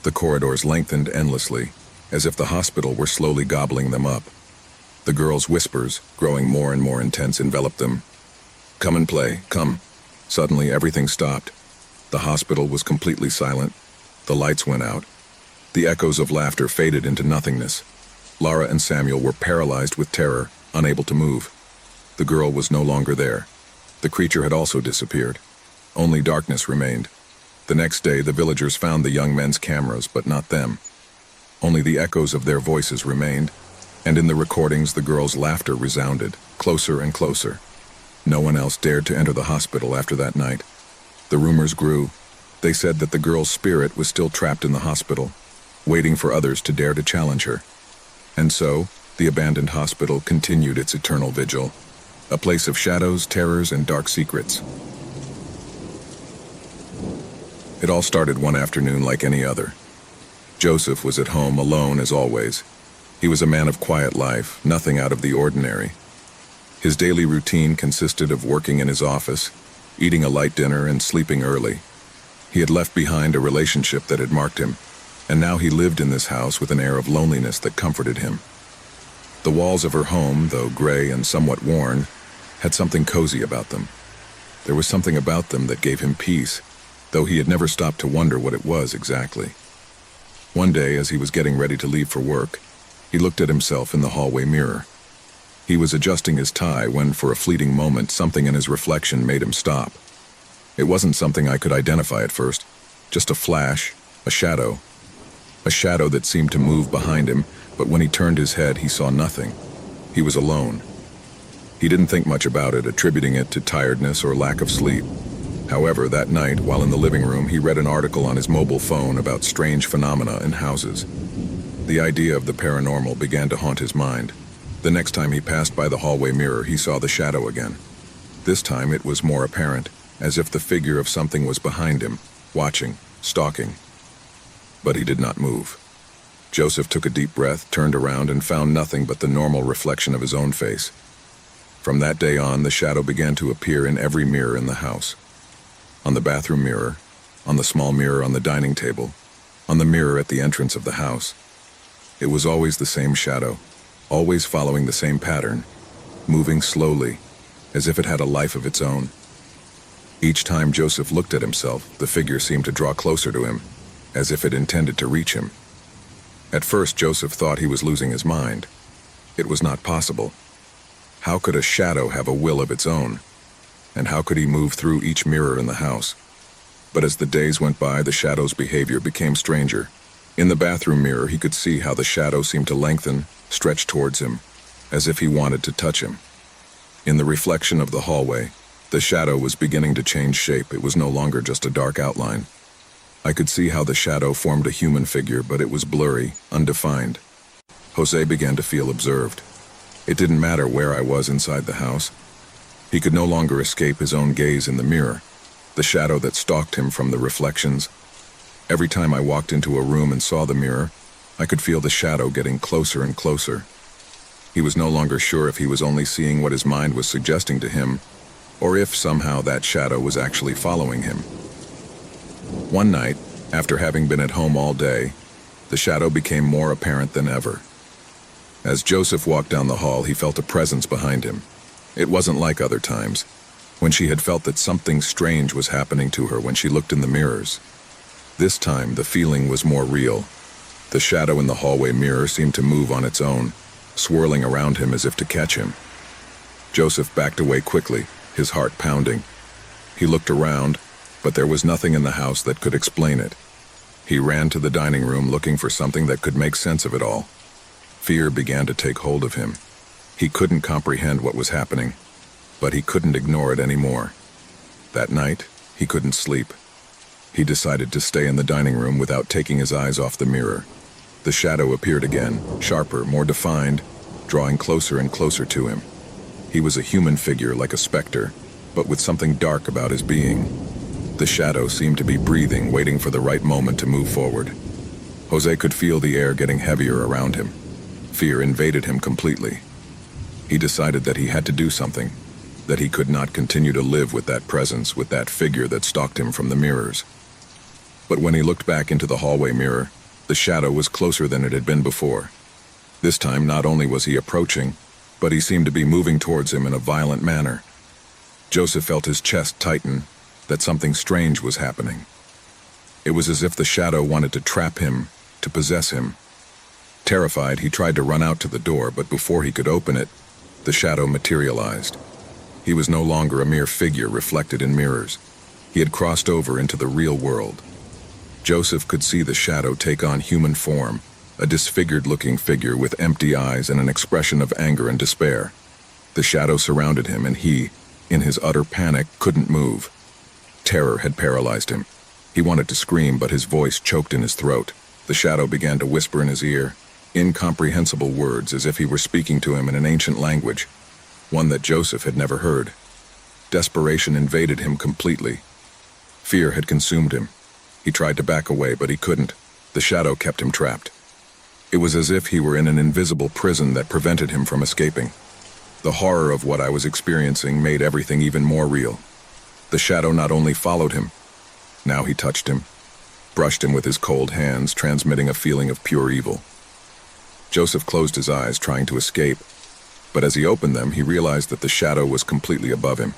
The corridors lengthened endlessly, as if the hospital were slowly gobbling them up. The girl's whispers, growing more and more intense, enveloped them. "Come and play, come." Suddenly everything stopped. The hospital was completely silent. The lights went out. The echoes of laughter faded into nothingness. Lara and Samuel were paralyzed with terror, unable to move. The girl was no longer there. The creature had also disappeared. Only darkness remained. The next day, the villagers found the young men's cameras, but not them. Only the echoes of their voices remained, and in the recordings the girl's laughter resounded, closer and closer. No one else dared to enter the hospital after that night. The rumors grew. They said that the girl's spirit was still trapped in the hospital, waiting for others to dare to challenge her. And so, the abandoned hospital continued its eternal vigil, a place of shadows, terrors, and dark secrets. It all started one afternoon like any other. Joseph was at home, alone as always. He was a man of quiet life, nothing out of the ordinary. His daily routine consisted of working in his office, eating a light dinner, and sleeping early. He had left behind a relationship that had marked him, and now he lived in this house with an air of loneliness that comforted him. The walls of her home, though gray and somewhat worn, had something cozy about them. There was something about them that gave him peace, though he had never stopped to wonder what it was exactly. One day, as he was getting ready to leave for work, he looked at himself in the hallway mirror. He was adjusting his tie when, for a fleeting moment, something in his reflection made him stop. It wasn't something I could identify at first, just a flash, a shadow that seemed to move behind him, but when he turned his head, he saw nothing. He was alone. He didn't think much about it, attributing it to tiredness or lack of sleep. However, that night, while in the living room, he read an article on his mobile phone about strange phenomena in houses. The idea of the paranormal began to haunt his mind. The next time he passed by the hallway mirror, he saw the shadow again. This time it was more apparent, as if the figure of something was behind him, watching, stalking. But he did not move. Joseph took a deep breath, turned around, and found nothing but the normal reflection of his own face. From that day on, the shadow began to appear in every mirror in the house. On the bathroom mirror, on the small mirror on the dining table, on the mirror at the entrance of the house. It was always the same shadow, always following the same pattern, moving slowly, as if it had a life of its own. Each time Joseph looked at himself, the figure seemed to draw closer to him, as if it intended to reach him. At first, Joseph thought he was losing his mind. It was not possible. How could a shadow have a will of its own? And how could he move through each mirror in the house? But as the days went by, the shadow's behavior became stranger. In the bathroom mirror, he could see how the shadow seemed to lengthen, stretch towards him, as if he wanted to touch him. In the reflection of the hallway, the shadow was beginning to change shape. It was no longer just a dark outline. I could see how the shadow formed a human figure, but it was blurry, undefined. Jose began to feel observed. It didn't matter where I was inside the house. He could no longer escape his own gaze in the mirror, the shadow that stalked him from the reflections. Every time I walked into a room and saw the mirror, I could feel the shadow getting closer and closer. He was no longer sure if he was only seeing what his mind was suggesting to him, or if somehow that shadow was actually following him. One night, after having been at home all day, the shadow became more apparent than ever. As Joseph walked down the hall, he felt a presence behind him. It wasn't like other times, when she had felt that something strange was happening to her when she looked in the mirrors. This time, the feeling was more real. The shadow in the hallway mirror seemed to move on its own, swirling around him as if to catch him. Joseph backed away quickly, his heart pounding. He looked around, but there was nothing in the house that could explain it. He ran to the dining room looking for something that could make sense of it all. Fear began to take hold of him. He couldn't comprehend what was happening, but he couldn't ignore it anymore. That night, he couldn't sleep. He decided to stay in the dining room without taking his eyes off the mirror. The shadow appeared again, sharper, more defined, drawing closer and closer to him. He was a human figure like a specter, but with something dark about his being. The shadow seemed to be breathing, waiting for the right moment to move forward. Jose could feel the air getting heavier around him. Fear invaded him completely. He decided that he had to do something, that he could not continue to live with that presence, with that figure that stalked him from the mirrors. But when he looked back into the hallway mirror, the shadow was closer than it had been before. This time, not only was he approaching, but he seemed to be moving towards him in a violent manner. Joseph felt his chest tighten, that something strange was happening. It was as if the shadow wanted to trap him, to possess him. Terrified, he tried to run out to the door, but before he could open it, the shadow materialized. He was no longer a mere figure reflected in mirrors. He had crossed over into the real world. Joseph could see the shadow take on human form, a disfigured-looking figure with empty eyes and an expression of anger and despair. The shadow surrounded him, and he, in his utter panic, couldn't move. Terror had paralyzed him. He wanted to scream, but his voice choked in his throat. The shadow began to whisper in his ear, incomprehensible words as if he were speaking to him in an ancient language, one that Joseph had never heard. Desperation invaded him completely. Fear had consumed him. He tried to back away, but he couldn't. The shadow kept him trapped. It was as if he were in an invisible prison that prevented him from escaping. The horror of what I was experiencing made everything even more real. The shadow not only followed him, now he touched him, brushed him with his cold hands, transmitting a feeling of pure evil. Joseph closed his eyes, trying to escape, but as he opened them, he realized that the shadow was completely above him.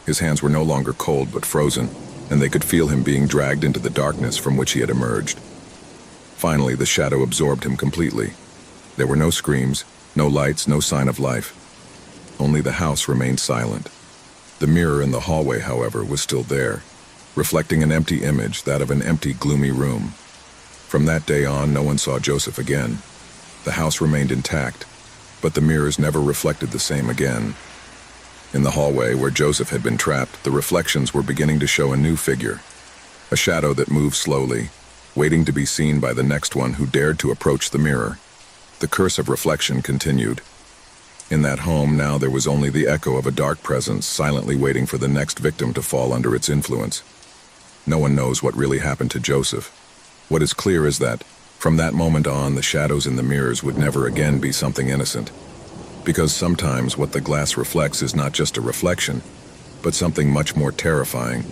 His hands were no longer cold but frozen, and they could feel him being dragged into the darkness from which he had emerged. Finally, the shadow absorbed him completely. There were no screams, no lights, no sign of life. Only the house remained silent. The mirror in the hallway, however, was still there, reflecting an empty image, that of an empty, gloomy room. From that day on, no one saw Joseph again. The house remained intact, but the mirrors never reflected the same again. In the hallway where Joseph had been trapped, the reflections were beginning to show a new figure, a shadow that moved slowly, waiting to be seen by the next one who dared to approach the mirror. The curse of reflection continued. In that home now there was only the echo of a dark presence silently waiting for the next victim to fall under its influence. No one knows what really happened to Joseph. What is clear is that, from that moment on, the shadows in the mirrors would never again be something innocent. Because sometimes what the glass reflects is not just a reflection, but something much more terrifying,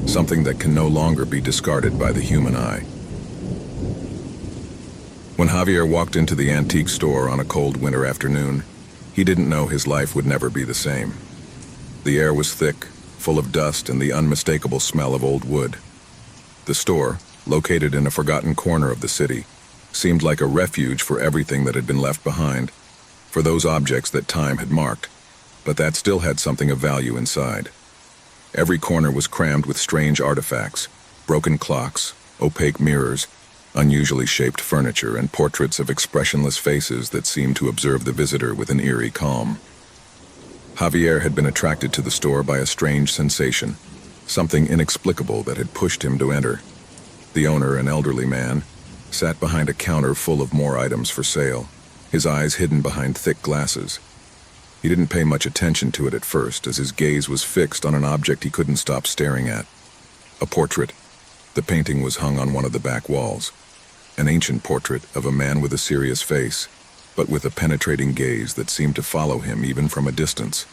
something that can no longer be discarded by the human eye. When Javier walked into the antique store on a cold winter afternoon, he didn't know his life would never be the same. The air was thick, full of dust and the unmistakable smell of old wood. The store, located in a forgotten corner of the city, seemed like a refuge for everything that had been left behind, for those objects that time had marked, but that still had something of value inside. Every corner was crammed with strange artifacts, broken clocks, opaque mirrors, unusually shaped furniture, and portraits of expressionless faces that seemed to observe the visitor with an eerie calm. Javier had been attracted to the store by a strange sensation, something inexplicable that had pushed him to enter. The owner, an elderly man, sat behind a counter full of more items for sale, his eyes hidden behind thick glasses. He didn't pay much attention to it at first, as his gaze was fixed on an object he couldn't stop staring at. A portrait. The painting was hung on one of the back walls. an ancient portrait of a man with a serious face, but with a penetrating gaze that seemed to follow him even from a distance.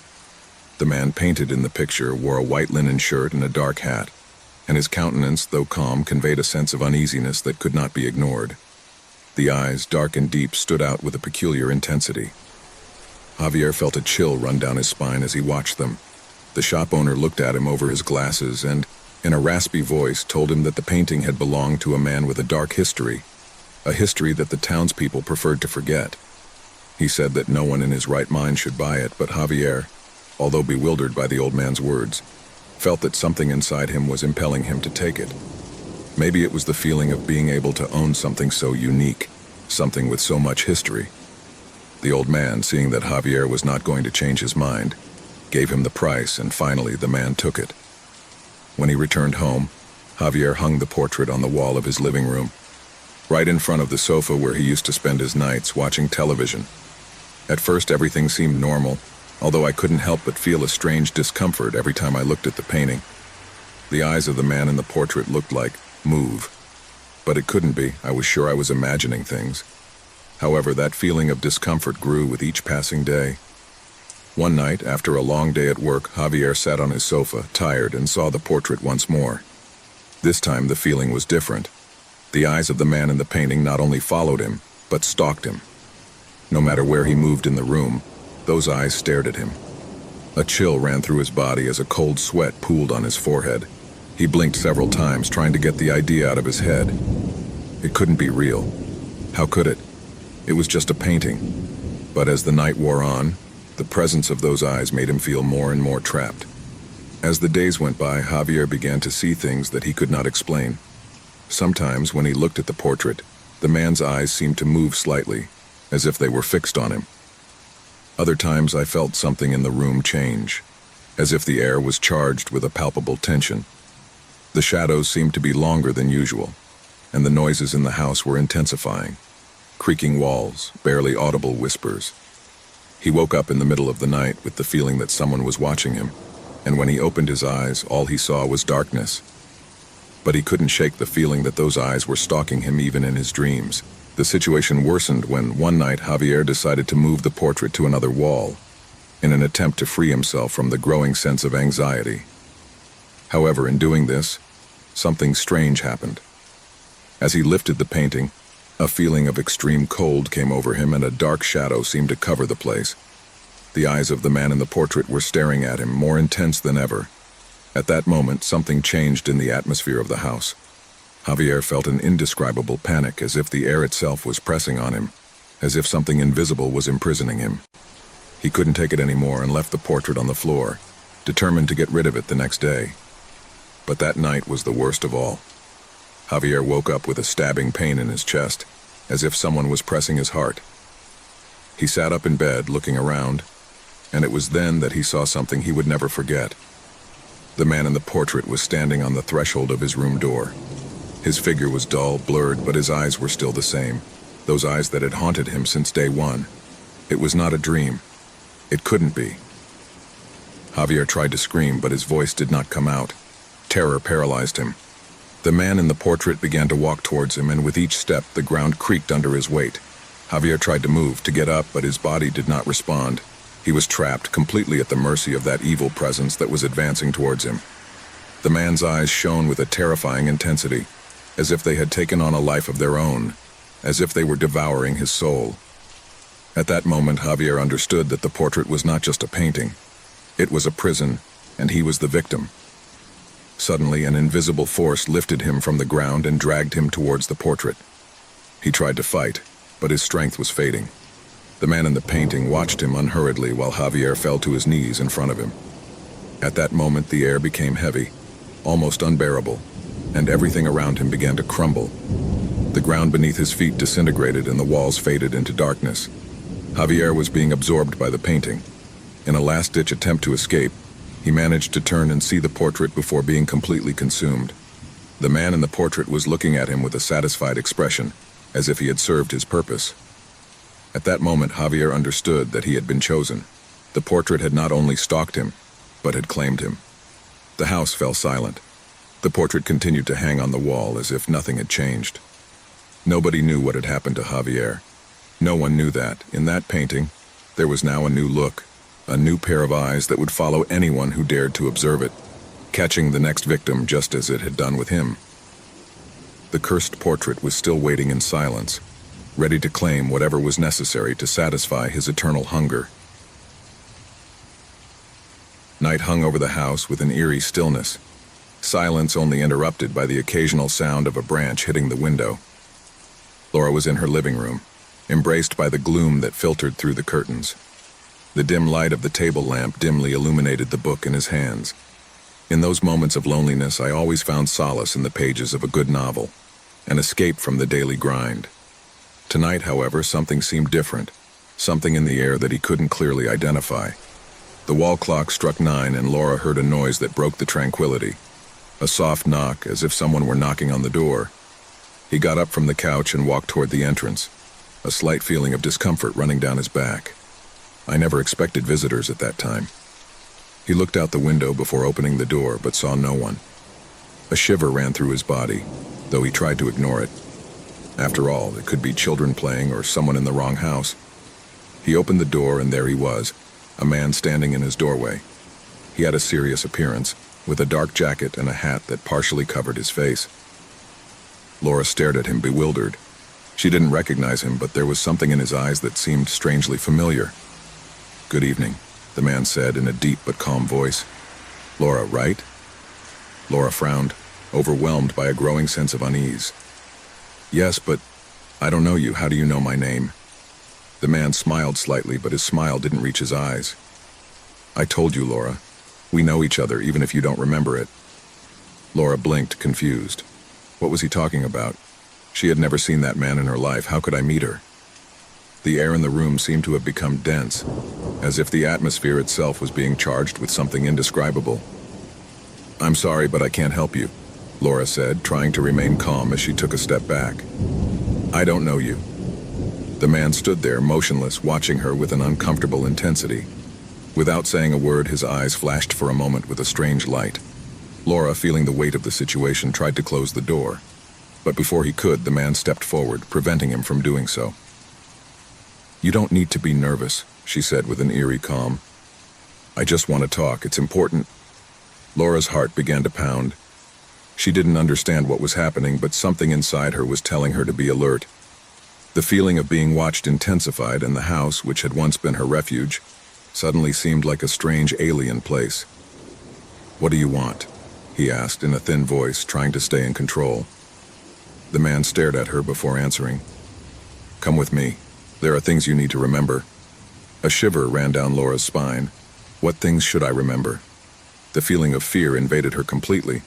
The man painted in the picture wore a white linen shirt and a dark hat, and his countenance, though calm, conveyed a sense of uneasiness that could not be ignored. The eyes, dark and deep, stood out with a peculiar intensity. Javier felt a chill run down his spine as he watched them. The shop owner looked at him over his glasses and, in a raspy voice, told him that the painting had belonged to a man with a dark history, a history that the townspeople preferred to forget. He said that no one in his right mind should buy it, but Javier, although bewildered by the old man's words, felt that something inside him was impelling him to take it. Maybe it was the feeling of being able to own something so unique, something with so much history. The old man, seeing that Javier was not going to change his mind, gave him the price, and finally the man took it. When he returned home, Javier hung the portrait on the wall of his living room, right in front of the sofa where he used to spend his nights watching television. At first everything seemed normal, although I couldn't help but feel a strange discomfort every time I looked at the painting. The eyes of the man in the portrait looked like move, but it couldn't be. I was sure I was imagining things. However, that feeling of discomfort grew with each passing day. One night, after a long day at work, Javier sat on his sofa, tired, and saw the portrait once more. This time the feeling was different. The eyes of the man in the painting not only followed him, but stalked him. No matter where he moved in the room, those eyes stared at him. A chill ran through his body as a cold sweat pooled on his forehead. He blinked several times, trying to get the idea out of his head. It couldn't be real. How could it? It was just a painting. But as the night wore on, the presence of those eyes made him feel more and more trapped. As the days went by, Javier began to see things that he could not explain. Sometimes, when he looked at the portrait, the man's eyes seemed to move slightly, as if they were fixed on him. Other times I felt something in the room change, as if the air was charged with a palpable tension. The shadows seemed to be longer than usual, and the noises in the house were intensifying. Creaking walls, barely audible whispers. He woke up in the middle of the night with the feeling that someone was watching him, and when he opened his eyes, all he saw was darkness. But he couldn't shake the feeling that those eyes were stalking him even in his dreams. The situation worsened when, one night, Javier decided to move the portrait to another wall, in an attempt to free himself from the growing sense of anxiety. However, in doing this, something strange happened. As he lifted the painting, a feeling of extreme cold came over him and a dark shadow seemed to cover the place. The eyes of the man in the portrait were staring at him, more intense than ever. At that moment, something changed in the atmosphere of the house. Javier felt an indescribable panic, as if the air itself was pressing on him, as if something invisible was imprisoning him. He couldn't take it anymore and left the portrait on the floor, determined to get rid of it the next day. But that night was the worst of all. Javier woke up with a stabbing pain in his chest, as if someone was pressing his heart. He sat up in bed, looking around, and it was then that he saw something he would never forget. The man in the portrait was standing on the threshold of his room door. His figure was dull, blurred, but his eyes were still the same, those eyes that had haunted him since day one. It was not a dream. It couldn't be. Javier tried to scream, but his voice did not come out. Terror paralyzed him. The man in the portrait began to walk towards him, and with each step, the ground creaked under his weight. Javier tried to move, to get up, but his body did not respond. He was trapped, completely at the mercy of that evil presence that was advancing towards him. The man's eyes shone with a terrifying intensity, as if they had taken on a life of their own, as if they were devouring his soul. At that moment, Javier understood that the portrait was not just a painting. It was a prison, and he was the victim. Suddenly, an invisible force lifted him from the ground and dragged him towards the portrait. He tried to fight, but his strength was fading. The man in the painting watched him unhurriedly while Javier fell to his knees in front of him. At that moment, the air became heavy, almost unbearable, and everything around him began to crumble. The ground beneath his feet disintegrated and the walls faded into darkness. Javier was being absorbed by the painting. In a last-ditch attempt to escape, he managed to turn and see the portrait before being completely consumed. The man in the portrait was looking at him with a satisfied expression, as if he had served his purpose. At that moment, Javier understood that he had been chosen. The portrait had not only stalked him, but had claimed him. The house fell silent. The portrait continued to hang on the wall as if nothing had changed. Nobody knew what had happened to Javier. No one knew that, in that painting, there was now a new look, a new pair of eyes that would follow anyone who dared to observe it, catching the next victim just as it had done with him. The cursed portrait was still waiting in silence, ready to claim whatever was necessary to satisfy his eternal hunger. Night hung over the house with an eerie stillness, silence only interrupted by the occasional sound of a branch hitting the window. Laura was in her living room, embraced by the gloom that filtered through the curtains. The dim light of the table lamp dimly illuminated the book in his hands. In those moments of loneliness, I always found solace in the pages of a good novel, an escape from the daily grind. Tonight, however, something seemed different, something in the air that he couldn't clearly identify. The wall clock struck 9 and Laura heard a noise that broke the tranquility. A soft knock, as if someone were knocking on the door. He got up from the couch and walked toward the entrance, a slight feeling of discomfort running down his back. I never expected visitors at that time. He looked out the window before opening the door, but saw no one. A shiver ran through his body, though he tried to ignore it. After all, it could be children playing or someone in the wrong house. He opened the door and there he was, a man standing in his doorway. He had a serious appearance, with a dark jacket and a hat that partially covered his face. Laura stared at him, bewildered. She didn't recognize him, but there was something in his eyes that seemed strangely familiar. "Good evening," the man said in a deep but calm voice. "Laura, right?" Laura frowned, overwhelmed by a growing sense of unease. "Yes, but I don't know you. How do you know my name?" The man smiled slightly, but his smile didn't reach his eyes. "I told you, Laura. We know each other, even if you don't remember it." Laura blinked, confused. What was he talking about? She had never seen that man in her life. How could I meet her? The air in the room seemed to have become dense, as if the atmosphere itself was being charged with something indescribable. "I'm sorry, but I can't help you," Laura said, trying to remain calm as she took a step back. "I don't know you." The man stood there, motionless, watching her with an uncomfortable intensity. Without saying a word, his eyes flashed for a moment with a strange light. Laura, feeling the weight of the situation, tried to close the door. But before he could, the man stepped forward, preventing him from doing so. "You don't need to be nervous," she said with an eerie calm. "I just want to talk. It's important." Laura's heart began to pound. She didn't understand what was happening, but something inside her was telling her to be alert. The feeling of being watched intensified, and the house, which had once been her refuge, suddenly seemed like a strange alien place. "What do you want?" he asked in a thin voice, trying to stay in control. The man stared at her before answering. "Come with me. There are things you need to remember." A shiver ran down Laura's spine. What things should I remember? The feeling of fear invaded her completely,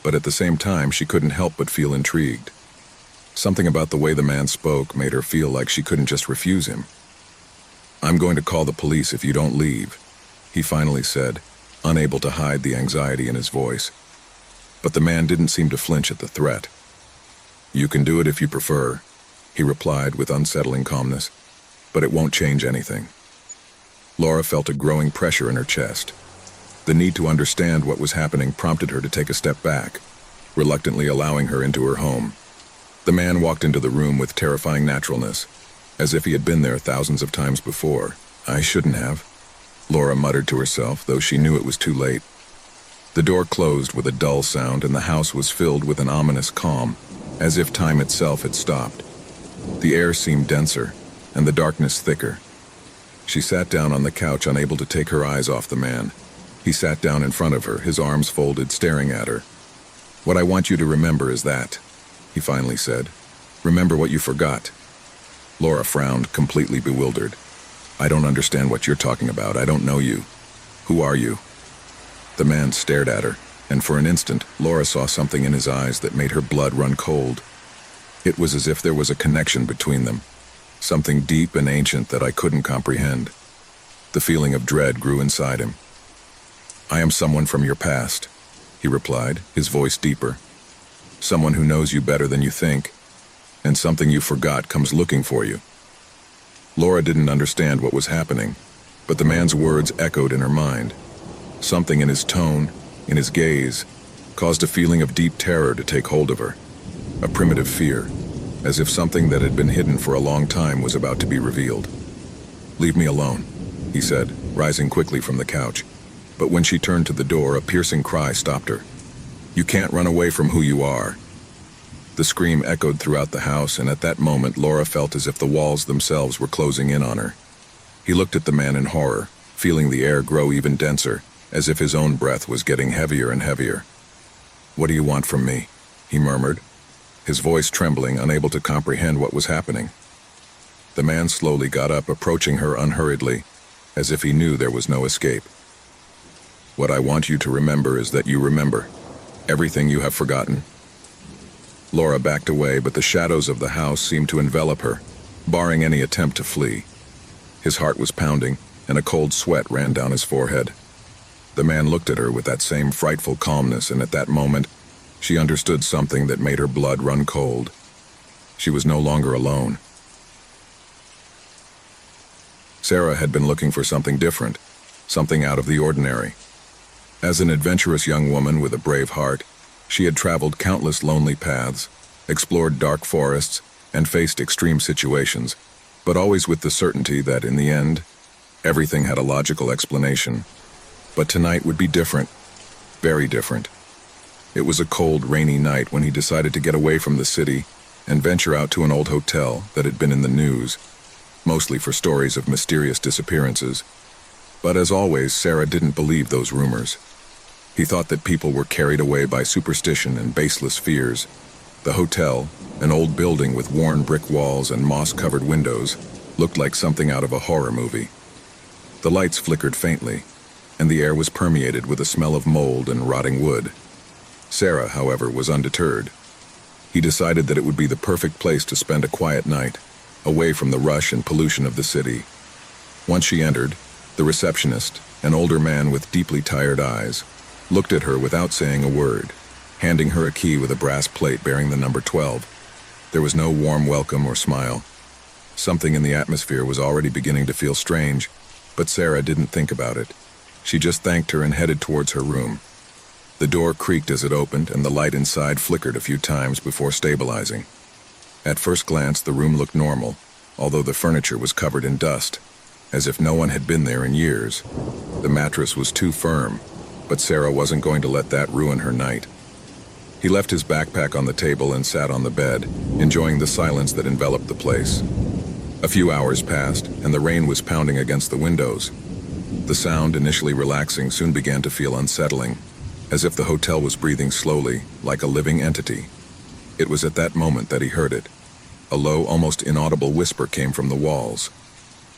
but at the same time she couldn't help but feel intrigued. Something about the way the man spoke made her feel like she couldn't just refuse him. "I'm going to call the police if you don't leave," he finally said, unable to hide the anxiety in his voice. But the man didn't seem to flinch at the threat. "You can do it if you prefer," he replied with unsettling calmness, "but it won't change anything." Laura felt a growing pressure in her chest. The need to understand what was happening prompted her to take a step back, reluctantly allowing her into her home. The man walked into the room with terrifying naturalness, as if he had been there thousands of times before. "I shouldn't have," Laura muttered to herself, though she knew it was too late. The door closed with a dull sound, and the house was filled with an ominous calm, as if time itself had stopped. The air seemed denser, and the darkness thicker. She sat down on the couch, unable to take her eyes off the man. He sat down in front of her, his arms folded, staring at her. "What I want you to remember is that," he finally said. "Remember what you forgot." Laura frowned, completely bewildered. "I don't understand what you're talking about. I don't know you. Who are you?" The man stared at her, and for an instant, Laura saw something in his eyes that made her blood run cold. It was as if there was a connection between them, something deep and ancient that I couldn't comprehend. The feeling of dread grew inside him. "I am someone from your past," he replied, his voice deeper. "Someone who knows you better than you think, and something you forgot comes looking for you." Laura didn't understand what was happening, but the man's words echoed in her mind. Something in his tone, in his gaze, caused a feeling of deep terror to take hold of her. A primitive fear, as if something that had been hidden for a long time was about to be revealed. "Leave me alone," he said, rising quickly from the couch. But when she turned to the door, a piercing cry stopped her. "You can't run away from who you are." The scream echoed throughout the house, and at that moment Laura felt as if the walls themselves were closing in on her. He looked at the man in horror, feeling the air grow even denser, as if his own breath was getting heavier and heavier. "What do you want from me?" he murmured, his voice trembling, unable to comprehend what was happening. The man slowly got up, approaching her unhurriedly, as if he knew there was no escape. "What I want you to remember is that you remember everything you have forgotten." Laura backed away, but the shadows of the house seemed to envelop her, barring any attempt to flee. His heart was pounding, and a cold sweat ran down his forehead. The man looked at her with that same frightful calmness, and at that moment, she understood something that made her blood run cold. She was no longer alone. Sarah had been looking for something different, something out of the ordinary. As an adventurous young woman with a brave heart, she had traveled countless lonely paths, explored dark forests, and faced extreme situations, but always with the certainty that, in the end, everything had a logical explanation. But tonight would be different, very different. It was a cold, rainy night when he decided to get away from the city and venture out to an old hotel that had been in the news, mostly for stories of mysterious disappearances. But as always, Sarah didn't believe those rumors. He thought that people were carried away by superstition and baseless fears. The hotel, an old building with worn brick walls and moss-covered windows, looked like something out of a horror movie. The lights flickered faintly, and the air was permeated with a smell of mold and rotting wood. Sarah, however, was undeterred. He decided that it would be the perfect place to spend a quiet night, away from the rush and pollution of the city. Once she entered, the receptionist, an older man with deeply tired eyes, looked at her without saying a word, handing her a key with a brass plate bearing the number 12. There was no warm welcome or smile. Something in the atmosphere was already beginning to feel strange, but Sarah didn't think about it. She just thanked her and headed towards her room. The door creaked as it opened, and the light inside flickered a few times before stabilizing. At first glance, the room looked normal, although the furniture was covered in dust, as if no one had been there in years. The mattress was too firm, but Sarah wasn't going to let that ruin her night. He left his backpack on the table and sat on the bed, enjoying the silence that enveloped the place. A few hours passed, and the rain was pounding against the windows. The sound, initially relaxing, soon began to feel unsettling, as if the hotel was breathing slowly, like a living entity. It was at that moment that he heard it. A low, almost inaudible whisper came from the walls.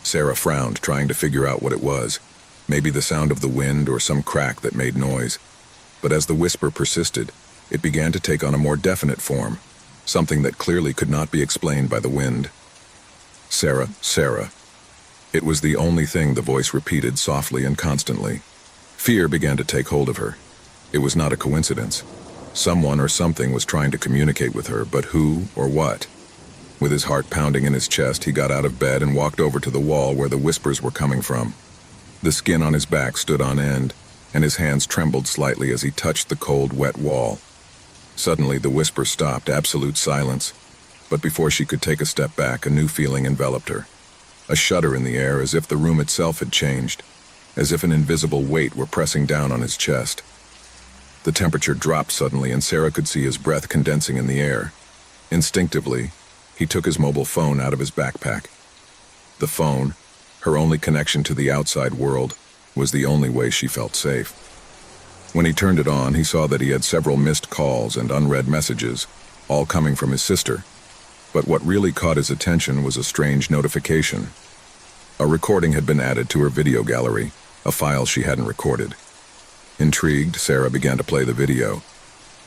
Sarah frowned, trying to figure out what it was. Maybe the sound of the wind or some crack that made noise. But as the whisper persisted, it began to take on a more definite form, something that clearly could not be explained by the wind. "Sarah, Sarah." It was the only thing the voice repeated softly and constantly. Fear began to take hold of her. It was not a coincidence. Someone or something was trying to communicate with her, but who or what? With his heart pounding in his chest, he got out of bed and walked over to the wall where the whispers were coming from. The skin on his back stood on end, and his hands trembled slightly as he touched the cold, wet wall. Suddenly, the whisper stopped, absolute silence. But before she could take a step back, a new feeling enveloped her. A shudder in the air, as if the room itself had changed, as if an invisible weight were pressing down on his chest. The temperature dropped suddenly, and Sarah could see his breath condensing in the air. Instinctively, he took his mobile phone out of his backpack. The phone, her only connection to the outside world, was the only way she felt safe. When he turned it on, he saw that he had several missed calls and unread messages, all coming from his sister. But what really caught his attention was a strange notification. A recording had been added to her video gallery, a file she hadn't recorded. Intrigued, Sarah began to play the video.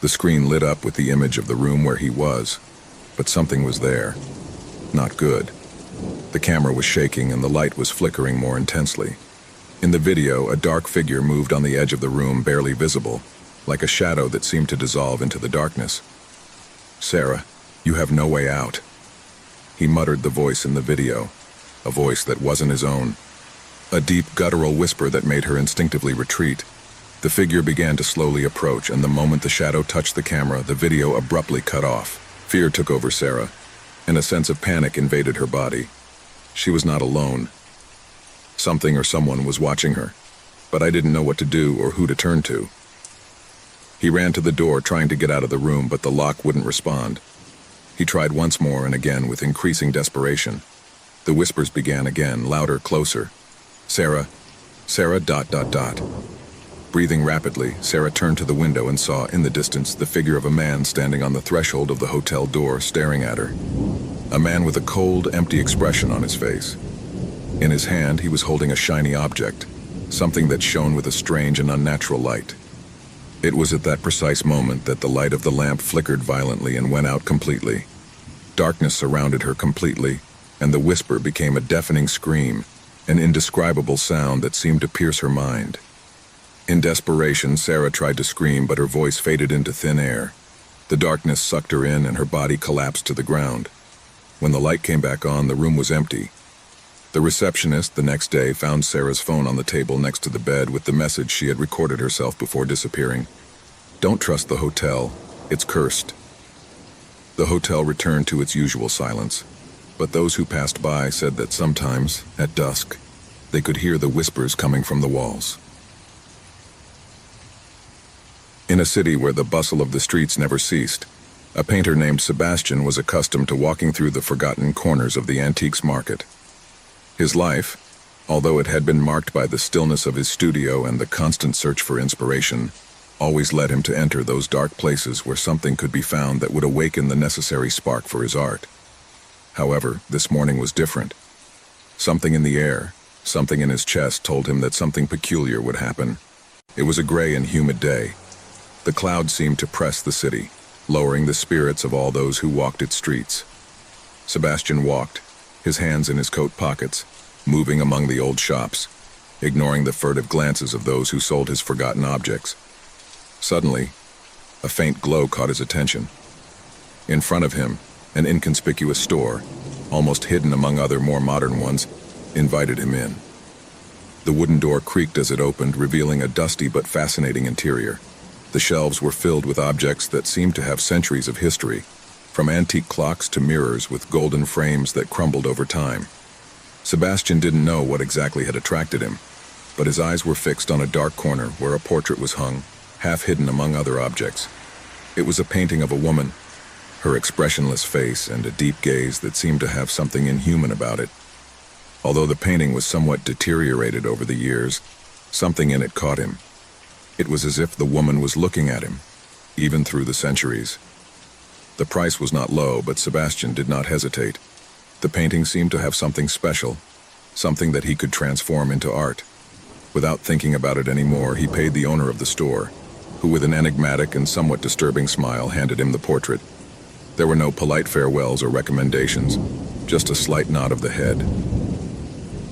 The screen lit up with the image of the room where he was, but something was there. Not good. The camera was shaking and the light was flickering more intensely. In the video, a dark figure moved on the edge of the room, barely visible, like a shadow that seemed to dissolve into the darkness. "Sarah, you have no way out." He muttered the voice in the video, a voice that wasn't his own. A deep, guttural whisper that made her instinctively retreat. The figure began to slowly approach, and the moment the shadow touched the camera, the video abruptly cut off. Fear took over Sarah. and a sense of panic invaded her body. She was not alone. Something or someone was watching her, but I didn't know what to do or who to turn to. He ran to the door trying to get out of the room, but the lock wouldn't respond. He tried once more and again with increasing desperation. The whispers began again, louder, closer. Sarah, Sarah, ... Breathing rapidly, Sarah turned to the window and saw in the distance the figure of a man standing on the threshold of the hotel door, staring at her. A man with a cold, empty expression on his face. In his hand, he was holding a shiny object, something that shone with a strange and unnatural light. It was at that precise moment that the light of the lamp flickered violently and went out completely. Darkness surrounded her completely, and the whisper became a deafening scream, an indescribable sound that seemed to pierce her mind. In desperation, Sarah tried to scream, but her voice faded into thin air. The darkness sucked her in and her body collapsed to the ground. When the light came back on, the room was empty. The receptionist the next day found Sarah's phone on the table next to the bed with the message she had recorded herself before disappearing. "Don't trust the hotel. It's cursed." The hotel returned to its usual silence, but those who passed by said that sometimes, at dusk, they could hear the whispers coming from the walls. In a city where the bustle of the streets never ceased, a painter named Sebastian was accustomed to walking through the forgotten corners of the antiques market. His life, although it had been marked by the stillness of his studio and the constant search for inspiration, always led him to enter those dark places where something could be found that would awaken the necessary spark for his art. However, this morning was different. Something in the air, something in his chest told him that something peculiar would happen. It was a gray and humid day. The clouds seemed to press the city, lowering the spirits of all those who walked its streets. Sebastian walked, his hands in his coat pockets, moving among the old shops, ignoring the furtive glances of those who sold his forgotten objects. Suddenly, a faint glow caught his attention. In front of him, an inconspicuous store, almost hidden among other more modern ones, invited him in. The wooden door creaked as it opened, revealing a dusty but fascinating interior. The shelves were filled with objects that seemed to have centuries of history, from antique clocks to mirrors with golden frames that crumbled over time. Sebastian didn't know what exactly had attracted him, but his eyes were fixed on a dark corner where a portrait was hung, half hidden among other objects. It was a painting of a woman, her expressionless face and a deep gaze that seemed to have something inhuman about it. Although the painting was somewhat deteriorated over the years, something in it caught him. It was as if the woman was looking at him, even through the centuries. The price was not low, but Sebastian did not hesitate. The painting seemed to have something special, something that he could transform into art. Without thinking about it anymore, he paid the owner of the store, who with an enigmatic and somewhat disturbing smile handed him the portrait. There were no polite farewells or recommendations, just a slight nod of the head.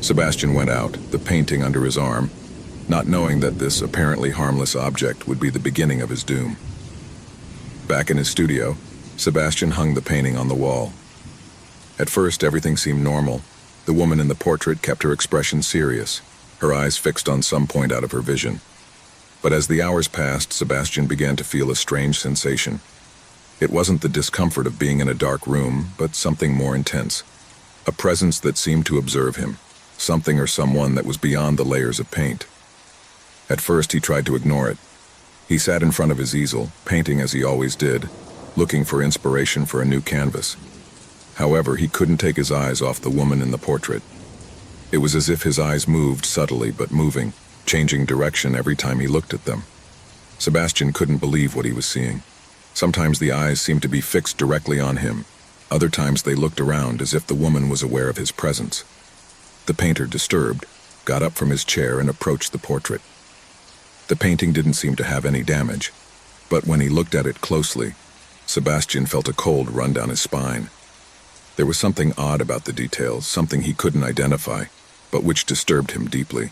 Sebastian went out, the painting under his arm, not knowing that this apparently harmless object would be the beginning of his doom. Back in his studio, Sebastian hung the painting on the wall. At first, everything seemed normal. The woman in the portrait kept her expression serious, her eyes fixed on some point out of her vision. But as the hours passed, Sebastian began to feel a strange sensation. It wasn't the discomfort of being in a dark room, but something more intense. A presence that seemed to observe him, something or someone that was beyond the layers of paint. At first, he tried to ignore it. He sat in front of his easel, painting as he always did, looking for inspiration for a new canvas. However, he couldn't take his eyes off the woman in the portrait. It was as if his eyes moved subtly but moving, changing direction every time he looked at them. Sebastian couldn't believe what he was seeing. Sometimes the eyes seemed to be fixed directly on him. Other times they looked around as if the woman was aware of his presence. The painter, disturbed, got up from his chair and approached the portrait. The painting didn't seem to have any damage, but when he looked at it closely, Sebastian felt a cold run down his spine. There was something odd about the details, something he couldn't identify, but which disturbed him deeply.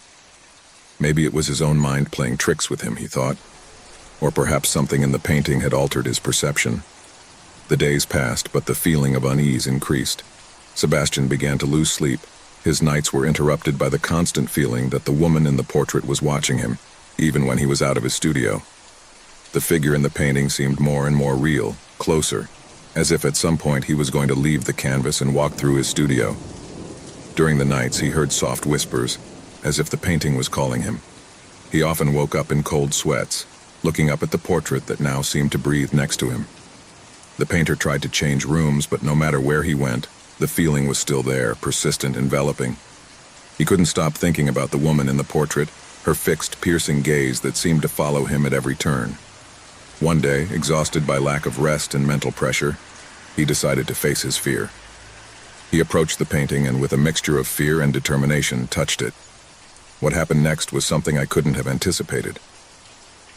Maybe it was his own mind playing tricks with him, he thought. Or perhaps something in the painting had altered his perception. The days passed, but the feeling of unease increased. Sebastian began to lose sleep. His nights were interrupted by the constant feeling that the woman in the portrait was watching him, even when he was out of his studio. The figure in the painting seemed more and more real, closer, as if at some point he was going to leave the canvas and walk through his studio. During the nights, he heard soft whispers, as if the painting was calling him. He often woke up in cold sweats, looking up at the portrait that now seemed to breathe next to him. The painter tried to change rooms, but no matter where he went, the feeling was still there, persistent, enveloping. He couldn't stop thinking about the woman in the portrait, her fixed, piercing gaze that seemed to follow him at every turn. One day, exhausted by lack of rest and mental pressure, he decided to face his fear. He approached the painting and, with a mixture of fear and determination, touched it. What happened next was something I couldn't have anticipated.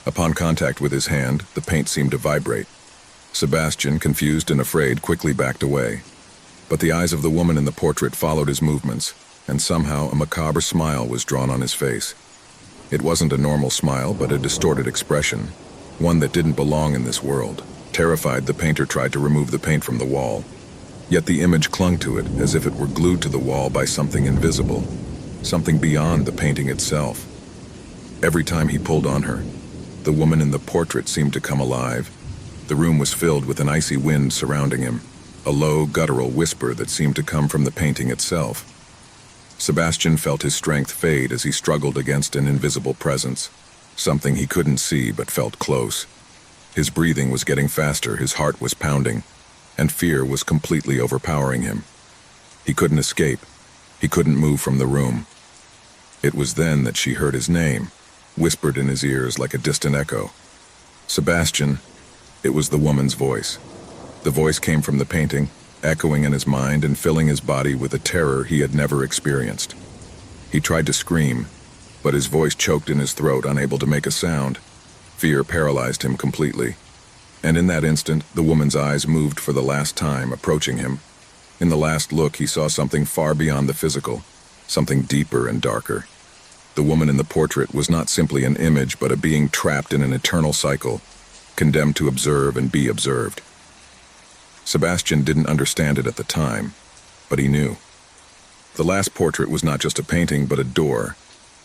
Upon contact with his hand, the paint seemed to vibrate. Sebastian, confused and afraid, quickly backed away. But the eyes of the woman in the portrait followed his movements, and somehow a macabre smile was drawn on his face. It wasn't a normal smile, but a distorted expression, one that didn't belong in this world. Terrified, the painter tried to remove the paint from the wall. Yet the image clung to it, as if it were glued to the wall by something invisible, something beyond the painting itself. Every time he pulled on her, the woman in the portrait seemed to come alive. The room was filled with an icy wind surrounding him, a low, guttural whisper that seemed to come from the painting itself. Sebastian felt his strength fade as he struggled against an invisible presence, something he couldn't see but felt close. His breathing was getting faster, his heart was pounding, and fear was completely overpowering him. He couldn't escape. He couldn't move from the room. It was then that she heard his name, whispered in his ears like a distant echo. Sebastian. It was the woman's voice. The voice came from the painting, echoing in his mind and filling his body with a terror he had never experienced. He tried to scream, but his voice choked in his throat, unable to make a sound. Fear paralyzed him completely. And in that instant, the woman's eyes moved for the last time, approaching him. In the last look, he saw something far beyond the physical, something deeper and darker. The woman in the portrait was not simply an image, but a being trapped in an eternal cycle, condemned to observe and be observed. Sebastian didn't understand it at the time, but he knew. The last portrait was not just a painting, but a door,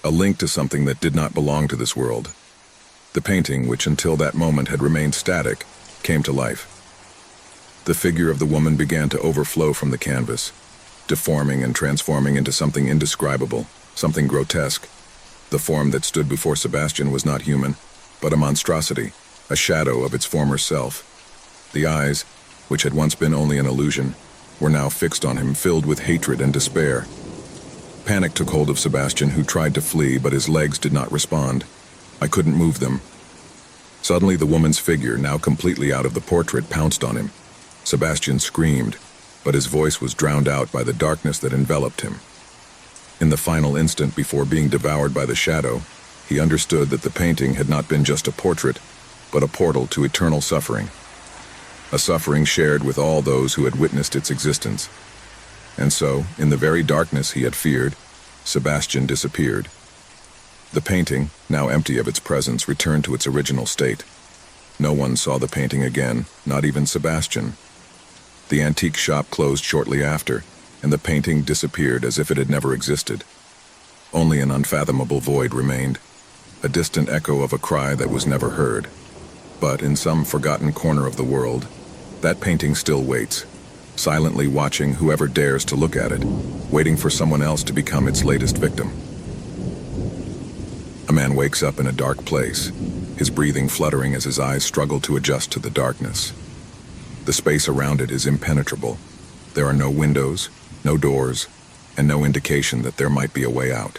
a link to something that did not belong to this world. The painting, which until that moment had remained static, came to life. The figure of the woman began to overflow from the canvas, deforming and transforming into something indescribable, something grotesque. The form that stood before Sebastian was not human, but a monstrosity, a shadow of its former self. The eyes, which had once been only an illusion, were now fixed on him, filled with hatred and despair. Panic took hold of Sebastian, who tried to flee, but his legs did not respond. I couldn't move them. Suddenly, the woman's figure, now completely out of the portrait, pounced on him. Sebastian screamed, but his voice was drowned out by the darkness that enveloped him. In the final instant before being devoured by the shadow, he understood that the painting had not been just a portrait, but a portal to eternal suffering. A suffering shared with all those who had witnessed its existence. And so, in the very darkness he had feared, Sebastian disappeared. The painting, now empty of its presence, returned to its original state. No one saw the painting again, not even Sebastian. The antique shop closed shortly after, and the painting disappeared as if it had never existed. Only an unfathomable void remained, a distant echo of a cry that was never heard. But in some forgotten corner of the world, that painting still waits, silently watching whoever dares to look at it, waiting for someone else to become its latest victim. A man wakes up in a dark place, his breathing fluttering as his eyes struggle to adjust to the darkness. The space around it is impenetrable. There are no windows, no doors, and no indication that there might be a way out.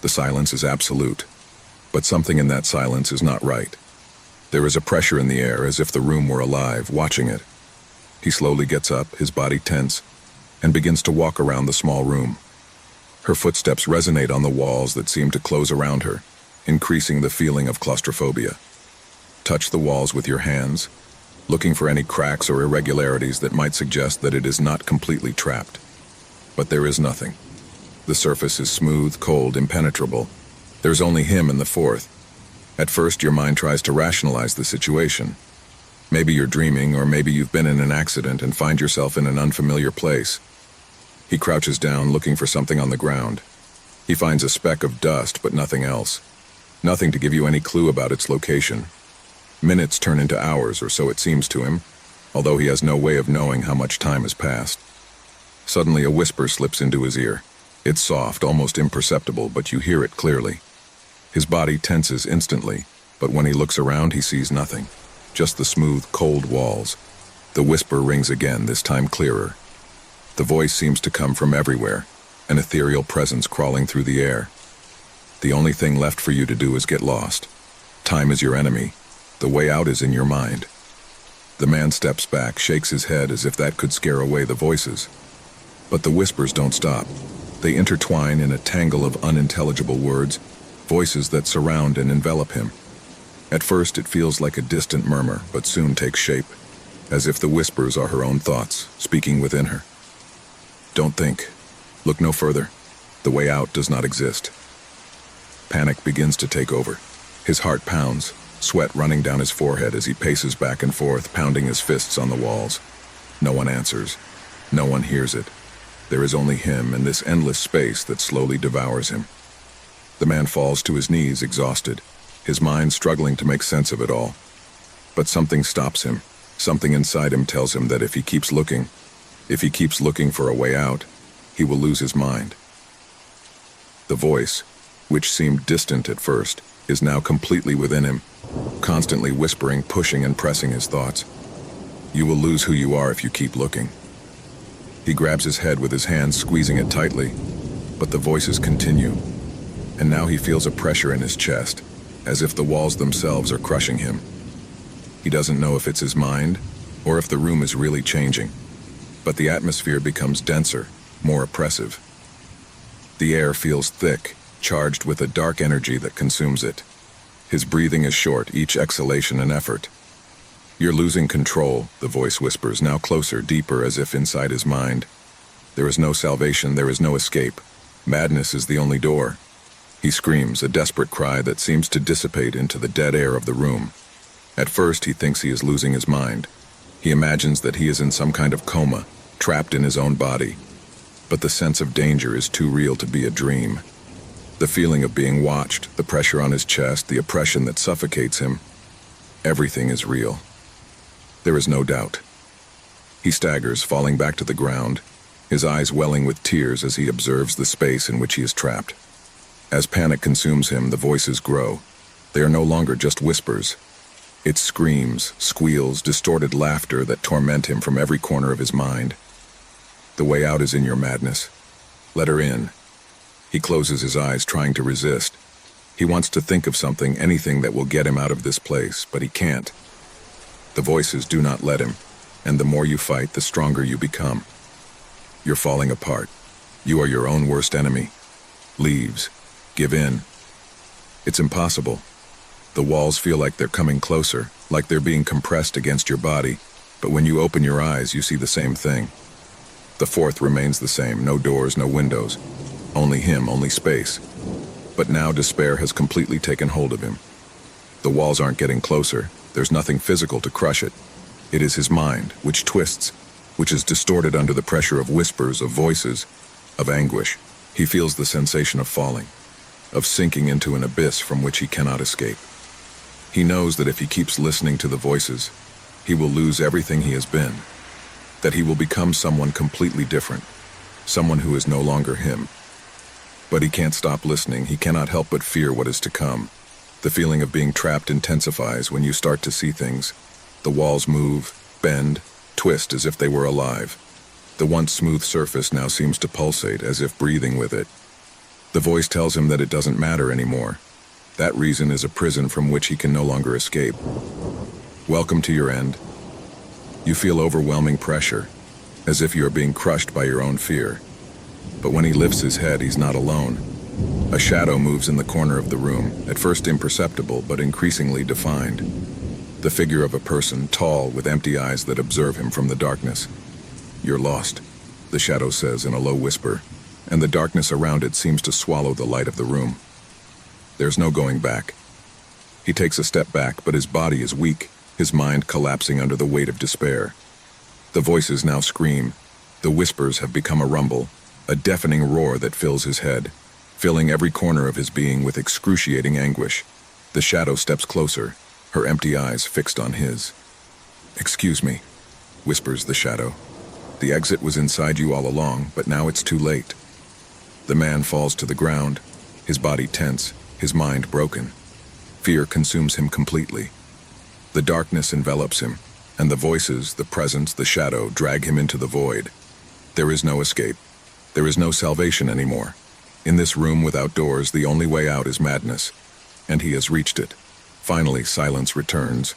The silence is absolute, but something in that silence is not right. There is a pressure in the air, as if the room were alive, watching it. He slowly gets up, his body tense, and begins to walk around the small room. Her footsteps resonate on the walls that seem to close around her, increasing the feeling of claustrophobia. Touch the walls with your hands, looking for any cracks or irregularities that might suggest that it is not completely trapped. But there is nothing. The surface is smooth, cold, impenetrable. There's only him and the fourth. At first, your mind tries to rationalize the situation. Maybe you're dreaming, or maybe you've been in an accident and find yourself in an unfamiliar place. He crouches down, looking for something on the ground. He finds a speck of dust, but nothing else. Nothing to give you any clue about its location. Minutes turn into hours, or so it seems to him. although he has no way of knowing how much time has passed. Suddenly a whisper slips into his ear. It's soft, almost imperceptible, but you hear it clearly. His body tenses instantly, but when he looks around he sees nothing. Just the smooth, cold walls. The whisper rings again, this time clearer. The voice seems to come from everywhere, an ethereal presence crawling through the air. The only thing left for you to do is get lost. Time is your enemy. The way out is in your mind. The man steps back, shakes his head as if that could scare away the voices. But the whispers don't stop. They intertwine in a tangle of unintelligible words, voices that surround and envelop him. At first it feels like a distant murmur, but soon takes shape, as if the whispers are her own thoughts, speaking within her. Don't think. Look no further. The way out does not exist. Panic begins to take over. His heart pounds, sweat running down his forehead as he paces back and forth, pounding his fists on the walls. No one answers. No one hears it. There is only him and this endless space that slowly devours him. The man falls to his knees, exhausted, his mind struggling to make sense of it all. But something stops him. Something inside him tells him that if he keeps looking for a way out, he will lose his mind. The voice, which seemed distant at first, is now completely within him, constantly whispering, pushing and pressing his thoughts. You will lose who you are if you keep looking. He grabs his head with his hands, squeezing it tightly, but the voices continue, and now he feels a pressure in his chest, as if the walls themselves are crushing him. He doesn't know if it's his mind, or if the room is really changing, but the atmosphere becomes denser, more oppressive. The air feels thick, charged with a dark energy that consumes it. His breathing is short, each exhalation an effort. You're losing control, the voice whispers, now closer, deeper, as if inside his mind. There is no salvation, there is no escape. Madness is the only door. He screams, a desperate cry that seems to dissipate into the dead air of the room. At first, he thinks he is losing his mind. He imagines that he is in some kind of coma, trapped in his own body. But the sense of danger is too real to be a dream. The feeling of being watched, the pressure on his chest, the oppression that suffocates him. Everything is real. There is no doubt. He staggers, falling back to the ground, his eyes welling with tears as he observes the space in which he is trapped. As panic consumes him, the voices grow. They are no longer just whispers. It's screams, squeals, distorted laughter that torment him from every corner of his mind. The way out is in your madness. Let her in. He closes his eyes, trying to resist. He wants to think of something, anything that will get him out of this place, but he can't. The voices do not let him, and the more you fight, the stronger you become. You're falling apart. You are your own worst enemy. Leaves. Give in. It's impossible. The walls feel like they're coming closer, like they're being compressed against your body, but when you open your eyes, you see the same thing. The fourth remains the same, no doors, no windows. Only him, only space. But now despair has completely taken hold of him. The walls aren't getting closer. There's nothing physical to crush it. It is his mind, which twists, which is distorted under the pressure of whispers, of voices, of anguish. He feels the sensation of falling, of sinking into an abyss from which he cannot escape. He knows that if he keeps listening to the voices, he will lose everything he has been, that he will become someone completely different, someone who is no longer him. But he can't stop listening. He cannot help but fear what is to come. The feeling of being trapped intensifies when you start to see things. The walls move, bend, twist as if they were alive. The once smooth surface now seems to pulsate, as if breathing with it. The voice tells him that it doesn't matter anymore. That reason is a prison from which he can no longer escape. Welcome to your end. You feel overwhelming pressure, as if you are being crushed by your own fear. But when he lifts his head, he's not alone. A shadow moves in the corner of the room, at first imperceptible but increasingly defined. The figure of a person, tall, with empty eyes that observe him from the darkness. You're lost, the shadow says in a low whisper, and the darkness around it seems to swallow the light of the room. There's no going back. He takes a step back, but his body is weak, his mind collapsing under the weight of despair. The voices now scream. The whispers have become a rumble, a deafening roar that fills his head, filling every corner of his being with excruciating anguish. The shadow steps closer, her empty eyes fixed on his. Excuse me, whispers the shadow. "The exit was inside you all along, but now it's too late." The man falls to the ground, his body tense, his mind broken. Fear consumes him completely. The darkness envelops him, and the voices, the presence, the shadow drag him into the void. There is no escape. There is no salvation anymore. In this room without doors, the only way out is madness, and he has reached it. Finally, silence returns.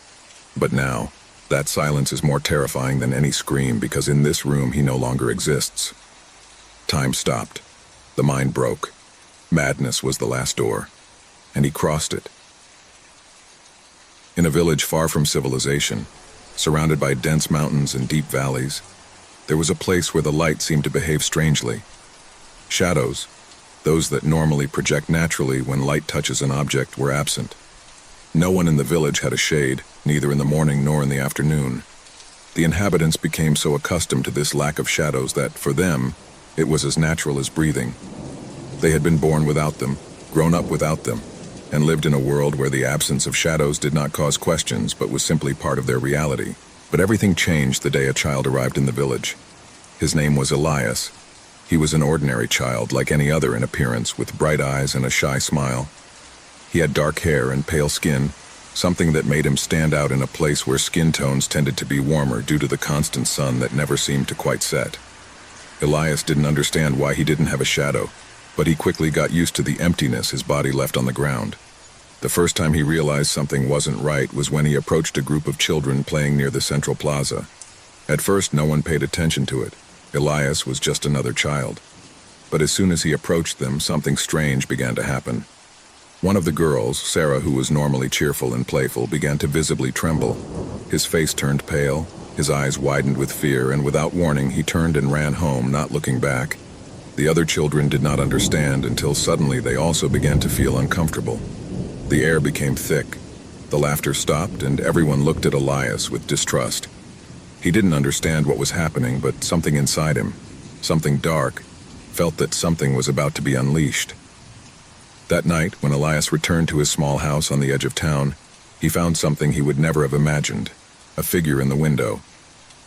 But now, that silence is more terrifying than any scream, because in this room he no longer exists. Time stopped. The mind broke. Madness was the last door, and he crossed it. In a village far from civilization, surrounded by dense mountains and deep valleys, there was a place where the light seemed to behave strangely. Shadows, those that normally project naturally when light touches an object, were absent. No one in the village had a shade, neither in the morning nor in the afternoon. The inhabitants became so accustomed to this lack of shadows that, for them, it was as natural as breathing. They had been born without them, grown up without them, and lived in a world where the absence of shadows did not cause questions but was simply part of their reality. But everything changed the day a child arrived in the village. His name was Elias. He was an ordinary child, like any other in appearance, with bright eyes and a shy smile. He had dark hair and pale skin, something that made him stand out in a place where skin tones tended to be warmer due to the constant sun that never seemed to quite set. Elias didn't understand why he didn't have a shadow, but he quickly got used to the emptiness his body left on the ground. The first time he realized something wasn't right was when he approached a group of children playing near the central plaza. At first, no one paid attention to it. Elias was just another child. But as soon as he approached them, something strange began to happen. One of the girls, Sarah, who was normally cheerful and playful, began to visibly tremble. His face turned pale, his eyes widened with fear, and without warning, he turned and ran home, not looking back. The other children did not understand until suddenly they also began to feel uncomfortable. The air became thick. The laughter stopped, and everyone looked at Elias with distrust. He didn't understand what was happening, but something inside him, something dark, felt that something was about to be unleashed. That night, when Elias returned to his small house on the edge of town, he found something he would never have imagined: a figure in the window.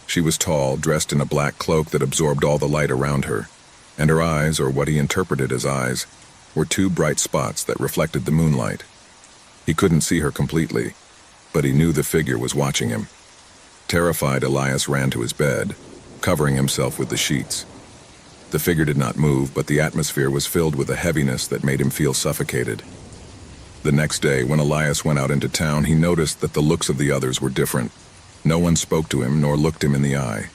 She was tall, dressed in a black cloak that absorbed all the light around her, and her eyes, or what he interpreted as eyes, were two bright spots that reflected the moonlight. He couldn't see her completely, but he knew the figure was watching him. Terrified, Elias ran to his bed, covering himself with the sheets. The figure did not move, but the atmosphere was filled with a heaviness that made him feel suffocated. The next day, when Elias went out into town, he noticed that the looks of the others were different. No one spoke to him nor looked him in the eye.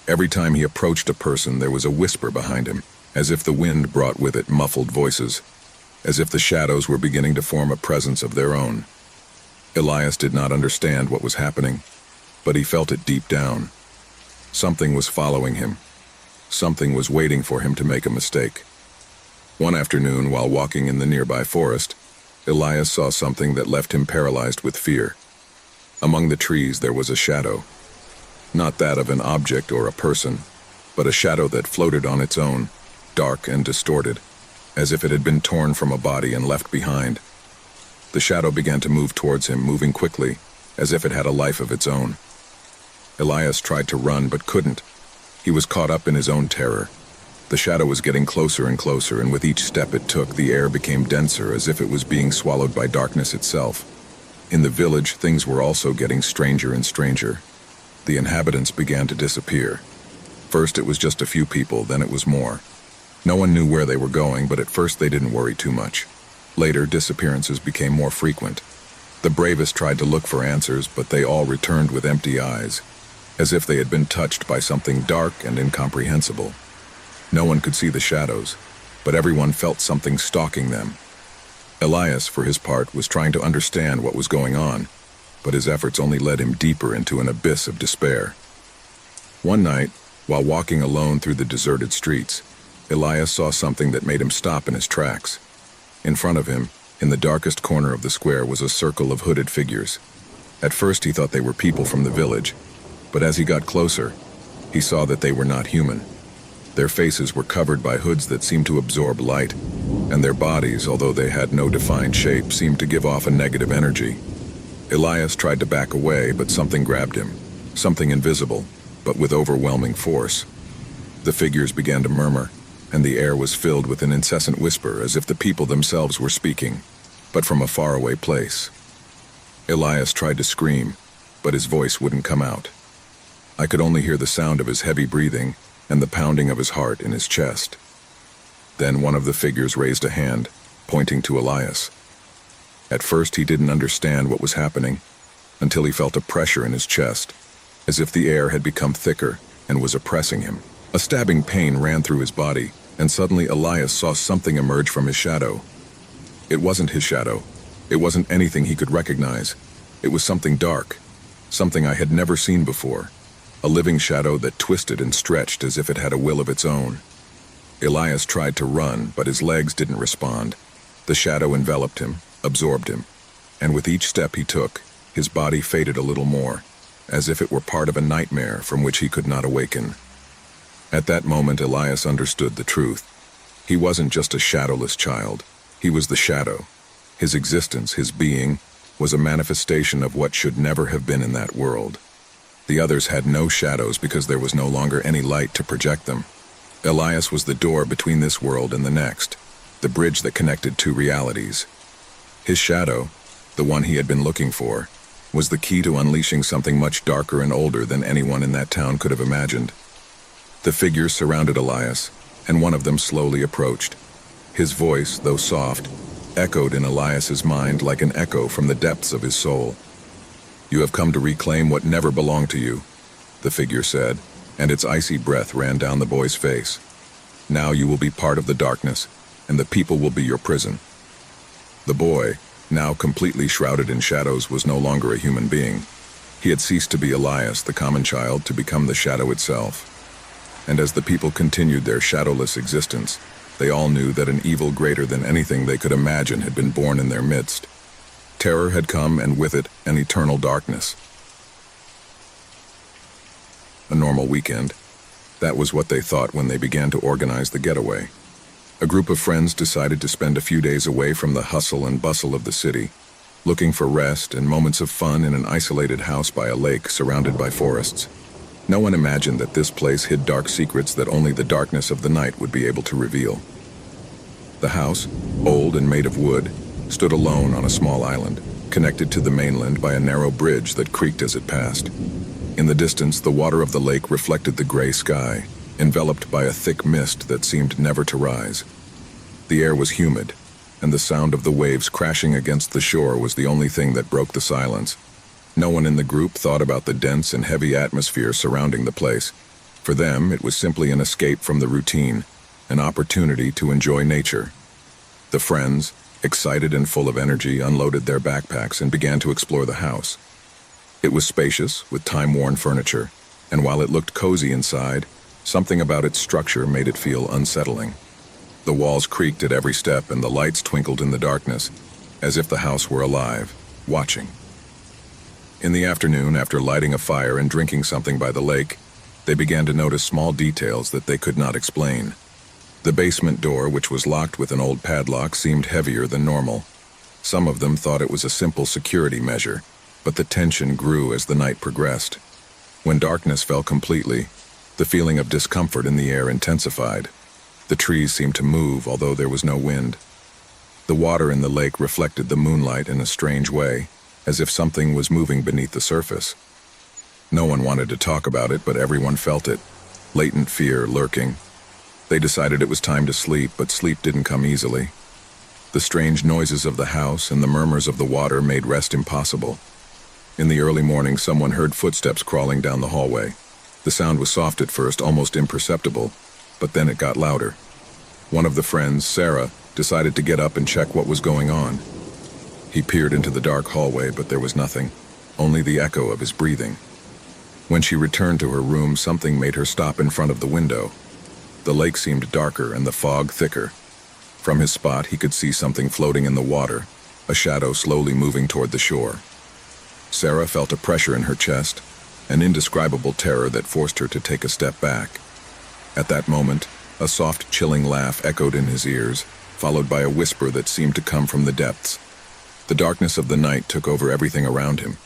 Every time he approached a person, there was a whisper behind him, as if the wind brought with it muffled voices, as if the shadows were beginning to form a presence of their own. Elias did not understand what was happening, but he felt it deep down. Something was following him. Something was waiting for him to make a mistake. One afternoon, while walking in the nearby forest, Elias saw something that left him paralyzed with fear. Among the trees there was a shadow. Not that of an object or a person, but a shadow that floated on its own, dark and distorted, as if it had been torn from a body and left behind. The shadow began to move towards him, moving quickly, as if it had a life of its own. Elias tried to run, but couldn't. He was caught up in his own terror. The shadow was getting closer and closer, and with each step it took, the air became denser, as if it was being swallowed by darkness itself. In the village, things were also getting stranger and stranger. The inhabitants began to disappear. First it was just a few people, then it was more. No one knew where they were going, but at first they didn't worry too much. Later, disappearances became more frequent. The bravest tried to look for answers, but they all returned with empty eyes, as if they had been touched by something dark and incomprehensible. No one could see the shadows, but everyone felt something stalking them. Elias, for his part, was trying to understand what was going on, but his efforts only led him deeper into an abyss of despair. One night, while walking alone through the deserted streets, Elias saw something that made him stop in his tracks. In front of him, in the darkest corner of the square, was a circle of hooded figures. At first he thought they were people from the village, but as he got closer, he saw that they were not human. Their faces were covered by hoods that seemed to absorb light, and their bodies, although they had no defined shape, seemed to give off a negative energy. Elias tried to back away, but something grabbed him, something invisible, but with overwhelming force. The figures began to murmur, and the air was filled with an incessant whisper as if the people themselves were speaking, but from a faraway place. Elias tried to scream, but his voice wouldn't come out. I could only hear the sound of his heavy breathing and the pounding of his heart in his chest. Then one of the figures raised a hand, pointing to Elias. At first he didn't understand what was happening, until he felt a pressure in his chest, as if the air had become thicker and was oppressing him. A stabbing pain ran through his body, and suddenly Elias saw something emerge from his shadow. It wasn't his shadow. It wasn't anything he could recognize. It was something dark, something I had never seen before. A living shadow that twisted and stretched as if it had a will of its own. Elias tried to run, but his legs didn't respond. The shadow enveloped him, absorbed him, and with each step he took, his body faded a little more, as if it were part of a nightmare from which he could not awaken. At that moment, Elias understood the truth. He wasn't just a shadowless child. He was the shadow. His existence, his being, was a manifestation of what should never have been in that world. The others had no shadows because there was no longer any light to project them. Elias was the door between this world and the next, the bridge that connected two realities. His shadow, the one he had been looking for, was the key to unleashing something much darker and older than anyone in that town could have imagined. The figures surrounded Elias, and one of them slowly approached. His voice, though soft, echoed in Elias's mind like an echo from the depths of his soul. "You have come to reclaim what never belonged to you," the figure said, and its icy breath ran down the boy's face. "Now you will be part of the darkness, and the people will be your prison." The boy, now completely shrouded in shadows, was no longer a human being. He had ceased to be Elias, the common child, to become the shadow itself. And as the people continued their shadowless existence, they all knew that an evil greater than anything they could imagine had been born in their midst. Terror had come, and with it, an eternal darkness. A normal weekend. That was what they thought when they began to organize the getaway. A group of friends decided to spend a few days away from the hustle and bustle of the city, looking for rest and moments of fun in an isolated house by a lake surrounded by forests. No one imagined that this place hid dark secrets that only the darkness of the night would be able to reveal. The house, old and made of wood, stood alone on a small island, connected to the mainland by a narrow bridge that creaked as it passed. In the distance, the water of the lake reflected the gray sky, enveloped by a thick mist that seemed never to rise. The air was humid, and the sound of the waves crashing against the shore was the only thing that broke the silence. No one in the group thought about the dense and heavy atmosphere surrounding the place. For them, it was simply an escape from the routine, an opportunity to enjoy nature. The friends, excited and full of energy, unloaded their backpacks and began to explore the house. It was spacious, with time-worn furniture, and while it looked cozy inside, something about its structure made it feel unsettling. The walls creaked at every step and the lights twinkled in the darkness, as if the house were alive, watching. In the afternoon, after lighting a fire and drinking something by the lake, they began to notice small details that they could not explain. The basement door, which was locked with an old padlock, seemed heavier than normal. Some of them thought it was a simple security measure, but the tension grew as the night progressed. When darkness fell completely, the feeling of discomfort in the air intensified. The trees seemed to move, although there was no wind. The water in the lake reflected the moonlight in a strange way, as if something was moving beneath the surface. No one wanted to talk about it, but everyone felt it, latent fear lurking. They decided it was time to sleep, but sleep didn't come easily. The strange noises of the house and the murmurs of the water made rest impossible. In the early morning, someone heard footsteps crawling down the hallway. The sound was soft at first, almost imperceptible, but then it got louder. One of the friends, Sarah, decided to get up and check what was going on. He peered into the dark hallway, but there was nothing, only the echo of his breathing. When she returned to her room, something made her stop in front of the window. The lake seemed darker and the fog thicker. From his spot, he could see something floating in the water, a shadow slowly moving toward the shore. Sarah felt a pressure in her chest, an indescribable terror that forced her to take a step back. At that moment, a soft, chilling laugh echoed in his ears, followed by a whisper that seemed to come from the depths. The darkness of the night took over everything around him.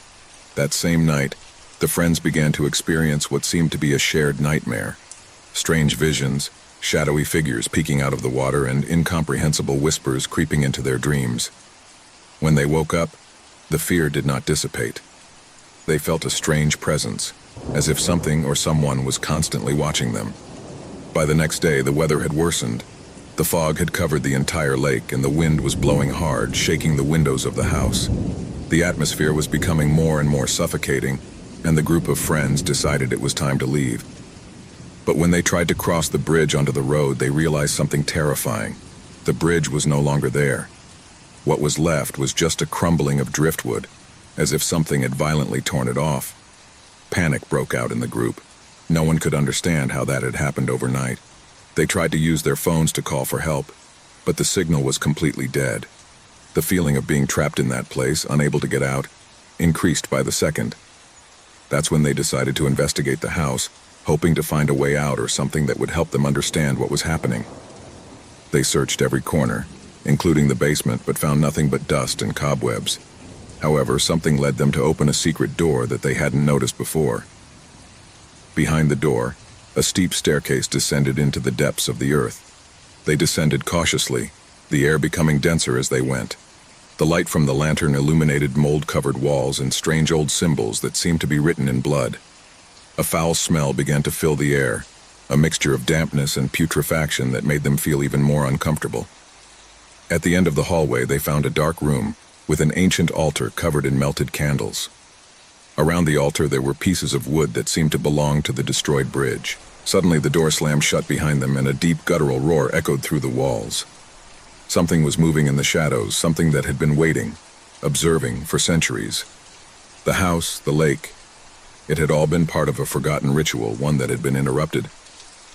That same night, The friends began to experience what seemed to be a shared nightmare. Strange visions, shadowy figures peeking out of the water, and incomprehensible whispers creeping into their dreams. When they woke up, the fear did not dissipate. They felt a strange presence, as if something or someone was constantly watching them. By the next day, the weather had worsened. The fog had covered the entire lake, and the wind was blowing hard, shaking the windows of the house. The atmosphere was becoming more and more suffocating, and the group of friends decided it was time to leave. But when they tried to cross the bridge onto the road, they realized something terrifying. The bridge was no longer there. What was left was just a crumbling of driftwood, as if something had violently torn it off. Panic broke out in the group. No one could understand how that had happened overnight. They tried to use their phones to call for help, but the signal was completely dead. The feeling of being trapped in that place, unable to get out, increased by the second. That's when they decided to investigate the house, hoping to find a way out or something that would help them understand what was happening. They searched every corner, including the basement, but found nothing but dust and cobwebs. However, something led them to open a secret door that they hadn't noticed before. Behind the door, a steep staircase descended into the depths of the earth. They descended cautiously, the air becoming denser as they went. The light from the lantern illuminated mold-covered walls and strange old symbols that seemed to be written in blood. A foul smell began to fill the air, a mixture of dampness and putrefaction that made them feel even more uncomfortable. At the end of the hallway, they found a dark room with an ancient altar covered in melted candles. Around the altar, there were pieces of wood that seemed to belong to the destroyed bridge. Suddenly, the door slammed shut behind them, and a deep guttural roar echoed through the walls. Something was moving in the shadows, something that had been waiting, observing for centuries. The house, the lake, it had all been part of a forgotten ritual, one that had been interrupted.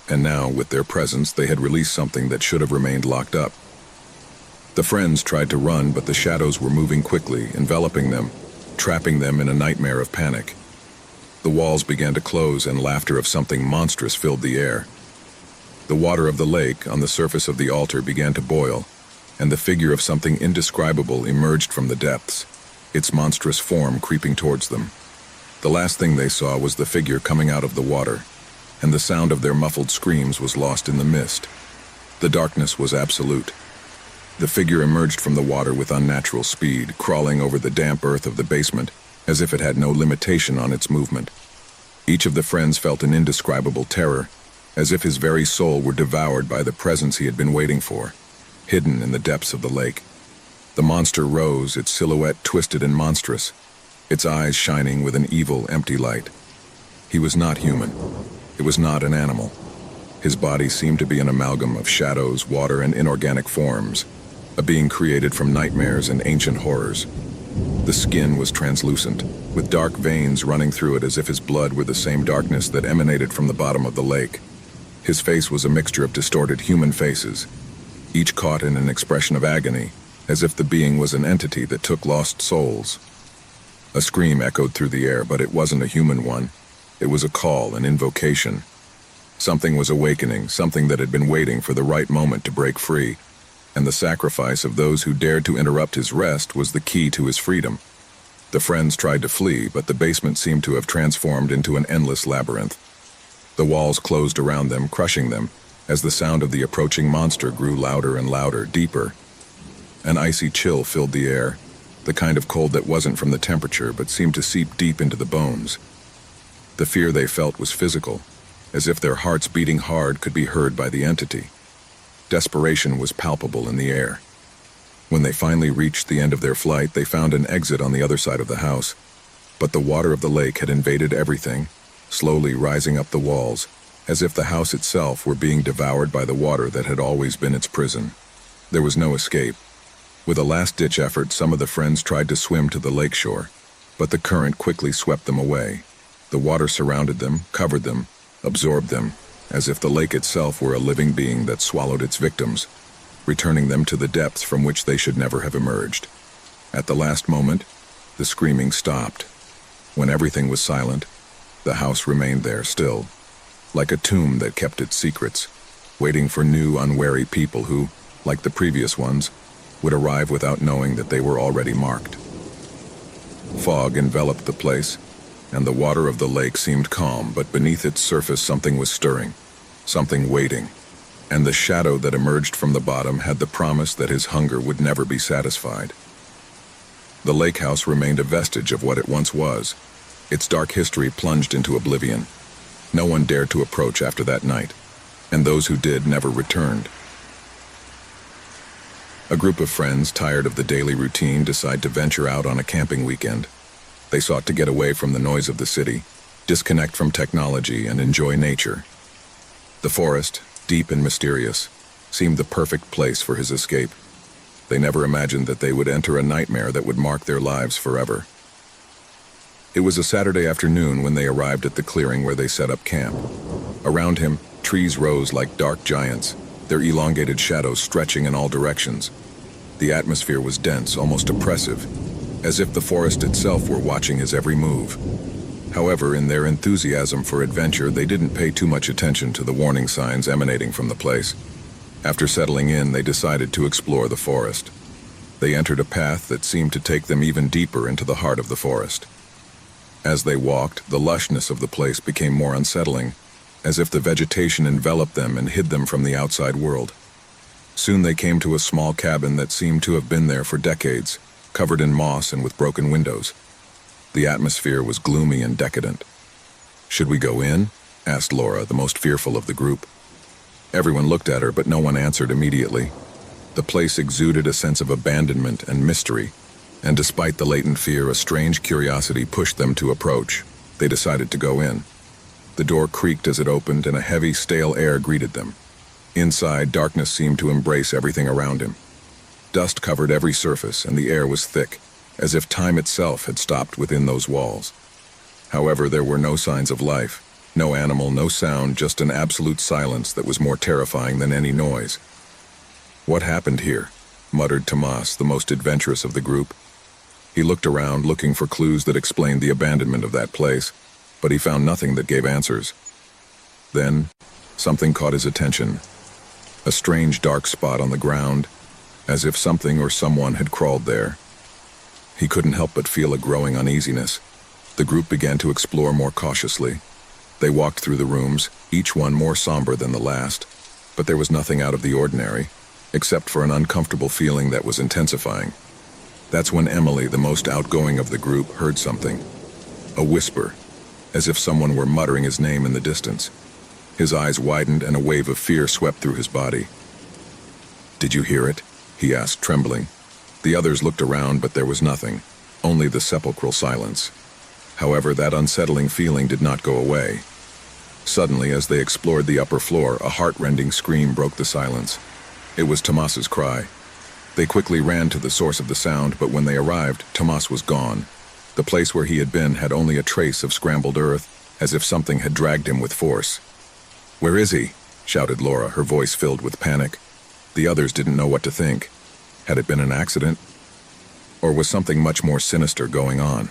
And now, with their presence, they had released something that should have remained locked up. The friends tried to run, but the shadows were moving quickly, enveloping them, trapping them in a nightmare of panic. The walls began to close, and laughter of something monstrous filled the air. The water of the lake on the surface of the altar began to boil, and the figure of something indescribable emerged from the depths, its monstrous form creeping towards them. The last thing they saw was the figure coming out of the water, and the sound of their muffled screams was lost in the mist. The darkness was absolute. The figure emerged from the water with unnatural speed, crawling over the damp earth of the basement, as if it had no limitation on its movement. Each of the friends felt an indescribable terror, as if his very soul were devoured by the presence he had been waiting for, hidden in the depths of the lake. The monster rose, its silhouette twisted and monstrous, its eyes shining with an evil, empty light. He was not human. It was not an animal. His body seemed to be an amalgam of shadows, water, and inorganic forms, a being created from nightmares and ancient horrors. The skin was translucent, with dark veins running through it as if his blood were the same darkness that emanated from the bottom of the lake. His face was a mixture of distorted human faces, each caught in an expression of agony, as if the being was an entity that took lost souls. A scream echoed through the air, but it wasn't a human one. It was a call, an invocation. Something was awakening, something that had been waiting for the right moment to break free, and the sacrifice of those who dared to interrupt his rest was the key to his freedom. The friends tried to flee, but the basement seemed to have transformed into an endless labyrinth. The walls closed around them, crushing them, as the sound of the approaching monster grew louder and louder, deeper. An icy chill filled the air, the kind of cold that wasn't from the temperature but seemed to seep deep into the bones. The fear they felt was physical, as if their hearts beating hard could be heard by the entity. Desperation was palpable in the air. When they finally reached the end of their flight, they found an exit on the other side of the house, but the water of the lake had invaded everything, slowly rising up the walls, as if the house itself were being devoured by the water that had always been its prison. There was no escape. With a last-ditch effort, some of the friends tried to swim to the lakeshore, but the current quickly swept them away. The water surrounded them, covered them, absorbed them, as if the lake itself were a living being that swallowed its victims, returning them to the depths from which they should never have emerged. At the last moment, the screaming stopped. When everything was silent, the house remained there still, like a tomb that kept its secrets, waiting for new, unwary people who, like the previous ones, would arrive without knowing that they were already marked. Fog enveloped the place, and the water of the lake seemed calm, but beneath its surface something was stirring, something waiting, and the shadow that emerged from the bottom had the promise that his hunger would never be satisfied. The lake house remained a vestige of what it once was, its dark history plunged into oblivion. No one dared to approach after that night, and those who did never returned. A group of friends, tired of the daily routine, decide to venture out on a camping weekend. They sought to get away from the noise of the city, disconnect from technology, and enjoy nature. The forest, deep and mysterious, seemed the perfect place for his escape. They never imagined that they would enter a nightmare that would mark their lives forever. It was a Saturday afternoon when they arrived at the clearing where they set up camp. Around him, trees rose like dark giants, their elongated shadows stretching in all directions. The atmosphere was dense, almost oppressive, as if the forest itself were watching his every move. However, in their enthusiasm for adventure, they didn't pay too much attention to the warning signs emanating from the place. After settling in, they decided to explore the forest. They entered a path that seemed to take them even deeper into the heart of the forest. As they walked, the lushness of the place became more unsettling, as if the vegetation enveloped them and hid them from the outside world. Soon they came to a small cabin that seemed to have been there for decades, covered in moss and with broken windows. The atmosphere was gloomy and decadent. "Should we go in?" asked Laura, the most fearful of the group. Everyone looked at her, but no one answered immediately. The place exuded a sense of abandonment and mystery, and despite the latent fear, a strange curiosity pushed them to approach. They decided to go in. The door creaked as it opened, and a heavy, stale air greeted them. Inside, darkness seemed to embrace everything around him. Dust covered every surface, and the air was thick, as if time itself had stopped within those walls. However, there were no signs of life, no animal, no sound, just an absolute silence that was more terrifying than any noise. "What happened here?" muttered Tomas, the most adventurous of the group. He looked around, looking for clues that explained the abandonment of that place, but he found nothing that gave answers. Then, something caught his attention. A strange dark spot on the ground, as if something or someone had crawled there. He couldn't help but feel a growing uneasiness. The group began to explore more cautiously. They walked through the rooms, each one more somber than the last, but there was nothing out of the ordinary, except for an uncomfortable feeling that was intensifying. That's when Emily, the most outgoing of the group, heard something. A whisper, as if someone were muttering his name in the distance. His eyes widened and a wave of fear swept through his body. "Did you hear it?" he asked, trembling. The others looked around, but there was nothing, only the sepulchral silence. However, that unsettling feeling did not go away. Suddenly, as they explored the upper floor, a heart-rending scream broke the silence. It was Tomas's cry. They quickly ran to the source of the sound, but when they arrived, Tomas was gone. The place where he had been had only a trace of scrambled earth, as if something had dragged him with force. "Where is he?" shouted Laura, her voice filled with panic. The others didn't know what to think. Had it been an accident? Or was something much more sinister going on?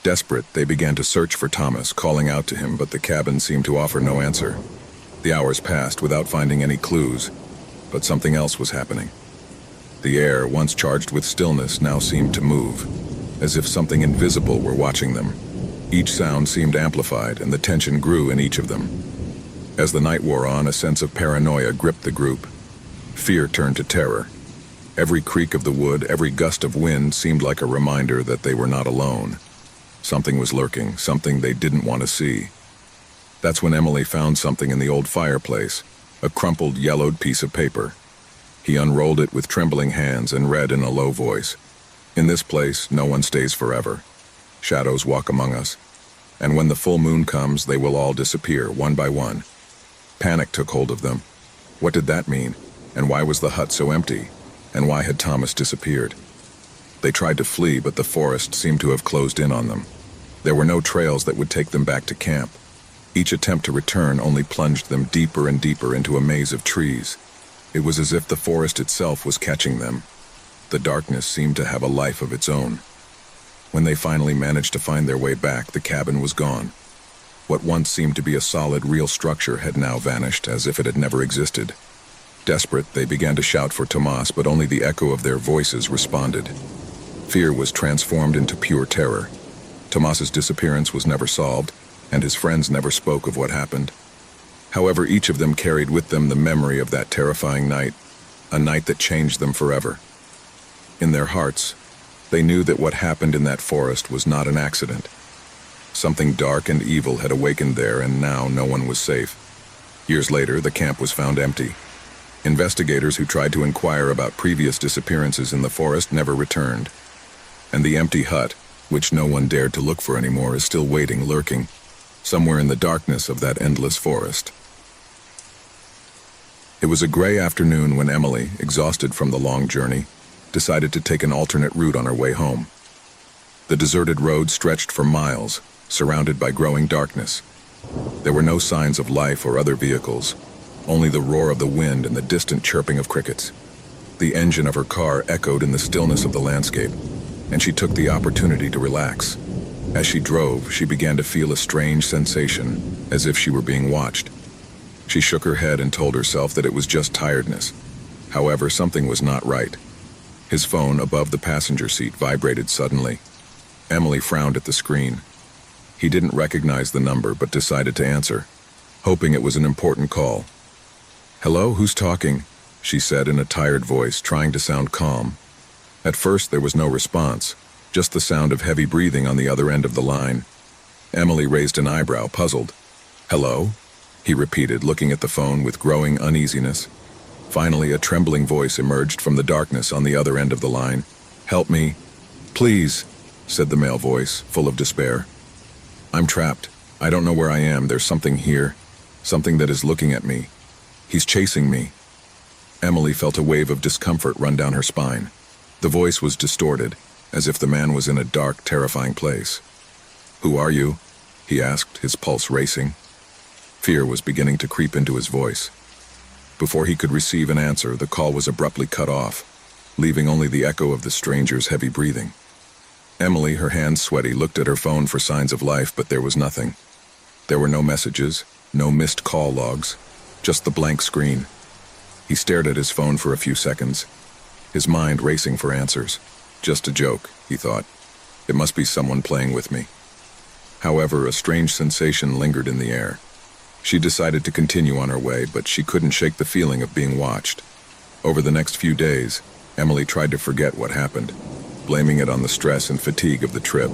Desperate, they began to search for Thomas, calling out to him, but the cabin seemed to offer no answer. The hours passed without finding any clues, but something else was happening. The air, once charged with stillness, now seemed to move, as if something invisible were watching them. Each sound seemed amplified, and the tension grew in each of them. As the night wore on, a sense of paranoia gripped the group. Fear turned to terror. Every creak of the wood, every gust of wind seemed like a reminder that they were not alone. Something was lurking, something they didn't want to see. That's when Emily found something in the old fireplace, a crumpled, yellowed piece of paper. He unrolled it with trembling hands and read in a low voice, "In this place, no one stays forever. Shadows walk among us, and when the full moon comes, they will all disappear, one by one." Panic took hold of them. What did that mean? And why was the hut so empty? And why had Thomas disappeared? They tried to flee, but the forest seemed to have closed in on them. There were no trails that would take them back to camp. Each attempt to return only plunged them deeper and deeper into a maze of trees. It was as if the forest itself was catching them. The darkness seemed to have a life of its own. When they finally managed to find their way back, the cabin was gone. What once seemed to be a solid, real structure had now vanished, as if it had never existed. Desperate, they began to shout for Tomas, but only the echo of their voices responded. Fear was transformed into pure terror. Tomas's disappearance was never solved, and his friends never spoke of what happened. However, each of them carried with them the memory of that terrifying night, a night that changed them forever. In their hearts, they knew that what happened in that forest was not an accident. Something dark and evil had awakened there, and now no one was safe. Years later, the camp was found empty. Investigators who tried to inquire about previous disappearances in the forest never returned. And the empty hut, which no one dared to look for anymore, is still waiting, lurking, somewhere in the darkness of that endless forest. It was a gray afternoon when Emily, exhausted from the long journey, decided to take an alternate route on her way home. The deserted road stretched for miles, surrounded by growing darkness. There were no signs of life or other vehicles, only the roar of the wind and the distant chirping of crickets. The engine of her car echoed in the stillness of the landscape, and she took the opportunity to relax. As she drove, she began to feel a strange sensation, as if she were being watched. She shook her head and told herself that it was just tiredness. However, something was not right. His phone above the passenger seat vibrated suddenly. Emily frowned at the screen. He didn't recognize the number but decided to answer, hoping it was an important call. "Hello, who's talking?" she said in a tired voice, trying to sound calm. At first there was no response, just the sound of heavy breathing on the other end of the line. Emily raised an eyebrow, puzzled. "Hello?" he repeated, looking at the phone with growing uneasiness. Finally, a trembling voice emerged from the darkness on the other end of the line. "Help me. Please," said the male voice, full of despair. "I'm trapped. I don't know where I am. There's something here. Something that is looking at me. He's chasing me." Emily felt a wave of discomfort run down her spine. The voice was distorted, as if the man was in a dark, terrifying place. "Who are you?" he asked, his pulse racing. Fear was beginning to creep into his voice. Before he could receive an answer, the call was abruptly cut off, leaving only the echo of the stranger's heavy breathing. Emily, her hands sweaty, looked at her phone for signs of life, but there was nothing. There were no messages, no missed call logs, just the blank screen. He stared at his phone for a few seconds, his mind racing for answers. Just a joke, he thought. It must be someone playing with me. However, a strange sensation lingered in the air. She decided to continue on her way, but she couldn't shake the feeling of being watched. Over the next few days, Emily tried to forget what happened, blaming it on the stress and fatigue of the trip.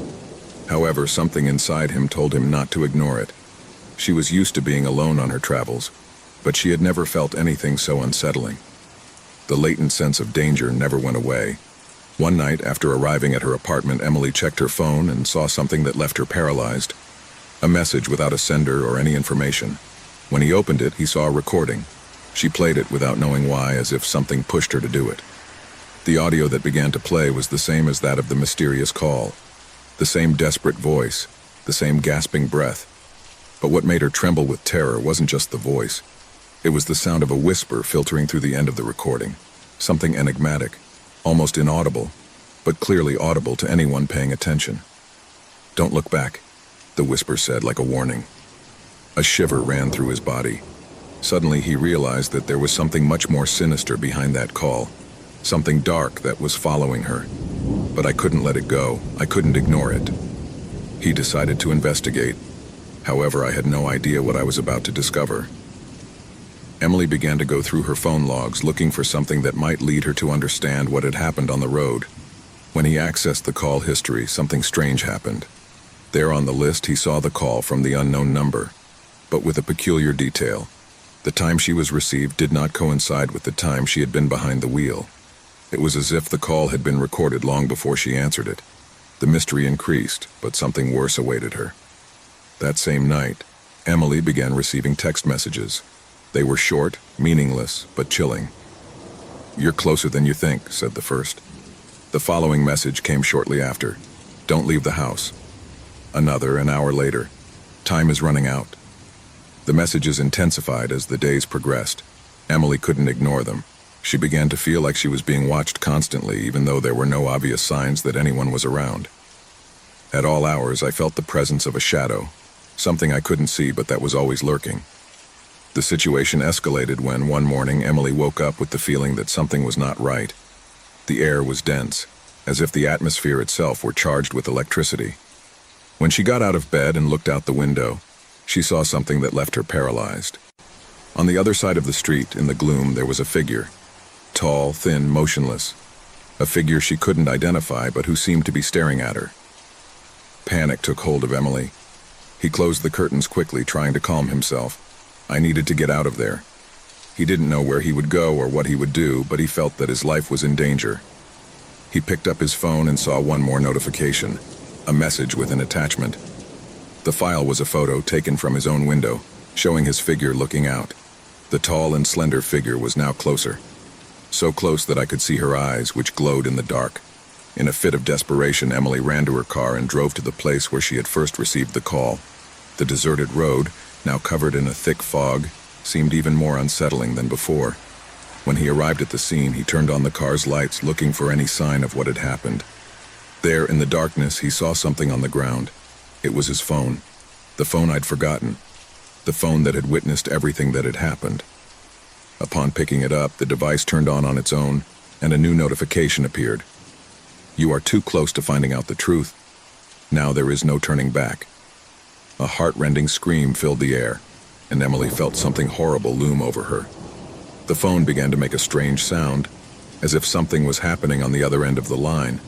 However, something inside him told him not to ignore it. She was used to being alone on her travels, but she had never felt anything so unsettling. The latent sense of danger never went away. One night, after arriving at her apartment, Emily checked her phone and saw something that left her paralyzed. A message without a sender or any information. When he opened it, he saw a recording. She played it without knowing why, as if something pushed her to do it. The audio that began to play was the same as that of the mysterious call. The same desperate voice, the same gasping breath. But what made her tremble with terror wasn't just the voice. It was the sound of a whisper filtering through the end of the recording. Something enigmatic, almost inaudible, but clearly audible to anyone paying attention. "Don't look back," the whisper said like a warning. A shiver ran through his body. Suddenly he realized that there was something much more sinister behind that call. Something dark that was following her. But I couldn't let it go. I couldn't ignore it. He decided to investigate. However, I had no idea what I was about to discover. Emily began to go through her phone logs, looking for something that might lead her to understand what had happened on the road. When he accessed the call history, something strange happened. There on the list, he saw the call from the unknown number, but with a peculiar detail. The time she was received did not coincide with the time she had been behind the wheel. It was as if the call had been recorded long before she answered it. The mystery increased, but something worse awaited her. That same night, Emily began receiving text messages. They were short, meaningless, but chilling. "You're closer than you think," said the first. The following message came shortly after. "Don't leave the house." Another, an hour later. "Time is running out." The messages intensified as the days progressed. Emily couldn't ignore them. She began to feel like she was being watched constantly, even though there were no obvious signs that anyone was around. At all hours, I felt the presence of a shadow, something I couldn't see but that was always lurking. The situation escalated when, one morning, Emily woke up with the feeling that something was not right. The air was dense, as if the atmosphere itself were charged with electricity. When she got out of bed and looked out the window, she saw something that left her paralyzed. On the other side of the street, in the gloom, there was a figure. Tall, thin, motionless. A figure she couldn't identify, but who seemed to be staring at her. Panic took hold of Emily. He closed the curtains quickly, trying to calm himself. I needed to get out of there. He didn't know where he would go or what he would do, but he felt that his life was in danger. He picked up his phone and saw one more notification, a message with an attachment. The file was a photo taken from his own window, showing his figure looking out. The tall and slender figure was now closer. So close that I could see her eyes, which glowed in the dark. In a fit of desperation, Emily ran to her car and drove to the place where she had first received the call. The deserted road, now covered in a thick fog, seemed even more unsettling than before. When he arrived at the scene, he turned on the car's lights, looking for any sign of what had happened. There, in the darkness, he saw something on the ground. It was his phone. The phone I'd forgotten. The phone that had witnessed everything that had happened. Upon picking it up, the device turned on its own, and a new notification appeared. You are too close to finding out the truth. Now there is no turning back. A heart-rending scream filled the air, and Emily felt something horrible loom over her. The phone began to make a strange sound, as if something was happening on the other end of the line.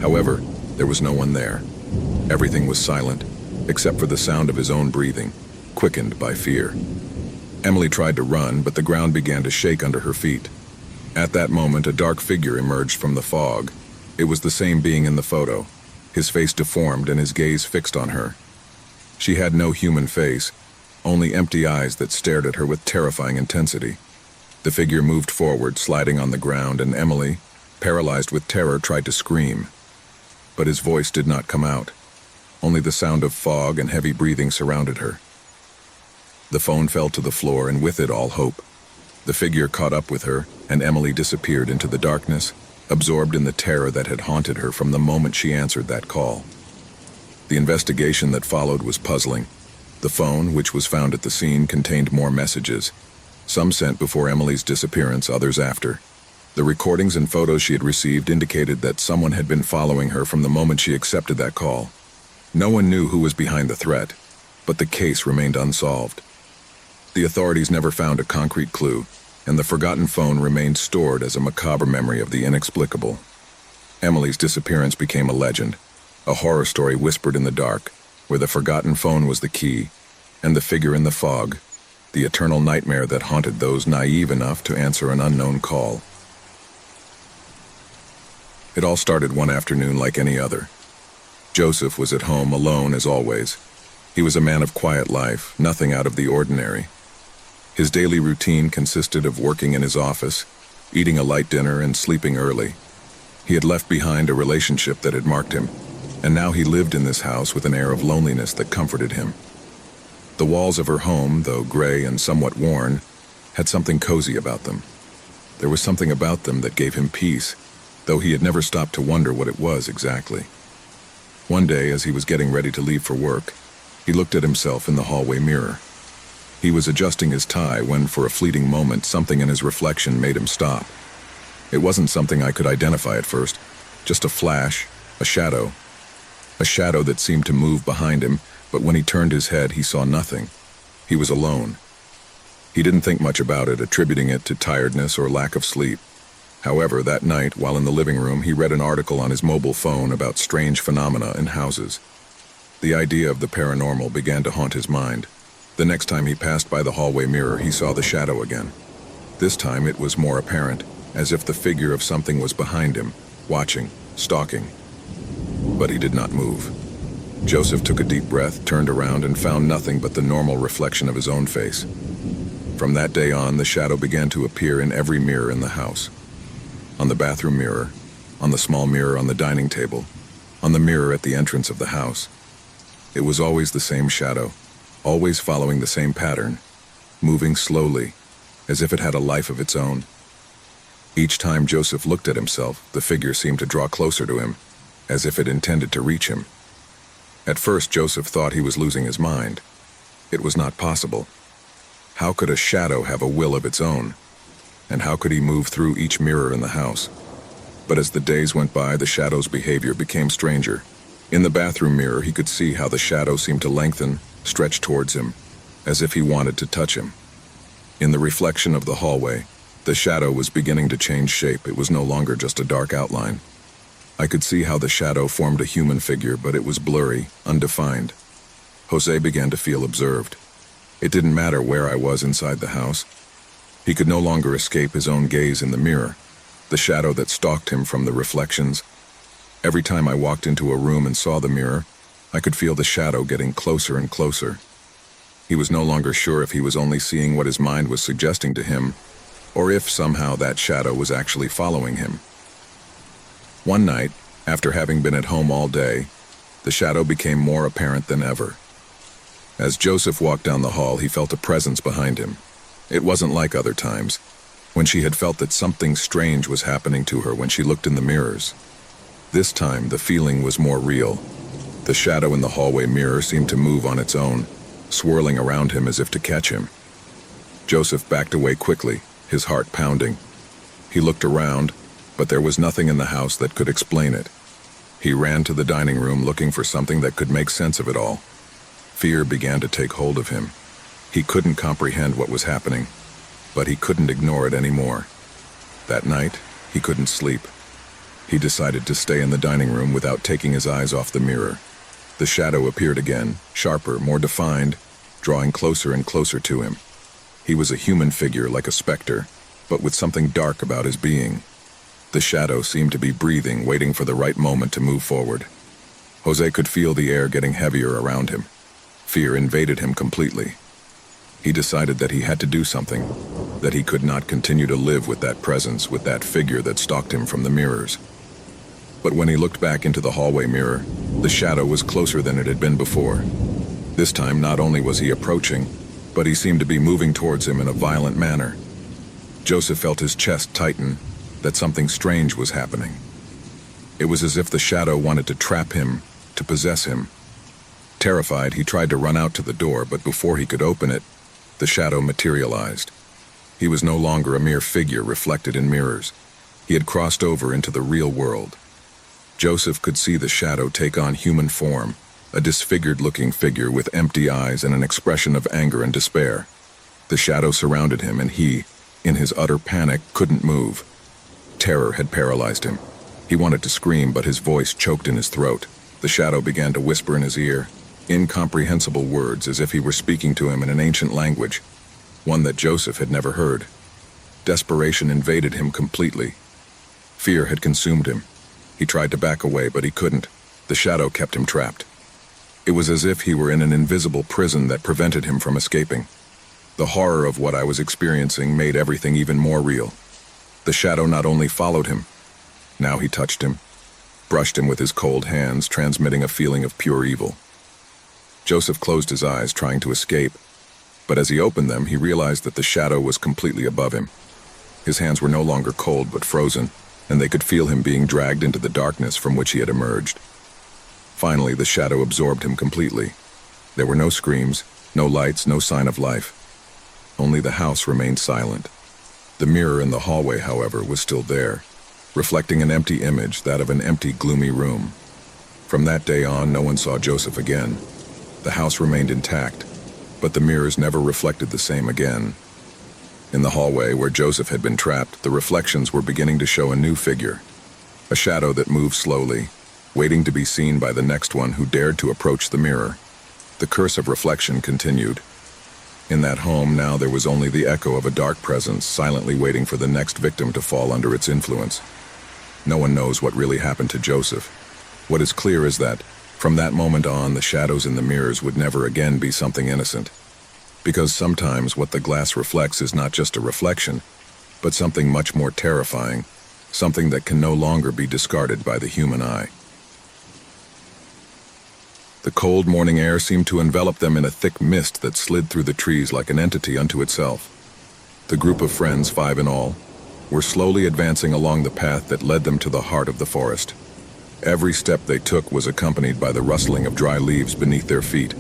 However, there was no one there. Everything was silent, except for the sound of his own breathing, quickened by fear. Emily tried to run, but the ground began to shake under her feet. At that moment, a dark figure emerged from the fog. It was the same being in the photo, his face deformed and his gaze fixed on her. She had no human face, only empty eyes that stared at her with terrifying intensity. The figure moved forward, sliding on the ground, and Emily, paralyzed with terror, tried to scream. But his voice did not come out. Only the sound of fog and heavy breathing surrounded her. The phone fell to the floor, and with it all hope. The figure caught up with her, and Emily disappeared into the darkness, absorbed in the terror that had haunted her from the moment she answered that call. The investigation that followed was puzzling. The phone, which was found at the scene, contained more messages. Some sent before Emily's disappearance, others after. The recordings and photos she had received indicated that someone had been following her from the moment she accepted that call. No one knew who was behind the threat, but the case remained unsolved. The authorities never found a concrete clue, and the forgotten phone remained stored as a macabre memory of the inexplicable. Emily's disappearance became a legend, a horror story whispered in the dark, where the forgotten phone was the key, and the figure in the fog, the eternal nightmare that haunted those naive enough to answer an unknown call. It all started one afternoon like any other. Joseph was at home alone as always. He was a man of quiet life, nothing out of the ordinary. His daily routine consisted of working in his office, eating a light dinner, and sleeping early. He had left behind a relationship that had marked him, and now he lived in this house with an air of loneliness that comforted him. The walls of her home, though gray and somewhat worn, had something cozy about them. There was something about them that gave him peace, though he had never stopped to wonder what it was exactly. One day, as he was getting ready to leave for work, he looked at himself in the hallway mirror. He was adjusting his tie when, for a fleeting moment, something in his reflection made him stop. It wasn't something I could identify at first, just a flash, a shadow that seemed to move behind him, but when he turned his head, he saw nothing. He was alone. He didn't think much about it, attributing it to tiredness or lack of sleep. However, that night, while in the living room, he read an article on his mobile phone about strange phenomena in houses. The idea of the paranormal began to haunt his mind. The next time he passed by the hallway mirror, he saw the shadow again. This time it was more apparent, as if the figure of something was behind him, watching, stalking. But he did not move. Joseph took a deep breath, turned around, and found nothing but the normal reflection of his own face. From that day on, the shadow began to appear in every mirror in the house. On the bathroom mirror, on the small mirror on the dining table, on the mirror at the entrance of the house. It was always the same shadow, always following the same pattern, moving slowly, as if it had a life of its own. Each time Joseph looked at himself, the figure seemed to draw closer to him, as if it intended to reach him. At first, Joseph thought he was losing his mind. It was not possible. How could a shadow have a will of its own? And how could he move through each mirror in the house? But as the days went by, the shadow's behavior became stranger. In the bathroom mirror, he could see how the shadow seemed to lengthen, stretch towards him, as if he wanted to touch him. In the reflection of the hallway, the shadow was beginning to change shape. It was no longer just a dark outline. I could see how the shadow formed a human figure, but it was blurry, undefined. Jose began to feel observed. It didn't matter where I was inside the house. He could no longer escape his own gaze in the mirror, the shadow that stalked him from the reflections. Every time I walked into a room and saw the mirror, I could feel the shadow getting closer and closer. He was no longer sure if he was only seeing what his mind was suggesting to him, or if somehow that shadow was actually following him. One night, after having been at home all day, the shadow became more apparent than ever. As Joseph walked down the hall, he felt a presence behind him. It wasn't like other times, when she had felt that something strange was happening to her when she looked in the mirrors. This time, the feeling was more real. The shadow in the hallway mirror seemed to move on its own, swirling around him as if to catch him. Joseph backed away quickly, his heart pounding. He looked around, but there was nothing in the house that could explain it. He ran to the dining room looking for something that could make sense of it all. Fear began to take hold of him. He couldn't comprehend what was happening, but he couldn't ignore it anymore. That night, he couldn't sleep. He decided to stay in the dining room without taking his eyes off the mirror. The shadow appeared again, sharper, more defined, drawing closer and closer to him. He was a human figure like a specter, but with something dark about his being. The shadow seemed to be breathing, waiting for the right moment to move forward. Jose could feel the air getting heavier around him. Fear invaded him completely. He decided that he had to do something, that he could not continue to live with that presence, with that figure that stalked him from the mirrors. But when he looked back into the hallway mirror, the shadow was closer than it had been before. This time, not only was he approaching, but he seemed to be moving towards him in a violent manner. Joseph felt his chest tighten, that something strange was happening. It was as if the shadow wanted to trap him, to possess him. Terrified, he tried to run out to the door, but before he could open it, the shadow materialized. He was no longer a mere figure reflected in mirrors. He had crossed over into the real world. Joseph could see the shadow take on human form, a disfigured-looking figure with empty eyes and an expression of anger and despair. The shadow surrounded him, and he, in his utter panic, couldn't move. Terror had paralyzed him. He wanted to scream, but his voice choked in his throat. The shadow began to whisper in his ear, incomprehensible words as if he were speaking to him in an ancient language, one that Joseph had never heard. Desperation invaded him completely. Fear had consumed him. He tried to back away, but he couldn't. The shadow kept him trapped. It was as if he were in an invisible prison that prevented him from escaping. The horror of what I was experiencing made everything even more real. The shadow not only followed him, now he touched him, brushed him with his cold hands, transmitting a feeling of pure evil. Joseph closed his eyes, trying to escape, but as he opened them, he realized that the shadow was completely above him. His hands were no longer cold but frozen, and they could feel him being dragged into the darkness from which he had emerged. Finally, the shadow absorbed him completely. There were no screams, no lights, no sign of life. Only the house remained silent. The mirror in the hallway, however, was still there, reflecting an empty image, that of an empty, gloomy room. From that day on, no one saw Joseph again. The house remained intact, but the mirrors never reflected the same again. In the hallway where Joseph had been trapped, the reflections were beginning to show a new figure, a shadow that moved slowly, waiting to be seen by the next one who dared to approach the mirror. The curse of reflection continued. In that home now there was only the echo of a dark presence silently waiting for the next victim to fall under its influence. No one knows what really happened to Joseph. What is clear is that, from that moment on, the shadows in the mirrors would never again be something innocent. Because sometimes what the glass reflects is not just a reflection, but something much more terrifying, something that can no longer be discarded by the human eye. The cold morning air seemed to envelop them in a thick mist that slid through the trees like an entity unto itself. The group of friends, 5 in all, were slowly advancing along the path that led them to the heart of the forest. Every step they took was accompanied by the rustling of dry leaves beneath their feet,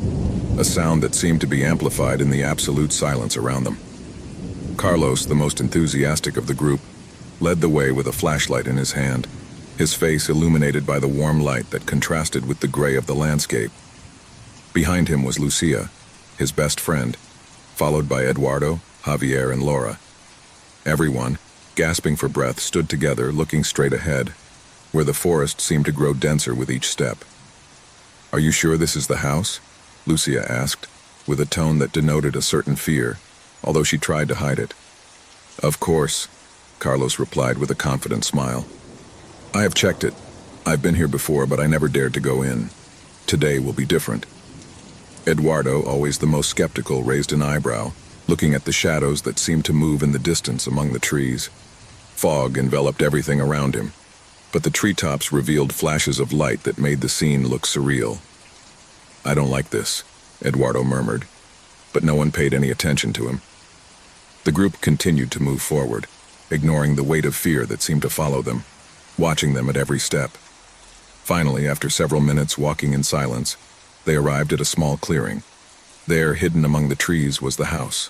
a sound that seemed to be amplified in the absolute silence around them. Carlos, the most enthusiastic of the group, led the way with a flashlight in his hand, his face illuminated by the warm light that contrasted with the gray of the landscape. Behind him was Lucia, his best friend, followed by Eduardo, Javier, and Laura. Everyone, gasping for breath, stood together, looking straight ahead, where the forest seemed to grow denser with each step. "Are you sure this is the house?" Lucia asked, with a tone that denoted a certain fear, although she tried to hide it. "Of course," Carlos replied with a confident smile. "I have checked it. I've been here before, but I never dared to go in. Today will be different." Eduardo, always the most skeptical, raised an eyebrow, looking at the shadows that seemed to move in the distance among the trees. Fog enveloped everything around him, but the treetops revealed flashes of light that made the scene look surreal. "I don't like this," Eduardo murmured, but no one paid any attention to him. The group continued to move forward, ignoring the weight of fear that seemed to follow them, watching them at every step. Finally, after several minutes walking in silence, they arrived at a small clearing. There, hidden among the trees, was the house.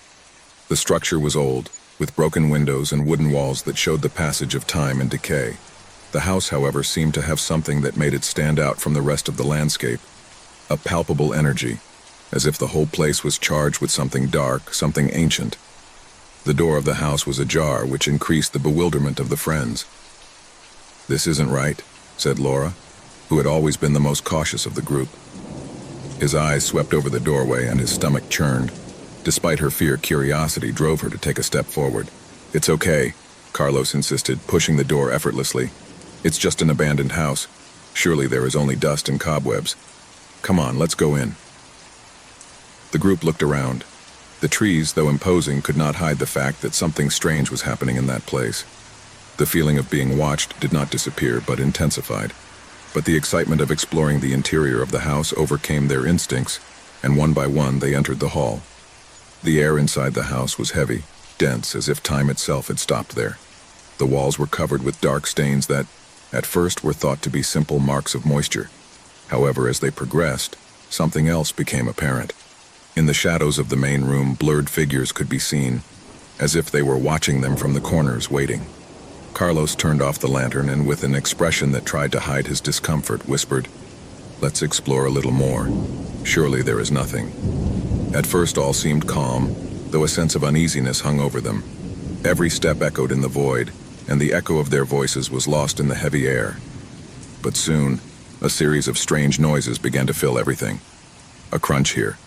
The structure was old, with broken windows and wooden walls that showed the passage of time and decay. The house, however, seemed to have something that made it stand out from the rest of the landscape. A palpable energy, as if the whole place was charged with something dark, something ancient. The door of the house was ajar, which increased the bewilderment of the friends. "This isn't right," said Laura, who had always been the most cautious of the group. His eyes swept over the doorway and his stomach churned. Despite her fear, curiosity drove her to take a step forward. "It's okay," Carlos insisted, pushing the door effortlessly. "It's just an abandoned house. Surely there is only dust and cobwebs. Come on, let's go in." The group looked around. The trees, though imposing, could not hide the fact that something strange was happening in that place. The feeling of being watched did not disappear, but intensified. But the excitement of exploring the interior of the house overcame their instincts, and one by one they entered the hall. The air inside the house was heavy, dense, as if time itself had stopped there. The walls were covered with dark stains that, at first, were thought to be simple marks of moisture. However, as they progressed, something else became apparent. In the shadows of the main room, blurred figures could be seen, as if they were watching them from the corners, waiting. Carlos turned off the lantern and, with an expression that tried to hide his discomfort, whispered, "Let's explore a little more. Surely there is nothing." At first all seemed calm, though a sense of uneasiness hung over them. Every step echoed in the void, and the echo of their voices was lost in the heavy air. But soon, a series of strange noises began to fill everything. A crunch here,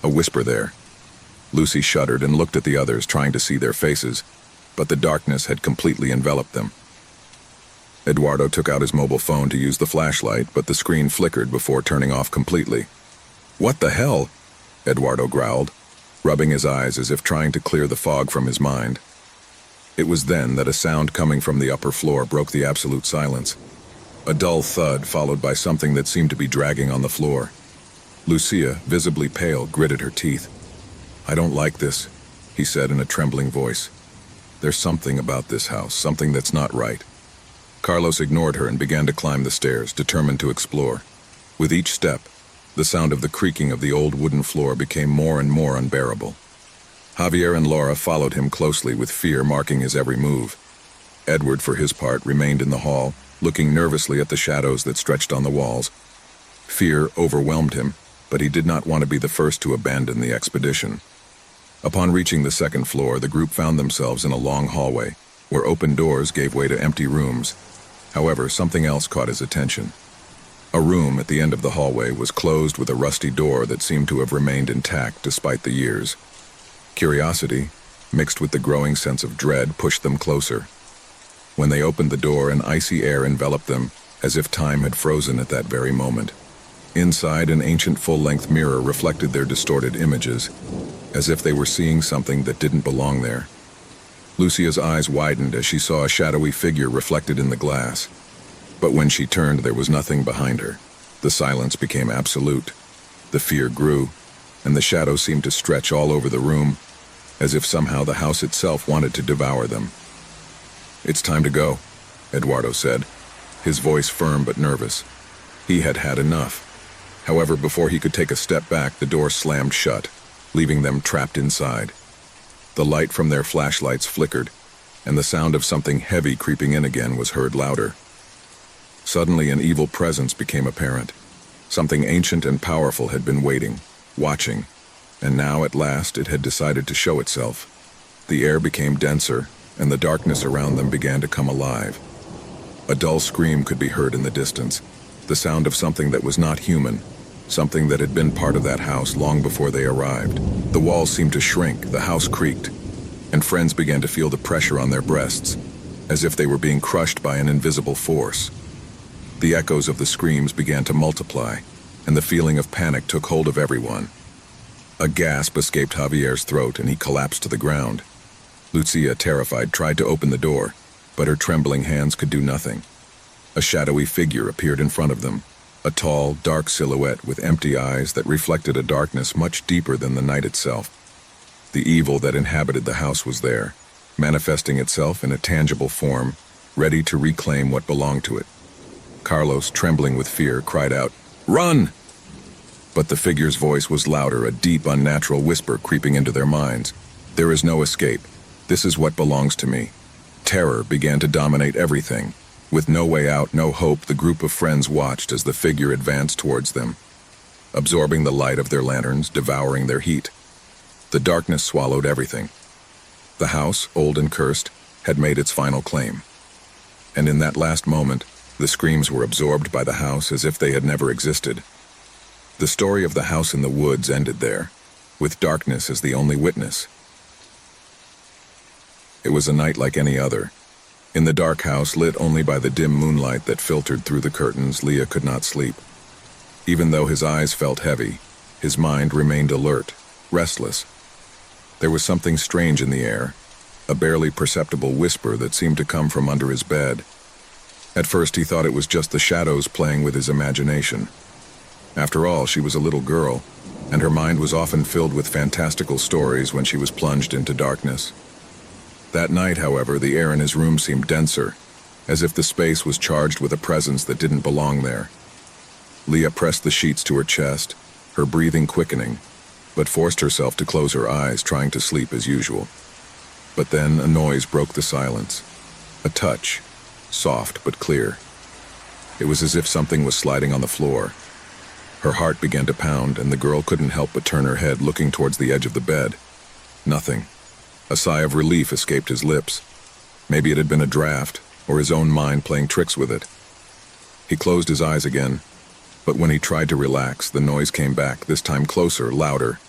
a whisper there. Lucy shuddered and looked at the others, trying to see their faces, but the darkness had completely enveloped them. Eduardo took out his mobile phone to use the flashlight, but the screen flickered before turning off completely. "What the hell?" Eduardo growled, rubbing his eyes as if trying to clear the fog from his mind. It was then that a sound coming from the upper floor broke the absolute silence. A dull thud followed by something that seemed to be dragging on the floor. Lucia, visibly pale, gritted her teeth. "I don't like this," he said in a trembling voice. "There's something about this house, something that's not right." Carlos ignored her and began to climb the stairs, determined to explore. With each step, the sound of the creaking of the old wooden floor became more and more unbearable. Javier and Laura followed him closely, with fear marking his every move. Edward, for his part, remained in the hall, looking nervously at the shadows that stretched on the walls. Fear overwhelmed him, but he did not want to be the first to abandon the expedition. Upon reaching the second floor, the group found themselves in a long hallway, where open doors gave way to empty rooms. However, something else caught his attention. A room at the end of the hallway was closed with a rusty door that seemed to have remained intact despite the years. Curiosity, mixed with the growing sense of dread, pushed them closer. When they opened the door, an icy air enveloped them, as if time had frozen at that very moment. Inside, an ancient full-length mirror reflected their distorted images, as if they were seeing something that didn't belong there. Lucia's eyes widened as she saw a shadowy figure reflected in the glass. But when she turned, there was nothing behind her. The silence became absolute. The fear grew, and the shadows seemed to stretch all over the room, as if somehow the house itself wanted to devour them. "It's time to go," Eduardo said, his voice firm but nervous. He had had enough. However, before he could take a step back, the door slammed shut, leaving them trapped inside. The light from their flashlights flickered, and the sound of something heavy creeping in again was heard louder. Suddenly, an evil presence became apparent. Something ancient and powerful had been waiting, watching, and now at last it had decided to show itself. The air became denser, and the darkness around them began to come alive. A dull scream could be heard in the distance, the sound of something that was not human, something that had been part of that house long before they arrived. The walls seemed to shrink, the house creaked, and friends began to feel the pressure on their breasts, as if they were being crushed by an invisible force. The echoes of the screams began to multiply, and the feeling of panic took hold of everyone. A gasp escaped Javier's throat, and he collapsed to the ground. Lucia, terrified, tried to open the door, but her trembling hands could do nothing. A shadowy figure appeared in front of them, a tall, dark silhouette with empty eyes that reflected a darkness much deeper than the night itself. The evil that inhabited the house was there, manifesting itself in a tangible form, ready to reclaim what belonged to it. Carlos, trembling with fear, cried out, "Run!" But the figure's voice was louder, a deep, unnatural whisper creeping into their minds. "There is no escape. This is what belongs to me." Terror began to dominate everything. With no way out, no hope, the group of friends watched as the figure advanced towards them, absorbing the light of their lanterns, devouring their heat. The darkness swallowed everything. The house, old and cursed, had made its final claim. And in that last moment, the screams were absorbed by the house as if they had never existed. The story of the house in the woods ended there, with darkness as the only witness. It was a night like any other. In the dark house, lit only by the dim moonlight that filtered through the curtains, Leah could not sleep. Even though his eyes felt heavy, his mind remained alert, restless. There was something strange in the air, a barely perceptible whisper that seemed to come from under his bed. At first he thought it was just the shadows playing with his imagination. After all, she was a little girl, and her mind was often filled with fantastical stories when she was plunged into darkness. That night, however, the air in his room seemed denser, as if the space was charged with a presence that didn't belong there. Leah pressed the sheets to her chest, her breathing quickening, but forced herself to close her eyes, trying to sleep as usual. But then a noise broke the silence. A touch, soft but clear. It was as if something was sliding on the floor. Her heart began to pound, and the girl couldn't help but turn her head, looking towards the edge of the bed. Nothing. A sigh of relief escaped his lips. Maybe it had been a draft, or his own mind playing tricks with it. He closed his eyes again, but when he tried to relax, the noise came back, this time closer, louder,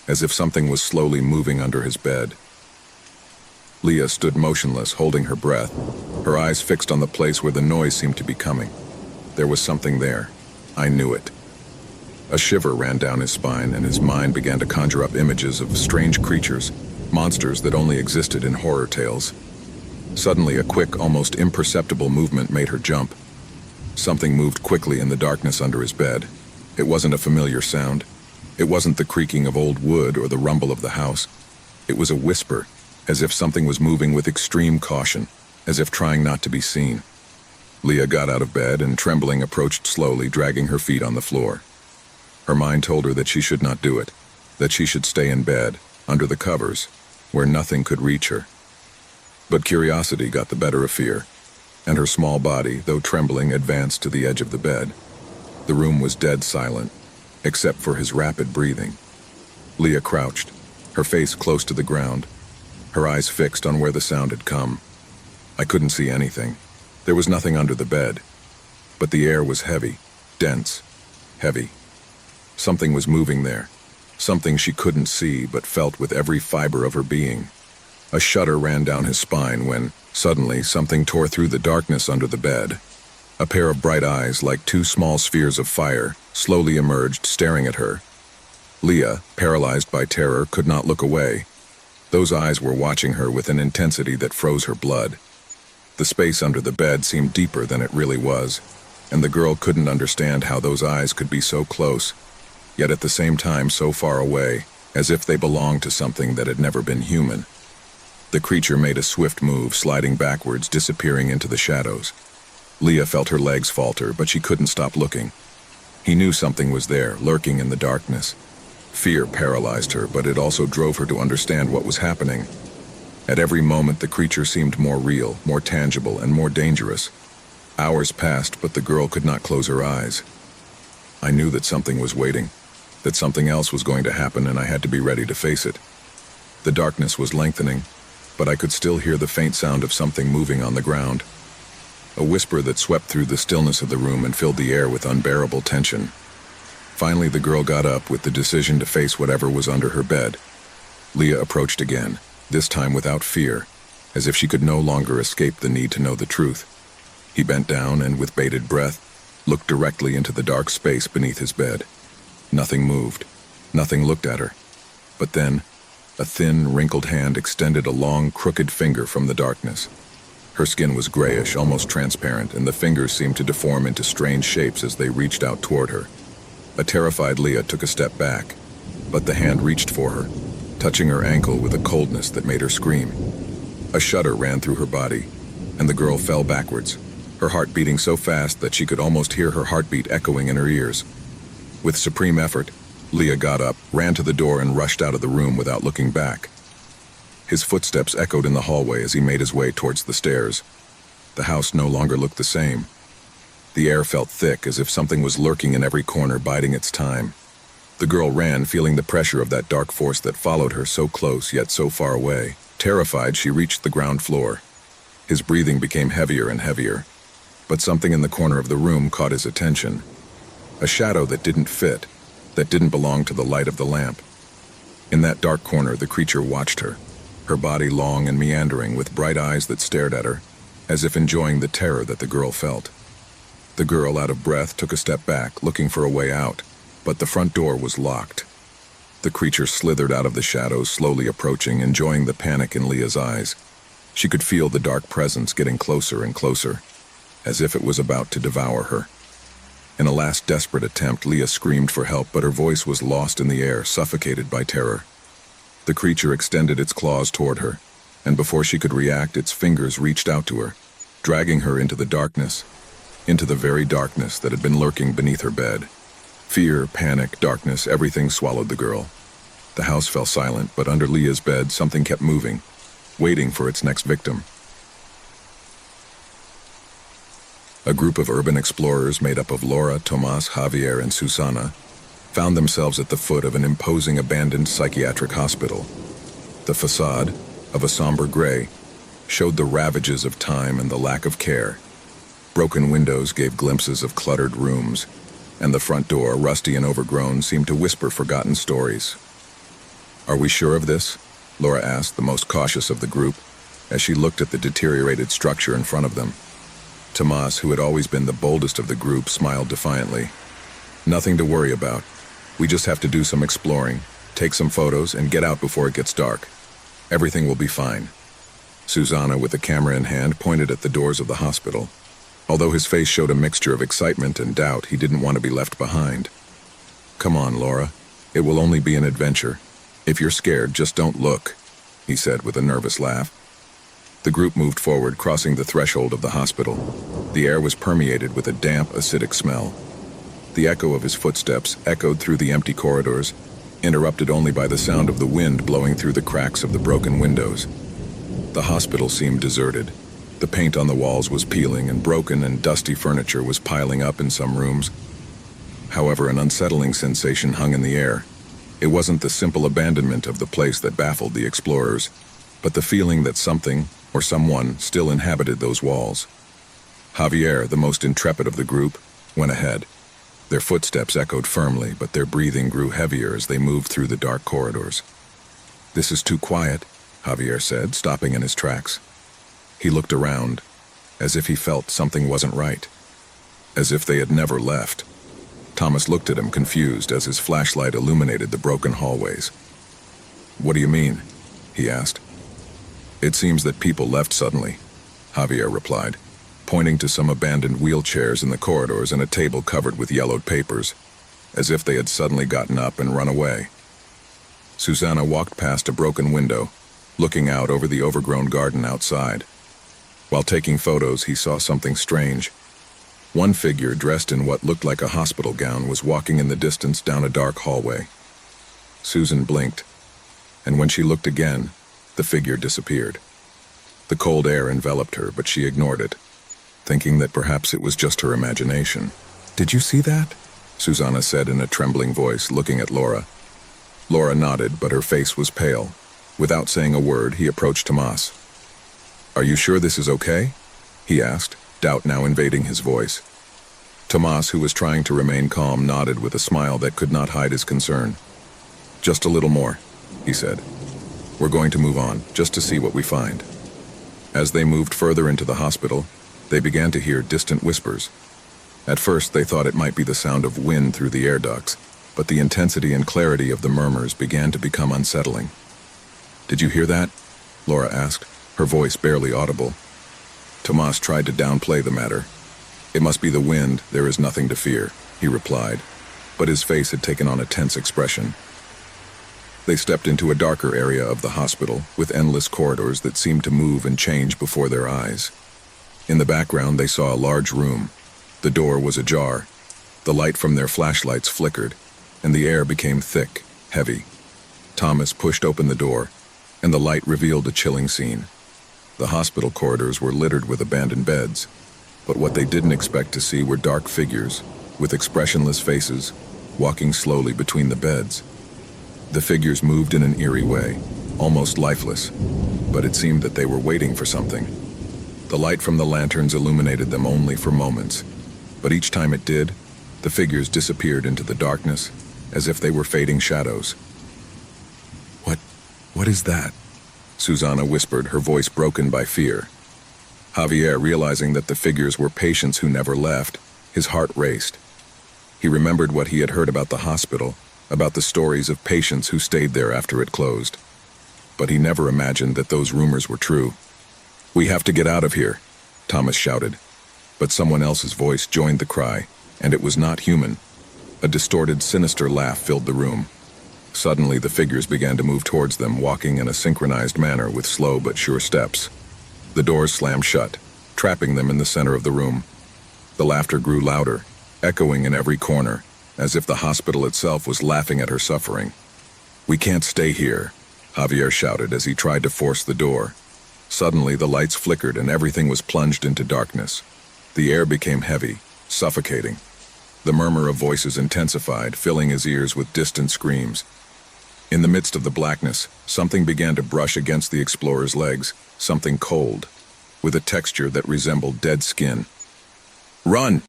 as if something was slowly moving under his bed. Leah stood motionless, holding her breath, her eyes fixed on the place where the noise seemed to be coming. There was something there. I knew it. A shiver ran down his spine, and his mind began to conjure up images of strange creatures, monsters that only existed in horror tales. Suddenly, a quick, almost imperceptible movement made her jump. Something moved quickly in the darkness under his bed. It wasn't a familiar sound. It wasn't the creaking of old wood or the rumble of the house. It was a whisper, as if something was moving with extreme caution, as if trying not to be seen. Leah got out of bed and, trembling, approached slowly, dragging her feet on the floor. Her mind told her that she should not do it, that she should stay in bed, under the covers, where nothing could reach her. But curiosity got the better of fear, and her small body, though trembling, advanced to the edge of the bed. The room was dead silent, except for his rapid breathing. Leah crouched, her face close to the ground, her eyes fixed on where the sound had come. I couldn't see anything. There was nothing under the bed, but the air was heavy, dense, heavy. Something was moving there, something she couldn't see but felt with every fiber of her being. A shudder ran down his spine when, suddenly, something tore through the darkness under the bed. A pair of bright eyes, like two small spheres of fire, slowly emerged, staring at her. Leah, paralyzed by terror, could not look away. Those eyes were watching her with an intensity that froze her blood. The space under the bed seemed deeper than it really was, and the girl couldn't understand how those eyes could be so close, yet at the same time so far away, as if they belonged to something that had never been human. The creature made a swift move, sliding backwards, disappearing into the shadows. Leah felt her legs falter, but she couldn't stop looking. He knew something was there, lurking in the darkness. Fear paralyzed her, but it also drove her to understand what was happening. At every moment, the creature seemed more real, more tangible, and more dangerous. Hours passed, but the girl could not close her eyes. I knew that something was waiting, that something else was going to happen, and I had to be ready to face it. The darkness was lengthening, but I could still hear the faint sound of something moving on the ground. A whisper that swept through the stillness of the room and filled the air with unbearable tension. Finally, the girl got up with the decision to face whatever was under her bed. Leah approached again, this time without fear, as if she could no longer escape the need to know the truth. He bent down and, with bated breath, looked directly into the dark space beneath his bed. Nothing moved. Nothing looked at her. But then, a thin, wrinkled hand extended a long, crooked finger from the darkness. Her skin was grayish, almost transparent, and the fingers seemed to deform into strange shapes as they reached out toward her. A terrified Leah took a step back, but the hand reached for her, touching her ankle with a coldness that made her scream. A shudder ran through her body, and the girl fell backwards, her heart beating so fast that she could almost hear her heartbeat echoing in her ears. With supreme effort, Leah got up, ran to the door, and rushed out of the room without looking back. His footsteps echoed in the hallway as he made his way towards the stairs. The house no longer looked the same. The air felt thick, as if something was lurking in every corner, biding its time. The girl ran, feeling the pressure of that dark force that followed her, so close yet so far away. Terrified, she reached the ground floor. His breathing became heavier and heavier, but something in the corner of the room caught his attention. A shadow that didn't fit, that didn't belong to the light of the lamp. In that dark corner, the creature watched her, her body long and meandering, with bright eyes that stared at her, as if enjoying the terror that the girl felt. The girl, out of breath, took a step back, looking for a way out, but the front door was locked. The creature slithered out of the shadows, slowly approaching, enjoying the panic in Leah's eyes. She could feel the dark presence getting closer and closer, as if it was about to devour her. In a last desperate attempt, Leah screamed for help, but her voice was lost in the air, suffocated by terror. The creature extended its claws toward her, and before she could react, its fingers reached out to her, dragging her into the darkness, into the very darkness that had been lurking beneath her bed. Fear, panic, darkness, everything swallowed the girl. The house fell silent, but under Leah's bed, something kept moving, waiting for its next victim. A group of urban explorers made up of Laura, Tomas, Javier, and Susana found themselves at the foot of an imposing abandoned psychiatric hospital. The facade, of a somber gray, showed the ravages of time and the lack of care. Broken windows gave glimpses of cluttered rooms, and the front door, rusty and overgrown, seemed to whisper forgotten stories. "Are we sure of this?" Laura asked, the most cautious of the group, as she looked at the deteriorated structure in front of them. Tomas, who had always been the boldest of the group, smiled defiantly. "Nothing to worry about. We just have to do some exploring, take some photos, and get out before it gets dark. Everything will be fine." Susana, with the camera in hand, pointed at the doors of the hospital. Although his face showed a mixture of excitement and doubt, he didn't want to be left behind. "Come on, Laura. It will only be an adventure. If you're scared, just don't look," he said with a nervous laugh. The group moved forward, crossing the threshold of the hospital. The air was permeated with a damp, acidic smell. The echo of his footsteps echoed through the empty corridors, interrupted only by the sound of the wind blowing through the cracks of the broken windows. The hospital seemed deserted. The paint on the walls was peeling, and broken and dusty furniture was piling up in some rooms. However, an unsettling sensation hung in the air. It wasn't the simple abandonment of the place that baffled the explorers, but the feeling that something, or someone, still inhabited those walls. Javier, the most intrepid of the group, went ahead. Their footsteps echoed firmly, but their breathing grew heavier as they moved through the dark corridors. "This is too quiet," Javier said, stopping in his tracks. He looked around, as if he felt something wasn't right, as if they had never left. Thomas looked at him, confused, as his flashlight illuminated the broken hallways. "What do you mean?" he asked. "It seems that people left suddenly," Javier replied, pointing to some abandoned wheelchairs in the corridors and a table covered with yellowed papers, as if they had suddenly gotten up and run away. Susana walked past a broken window, looking out over the overgrown garden outside. While taking photos, he saw something strange. One figure, dressed in what looked like a hospital gown, was walking in the distance down a dark hallway. Susan blinked, and when she looked again, the figure disappeared. The cold air enveloped her, but she ignored it. thinking that perhaps it was just her imagination. "Did you see that?" Susanna said in a trembling voice, looking at Laura. Laura nodded, but her face was pale. Without saying a word, he approached Tomas. "Are you sure this is okay?" he asked, doubt now invading his voice. Tomas, who was trying to remain calm, nodded with a smile that could not hide his concern. "Just a little more," he said. "We're going to move on, just to see what we find." As they moved further into the hospital, they began to hear distant whispers. At first, they thought it might be the sound of wind through the air ducts, but the intensity and clarity of the murmurs began to become unsettling. "Did you hear that?" Laura asked, her voice barely audible. Tomas tried to downplay the matter. "It must be the wind, there is nothing to fear," he replied, but his face had taken on a tense expression. They stepped into a darker area of the hospital, with endless corridors that seemed to move and change before their eyes. In the background, they saw a large room. The door was ajar. The light from their flashlights flickered, and the air became thick, heavy. Thomas pushed open the door, and the light revealed a chilling scene. The hospital corridors were littered with abandoned beds, but what they didn't expect to see were dark figures, with expressionless faces, walking slowly between the beds. The figures moved in an eerie way, almost lifeless, but it seemed that they were waiting for something. The light from the lanterns illuminated them only for moments, but each time it did, the figures disappeared into the darkness, as if they were fading shadows. What is that?" Susanna whispered, her voice broken by fear. Javier, realizing that the figures were patients who never left, his heart raced. He remembered what he had heard about the hospital, about the stories of patients who stayed there after it closed. But he never imagined that those rumors were true. "We have to get out of here," Thomas shouted. But someone else's voice joined the cry, and it was not human. A distorted, sinister laugh filled the room. Suddenly, the figures began to move towards them, walking in a synchronized manner with slow but sure steps. The doors slammed shut, trapping them in the center of the room. The laughter grew louder, echoing in every corner, as if the hospital itself was laughing at her suffering. "We can't stay here," Javier shouted as he tried to force the door. Suddenly, the lights flickered and everything was plunged into darkness. The air became heavy, suffocating. The murmur of voices intensified, filling his ears with distant screams. In the midst of the blackness, something began to brush against the explorer's legs, something cold, with a texture that resembled dead skin. "Run!"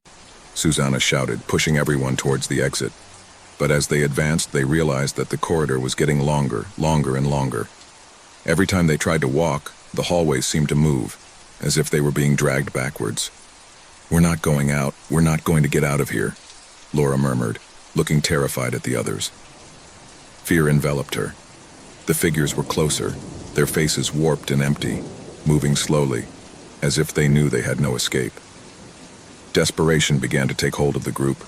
Susanna shouted, pushing everyone towards the exit. But as they advanced, they realized that the corridor was getting longer and longer. Every time they tried to walk, the hallways seemed to move, as if they were being dragged backwards. "We're not going out, we're not going to get out of here," Laura murmured, looking terrified at the others. Fear enveloped her. The figures were closer, their faces warped and empty, moving slowly, as if they knew they had no escape. Desperation began to take hold of the group.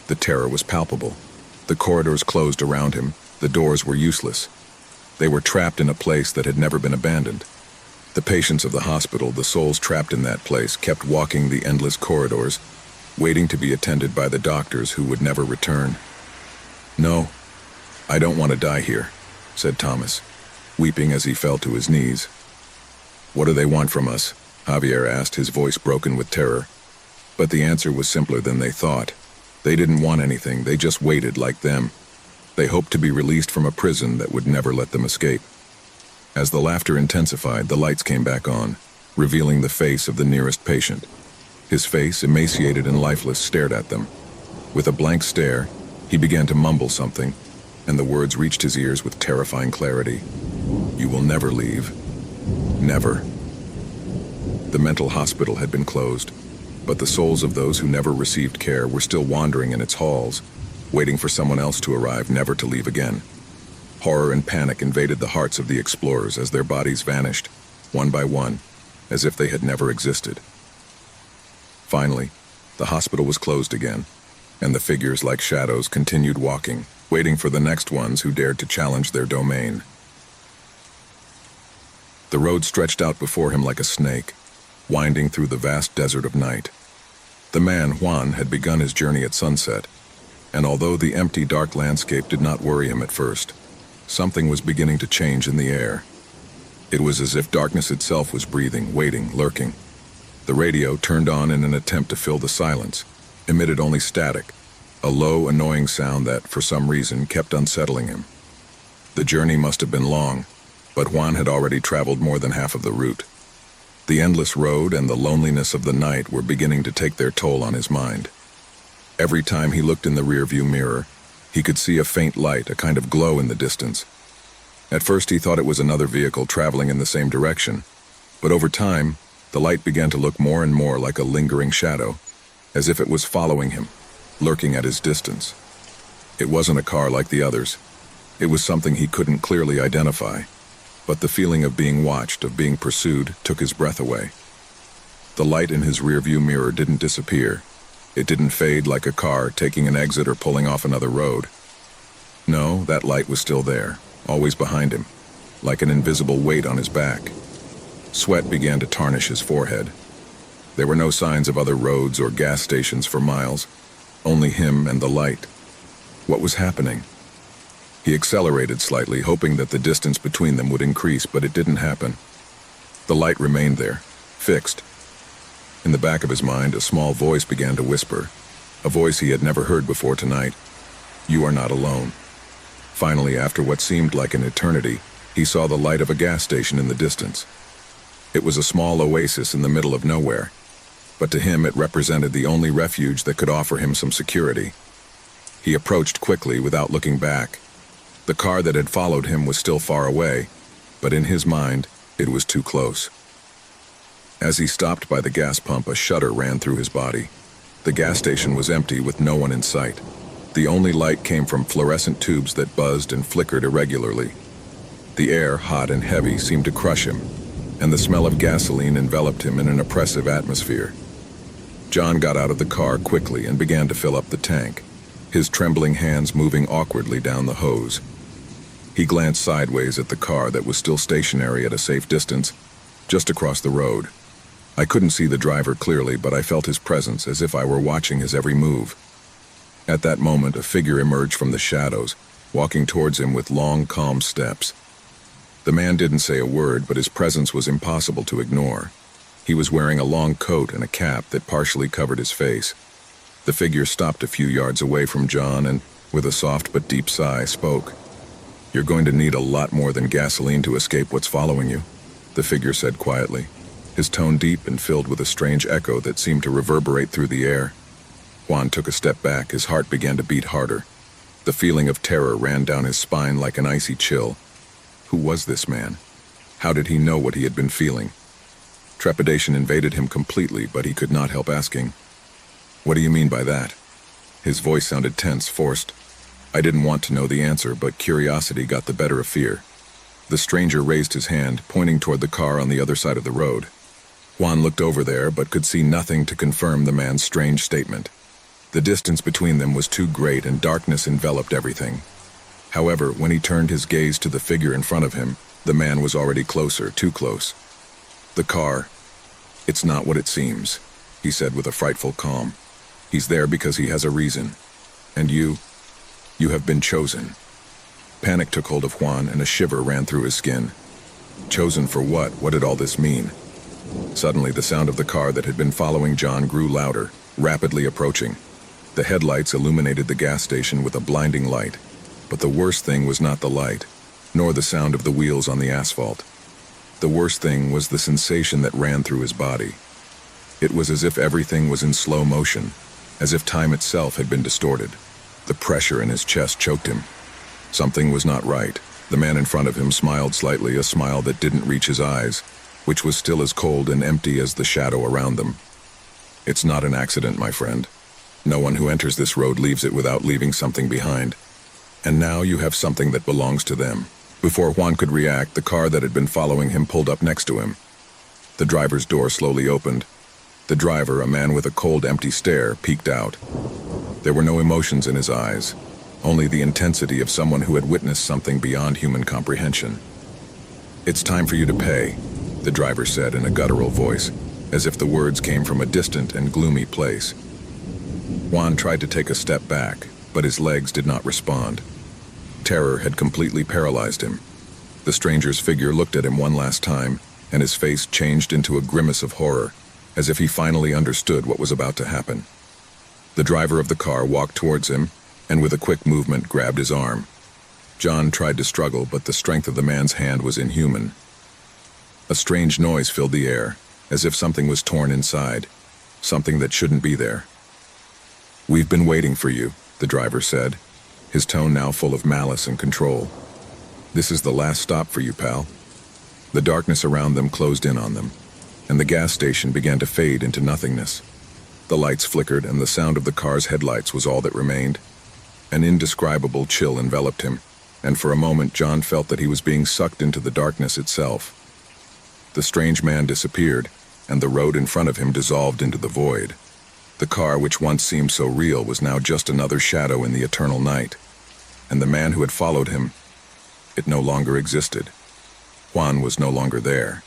The terror was palpable. The corridors closed around him, the doors were useless. They were trapped in a place that had never been abandoned. The patients of the hospital, the souls trapped in that place, kept walking the endless corridors, waiting to be attended by the doctors who would never return. "No, I don't want to die here," said Thomas, weeping as he fell to his knees. "What do they want from us?" Javier asked, his voice broken with terror. But the answer was simpler than they thought. They didn't want anything, they just waited like them. They hoped to be released from a prison that would never let them escape. As the laughter intensified, the lights came back on, revealing the face of the nearest patient. His face, emaciated and lifeless, stared at them. With a blank stare, he began to mumble something, and the words reached his ears with terrifying clarity. "You will never leave. Never." The mental hospital had been closed, but the souls of those who never received care were still wandering in its halls, waiting for someone else to arrive, never to leave again. Horror and panic invaded the hearts of the explorers as their bodies vanished, one by one, as if they had never existed. Finally, the hospital was closed again, and the figures like shadows continued walking, waiting for the next ones who dared to challenge their domain. The road stretched out before him like a snake, winding through the vast desert of night. The man, Juan, had begun his journey at sunset, and although the empty, dark landscape did not worry him at first, something was beginning to change in the air. It was as if darkness itself was breathing, waiting, lurking. The radio, turned on in an attempt to fill the silence, emitted only static, a low, annoying sound that, for some reason, kept unsettling him. The journey must have been long, but Juan had already traveled more than half of the route. The endless road and the loneliness of the night were beginning to take their toll on his mind. Every time he looked in the rearview mirror, he could see a faint light, a kind of glow in the distance. At first he thought it was another vehicle traveling in the same direction, but over time, the light began to look more and more like a lingering shadow, as if it was following him, lurking at his distance. It wasn't a car like the others. It was something he couldn't clearly identify, but the feeling of being watched, of being pursued, took his breath away. The light in his rearview mirror didn't disappear. It didn't fade like a car taking an exit or pulling off another road. No, that light was still there, always behind him, like an invisible weight on his back. Sweat began to tarnish his forehead. There were no signs of other roads or gas stations for miles, only him and the light. What was happening? He accelerated slightly, hoping that the distance between them would increase, but it didn't happen. The light remained there, fixed. In the back of his mind, a small voice began to whisper, a voice he had never heard before tonight. "You are not alone." Finally, after what seemed like an eternity, he saw the light of a gas station in the distance. It was a small oasis in the middle of nowhere, but to him it represented the only refuge that could offer him some security. He approached quickly without looking back. The car that had followed him was still far away, but in his mind, it was too close. As he stopped by the gas pump, a shudder ran through his body. The gas station was empty with no one in sight. The only light came from fluorescent tubes that buzzed and flickered irregularly. The air, hot and heavy, seemed to crush him, and the smell of gasoline enveloped him in an oppressive atmosphere. John got out of the car quickly and began to fill up the tank, his trembling hands moving awkwardly down the hose. He glanced sideways at the car that was still stationary at a safe distance, just across the road. I couldn't see the driver clearly, but I felt his presence as if I were watching his every move. At that moment, a figure emerged from the shadows, walking towards him with long, calm steps. The man didn't say a word, but his presence was impossible to ignore. He was wearing a long coat and a cap that partially covered his face. The figure stopped a few yards away from John and, with a soft but deep sigh, spoke. "You're going to need a lot more than gasoline to escape what's following you," the figure said quietly, his tone deep and filled with a strange echo that seemed to reverberate through the air. Juan took a step back, his heart began to beat harder. The feeling of terror ran down his spine like an icy chill. Who was this man? How did he know what he had been feeling? Trepidation invaded him completely, but he could not help asking, "What do you mean by that?" His voice sounded tense, forced. I didn't want to know the answer, but curiosity got the better of fear. The stranger raised his hand, pointing toward the car on the other side of the road. Juan looked over there, but could see nothing to confirm the man's strange statement. The distance between them was too great, and darkness enveloped everything. However, when he turned his gaze to the figure in front of him, the man was already closer, too close. "The car. It's not what it seems," he said with a frightful calm. "He's there because he has a reason. And you have been chosen." Panic took hold of Juan, and a shiver ran through his skin. Chosen for what? What did all this mean? Suddenly, the sound of the car that had been following John grew louder, rapidly approaching. The headlights illuminated the gas station with a blinding light. But the worst thing was not the light, nor the sound of the wheels on the asphalt. The worst thing was the sensation that ran through his body. It was as if everything was in slow motion, as if time itself had been distorted. The pressure in his chest choked him. Something was not right. The man in front of him smiled slightly, a smile that didn't reach his eyes, which was still as cold and empty as the shadow around them. "It's not an accident, my friend. No one who enters this road leaves it without leaving something behind. And now you have something that belongs to them." Before Juan could react, the car that had been following him pulled up next to him. The driver's door slowly opened. The driver, a man with a cold, empty stare, peeked out. There were no emotions in his eyes, only the intensity of someone who had witnessed something beyond human comprehension. "It's time for you to pay," the driver said in a guttural voice, as if the words came from a distant and gloomy place. Juan tried to take a step back, but his legs did not respond. Terror had completely paralyzed him. The stranger's figure looked at him one last time, and his face changed into a grimace of horror. as if he finally understood what was about to happen. The driver of the car walked towards him and with a quick movement grabbed his arm. John tried to struggle, but the strength of the man's hand was inhuman. A strange noise filled the air, as if something was torn inside, something that shouldn't be there. "We've been waiting for you," the driver said, his tone now full of malice and control. "This is the last stop for you, pal." The darkness around them closed in on them, and the gas station began to fade into nothingness. The lights flickered, and the sound of the car's headlights was all that remained. An indescribable chill enveloped him, and for a moment John felt that he was being sucked into the darkness itself. The strange man disappeared, and the road in front of him dissolved into the void. The car, which once seemed so real, was now just another shadow in the eternal night. And the man who had followed him, it no longer existed. Juan was no longer there.